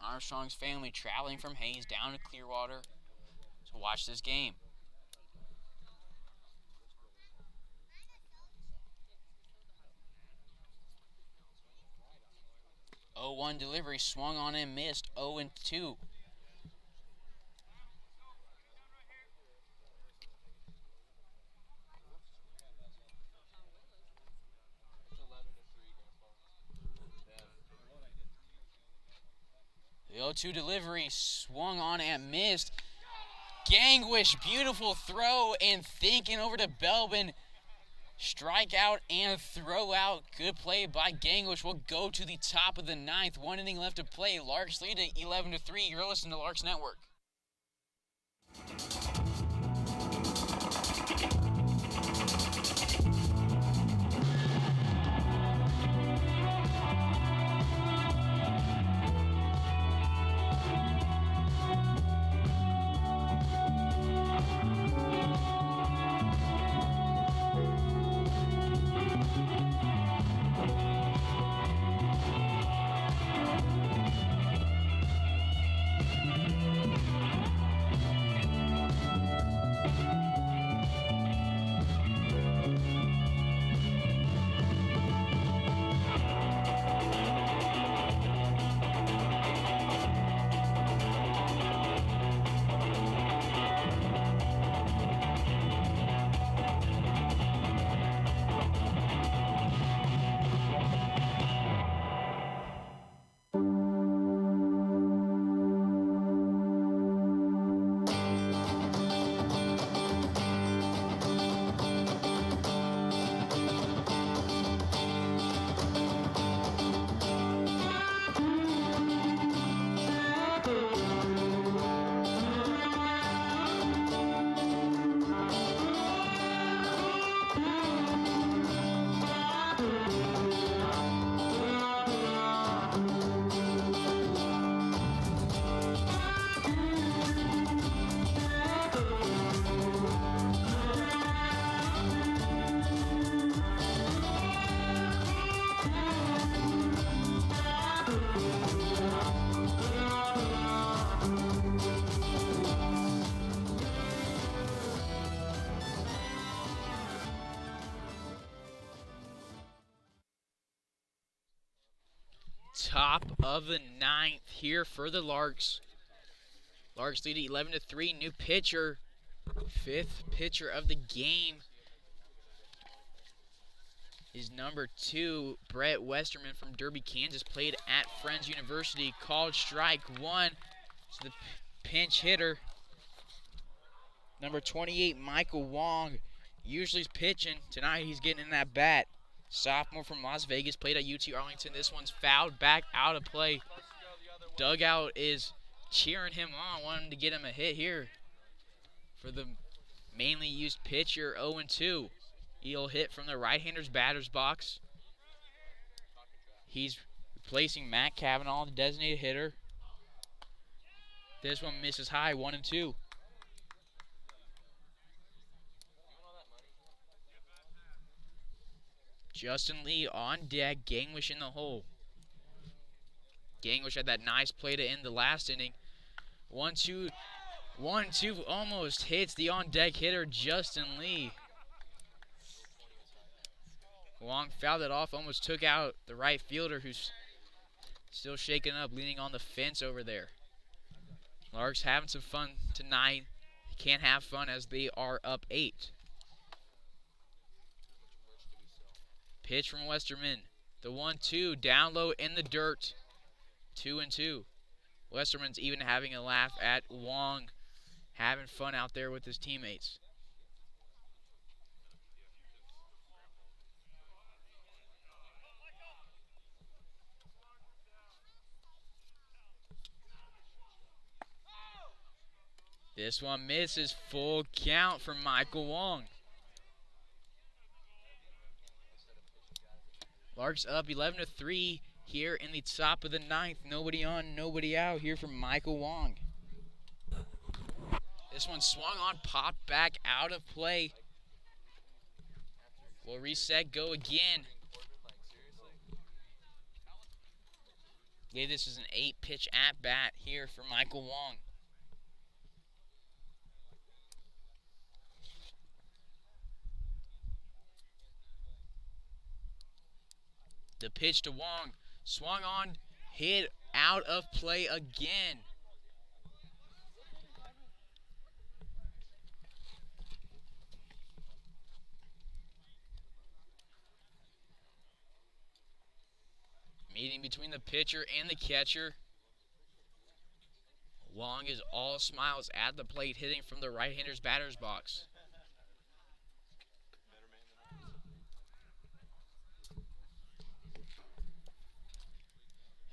Armstrong's family traveling from Hays down to Clearwater to watch this game. Oh, 1 delivery, swung on and missed. 0-2. The 0-2 delivery, swung on and missed. Gangwish, beautiful throw, and thinking over to Belbin. Strike out and throw out. Good play by Gangwish. We'll go to the top of the 9th. 1 inning left to play. Larks lead at 11-3. You're listening to Larks Network. Top of the 9th here for the Larks. Larks lead at 11-3. New pitcher. 5th pitcher of the game is number 2, Brett Westerman from Derby, Kansas. Played at Friends University. Called strike 1. So the pinch hitter, number 28, Michael Wong. Usually he's pitching. Tonight he's getting in that bat. Sophomore from Las Vegas, played at UT Arlington. This one's fouled back out of play. Dugout is cheering him on, wanting to get him a hit here for the mainly used pitcher. 0-2. He'll hit from the right-hander's batter's box. He's replacing Matt Cavanaugh, the designated hitter. This one misses high. 1-2. Justin Lee on deck. Gangwish in the hole. Gangwish had that nice play to end the last inning. 1-2. 1-2 almost hits the on deck hitter, Justin Lee. Wong fouled it off, almost took out the right fielder who's still shaking up, leaning on the fence over there. Larks having some fun tonight. Can't have fun as they are up 8. Pitch from Westerman. The 1-2 down low in the dirt. 2-2. Westerman's even having a laugh at Wong, having fun out there with his teammates. This one misses. Full count from Michael Wong. Larks up 11-3 here in the top of the 9th. Nobody on, nobody out here from Michael Wong. This one swung on, popped back out of play. We'll reset, go again. Yeah, this is an 8-pitch at-bat here for Michael Wong. The pitch to Wong, swung on, hit out of play again. Meeting between the pitcher and the catcher. Wong is all smiles at the plate, hitting from the right-hander's batter's box.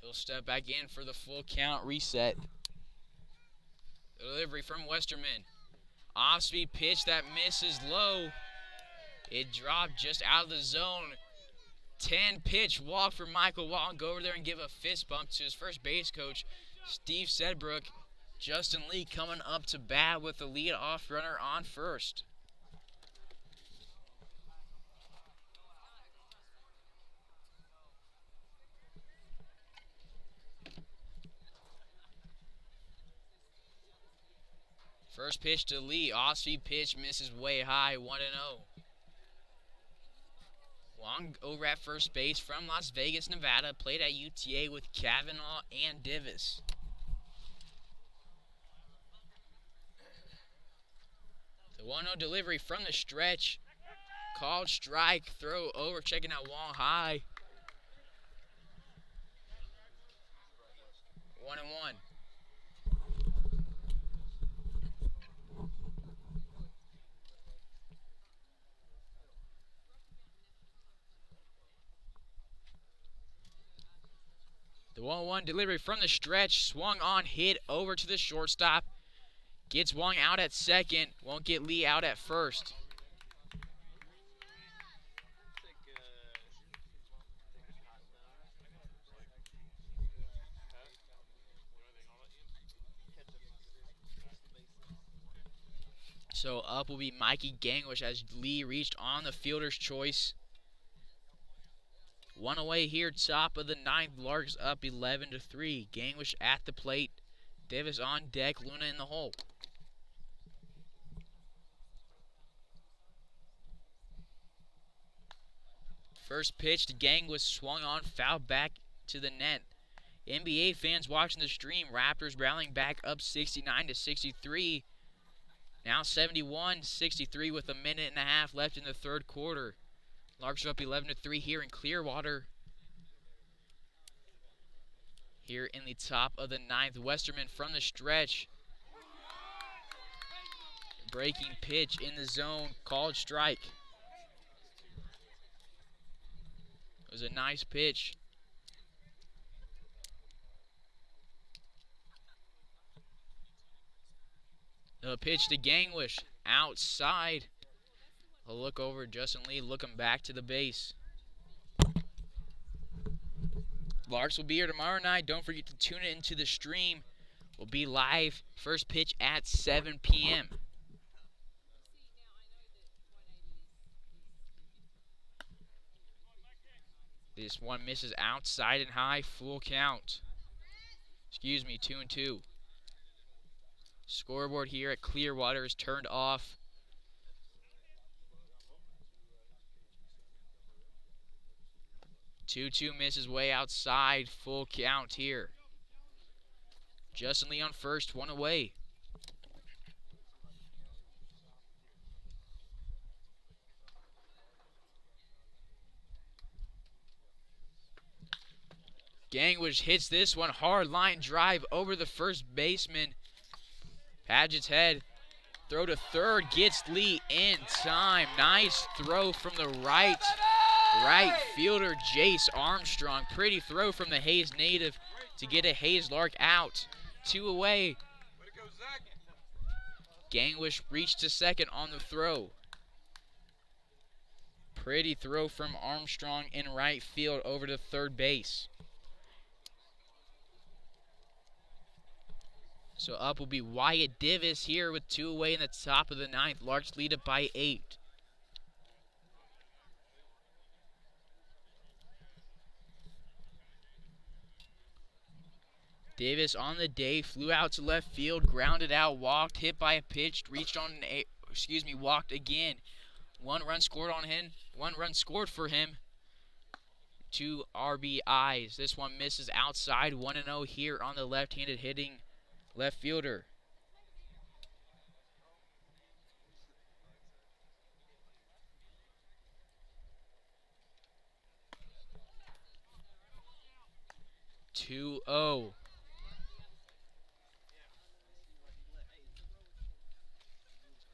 He'll step back in for the full count reset. Delivery from Westerman. Off-speed pitch that misses low. It dropped just out of the zone. 10-pitch walk for Michael Wong. Go over there and give a fist bump to his first base coach, Steve Sedbrook. Justin Lee coming up to bat with the lead-off runner on first. First pitch to Lee. Off-speed pitch misses way high. 1-0. Wong over at first base from Las Vegas, Nevada. Played at UTA with Kavanaugh and Divis. The 1-0 delivery from the stretch. Called strike. Throw over. Checking out Wong high. 1-1. The 1-1 delivery from the stretch, swung on, hit over to the shortstop. Gets Wong out at second, won't get Lee out at first. So up will be Mikey Gangwish as Lee reached on the fielder's choice. One away here, top of the 9th. Larks up 11-3. Gangwish at the plate. Davis on deck. Luna in the hole. First pitch to Gangwish, swung on, fouled back to the net. NBA fans watching the stream. Raptors rallying back up 69-63. Now 71-63 with a minute and a half left in the third quarter. Larks are up 11-3 here in Clearwater. Here in the top of the 9th. Westerman from the stretch. Breaking pitch in the zone. Called strike. It was a nice pitch. The pitch to Gangwish. Outside. A look over, Justin Lee looking back to the base. Larks will be here tomorrow night. Don't forget to tune into the stream. We'll be live. First pitch at 7 p.m. This one misses outside and high. Full count. Excuse me, 2-2. Scoreboard here at Clearwater is turned off. 2-2 misses way outside. Full count here. Justin Lee on first, 1 away. Gangwish hits this one. Hard line drive over the first baseman. Padgett's head. Throw to third. Gets Lee in time. Nice throw from the right fielder, Jace Armstrong. Pretty throw from the Hays native to get a Hays Lark out. 2 away. Gangwish reached to second on the throw. Pretty throw from Armstrong in right field over to third base. So up will be Wyatt Divis here with 2 away in the top of the 9th. Larks lead it by 8. Davis on the day, flew out to left field, grounded out, walked, hit by a pitch, reached on walked again. 1 run scored on him, 1 run scored for him. 2 RBIs. This one misses outside. 1-0 here on the left-handed hitting left fielder. Two oh.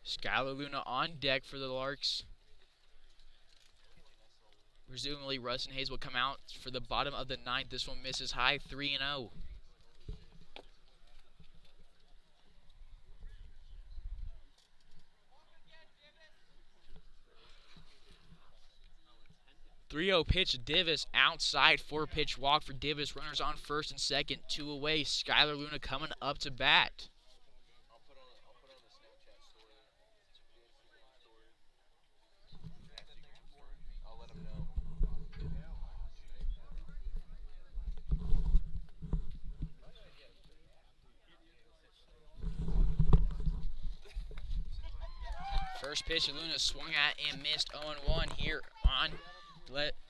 Skylar Luna on deck for the Larks. Presumably Rustin Hayes will come out for the bottom of the 9th. This one misses high, 3-0. 3-0 pitch to Divis. Outside 4-pitch walk for Divis. Runners on first and second. 2 away. Skylar Luna coming up to bat. First pitch Luna swung at and missed. 0-1 here on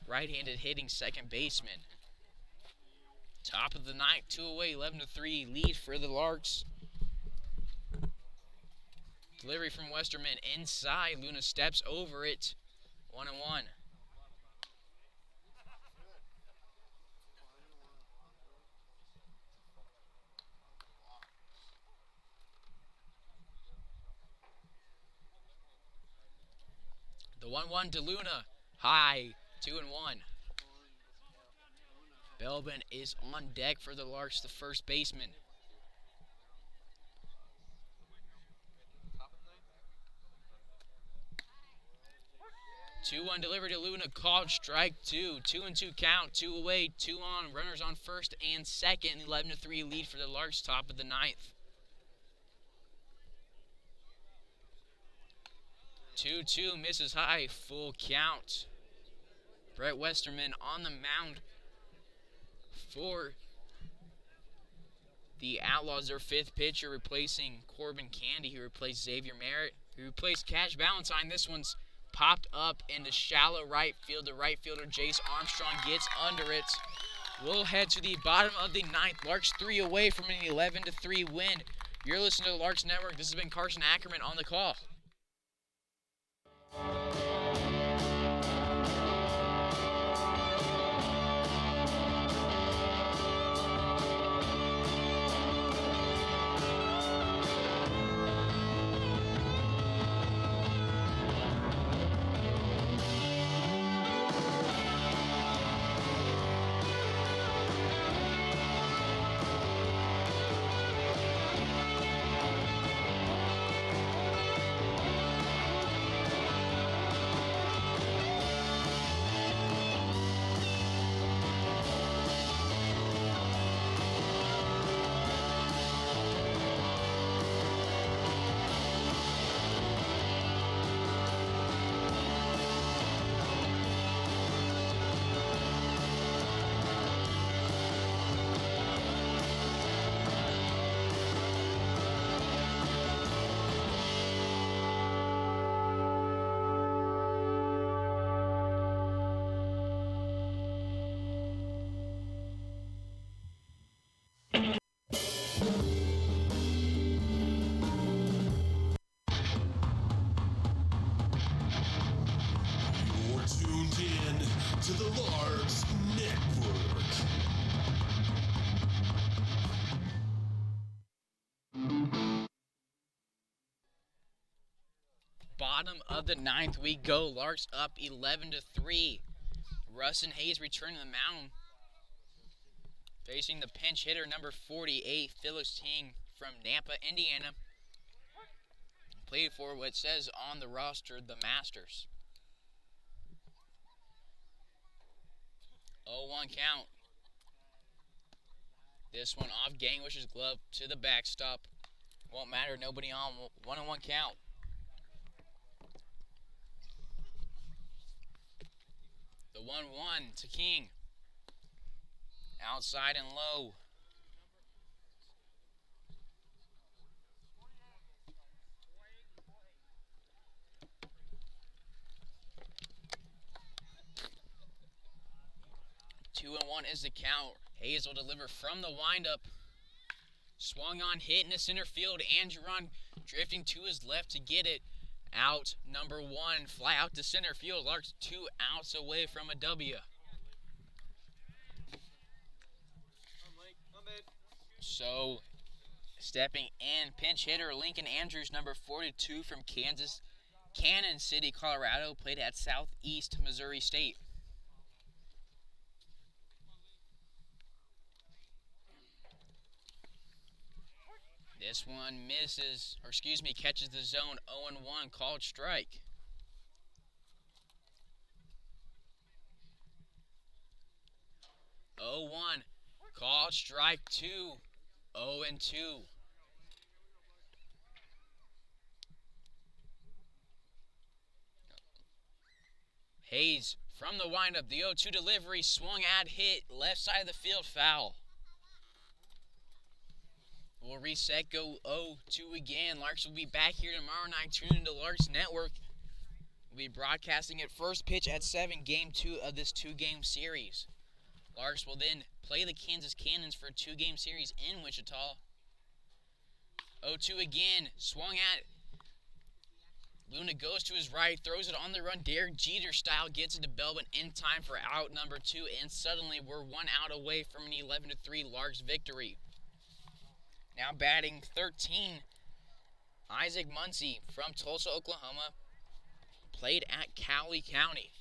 right-handed hitting second baseman. Top of the 9th, 2 away, 11-3 lead for the Larks. Delivery from Westerman inside. Luna steps over it. 1-1. The 1-1 to Luna. High. 2-1. Belbin is on deck for the Larks, the first baseman. 2-1 delivery to Luna, called strike 2. 2-2 count, 2 away, 2 on. Runners on first and second. 11-3 lead for the Larks, top of the 9th. 2-2 misses high, full count. Brett Westerman on the mound for the Outlaws, their 5th pitcher, replacing Corbin Candy, who replaced Xavier Merritt, who replaced Cash Valentine. This one's popped up into shallow right field. The right fielder, Jace Armstrong, gets under it. We'll head to the bottom of the 9th. Larks 3 away from an 11-3 win. You're listening to the Larks Network. This has been Carson Ackerman on the call. bottom of the 9th we go. Larks up 11-3. Russ and Hays return to the mound. Facing the pinch hitter, number 48, Phyllis Ting from Nampa, Indiana. Played for what says on the roster, the Masters. 0-1 count. This one off Gangwish's glove to the backstop. Won't matter, nobody on. 1-1 count. The 1-1 to King. Outside and low. Two and one is the count. Hays will deliver from the windup. Swung on, hit in the center field. Andreon drifting to his left to get it. Out number one. Fly out to center field. Larks 2 outs away from a W. So, stepping in, pinch hitter Lincoln Andrews, number 42 from Kansas, Cannon City, Colorado, played at Southeast Missouri State. This one catches the zone. 0-1, called strike. Called strike 2. 0-2. Hays from the windup. The 0-2 delivery. Swung at, hit. Left side of the field, foul. We'll reset, go 0-2 again. Larks will be back here tomorrow night. Tune into Larks Network. We'll be broadcasting at first pitch at 7, game 2 of this 2-game series. Larks will then play the Kansas Cannons for a 2-game series in Wichita. 0-2 again. Swung at. Luna goes to his right, throws it on the run. Derek Jeter style gets it to Belbin in time for out number 2. And suddenly we're 1 out away from an 11-3 Larks victory. Now batting 13, Isaac Muncie from Tulsa, Oklahoma. Played at Cowley County.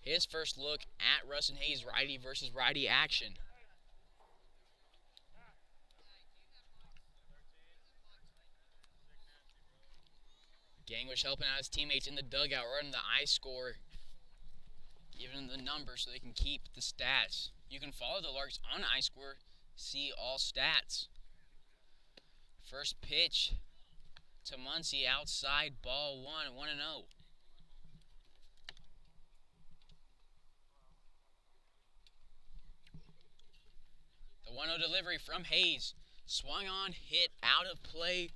His first look at Russ and Hays righty versus righty action. Gangwish helping out his teammates in the dugout, running the I-score, giving them the numbers so they can keep the stats. You can follow the Larks on I-score, see all stats. First pitch to Muncie, outside, ball 1-0. The 1-0 delivery from Hays. Swung on, hit, out of play.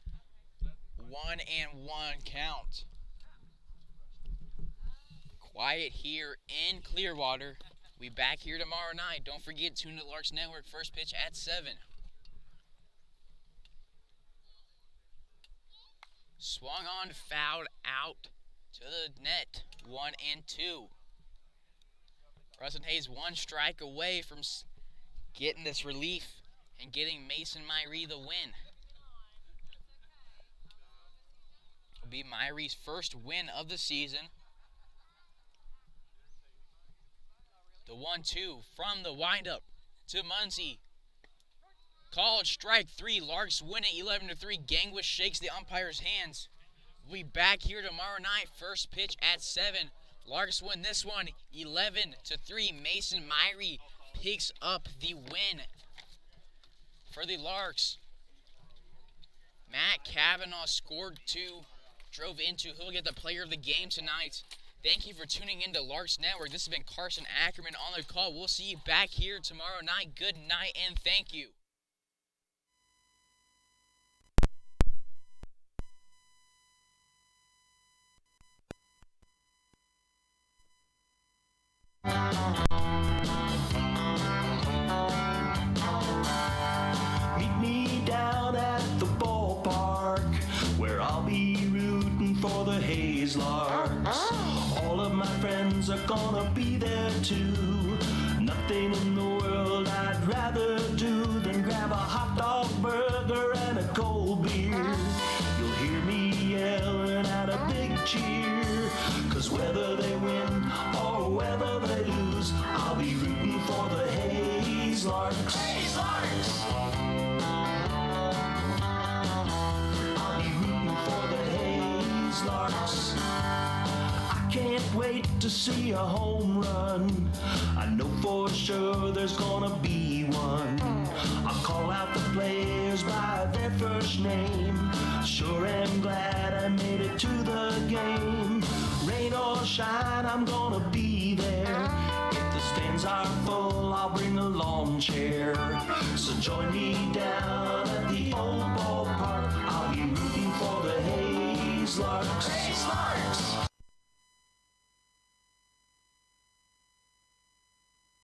1-1 count. Quiet here in Clearwater. We back here tomorrow night. Don't forget, tune to Larks Network. First pitch at 7. Swung on, fouled out to the net. 1-2. Russ and Hays 1 strike away from getting this relief and getting Mason Myrie the win. It'll be Myrie's first win of the season. The 1-2 from the windup to Muncie. Called strike 3. Larks win it 11-3. Gangwish shakes the umpire's hands. We'll be back here tomorrow night. First pitch at 7. Larks win this one 11-3. Mason Myrie picks up the win for the Larks. Matt Kavanaugh scored 2, drove into. He'll get the player of the game tonight. Thank you for tuning in to Larks Network. This has been Carson Ackerman on the call. We'll see you back here tomorrow night. Good night and thank you. Meet me down at the ballpark, where I'll be rooting for the Hays Larks. All of my friends are gonna be there too. Nothing in the world I'd rather do than grab a hot dog burger and a cold beer. You'll hear me yelling out a big cheer Hays Larks. I'll be rooting for the Hays Larks. I can't wait to see a home run. I know for sure there's gonna be one. I'll call out the players by their first name. Sure am glad I made it to the game. Rain or shine, I'm gonna be there. If the stands are full, I'll bring a lawn chair. So join me down at the old ballpark. I'll be rooting for the Hays Larks.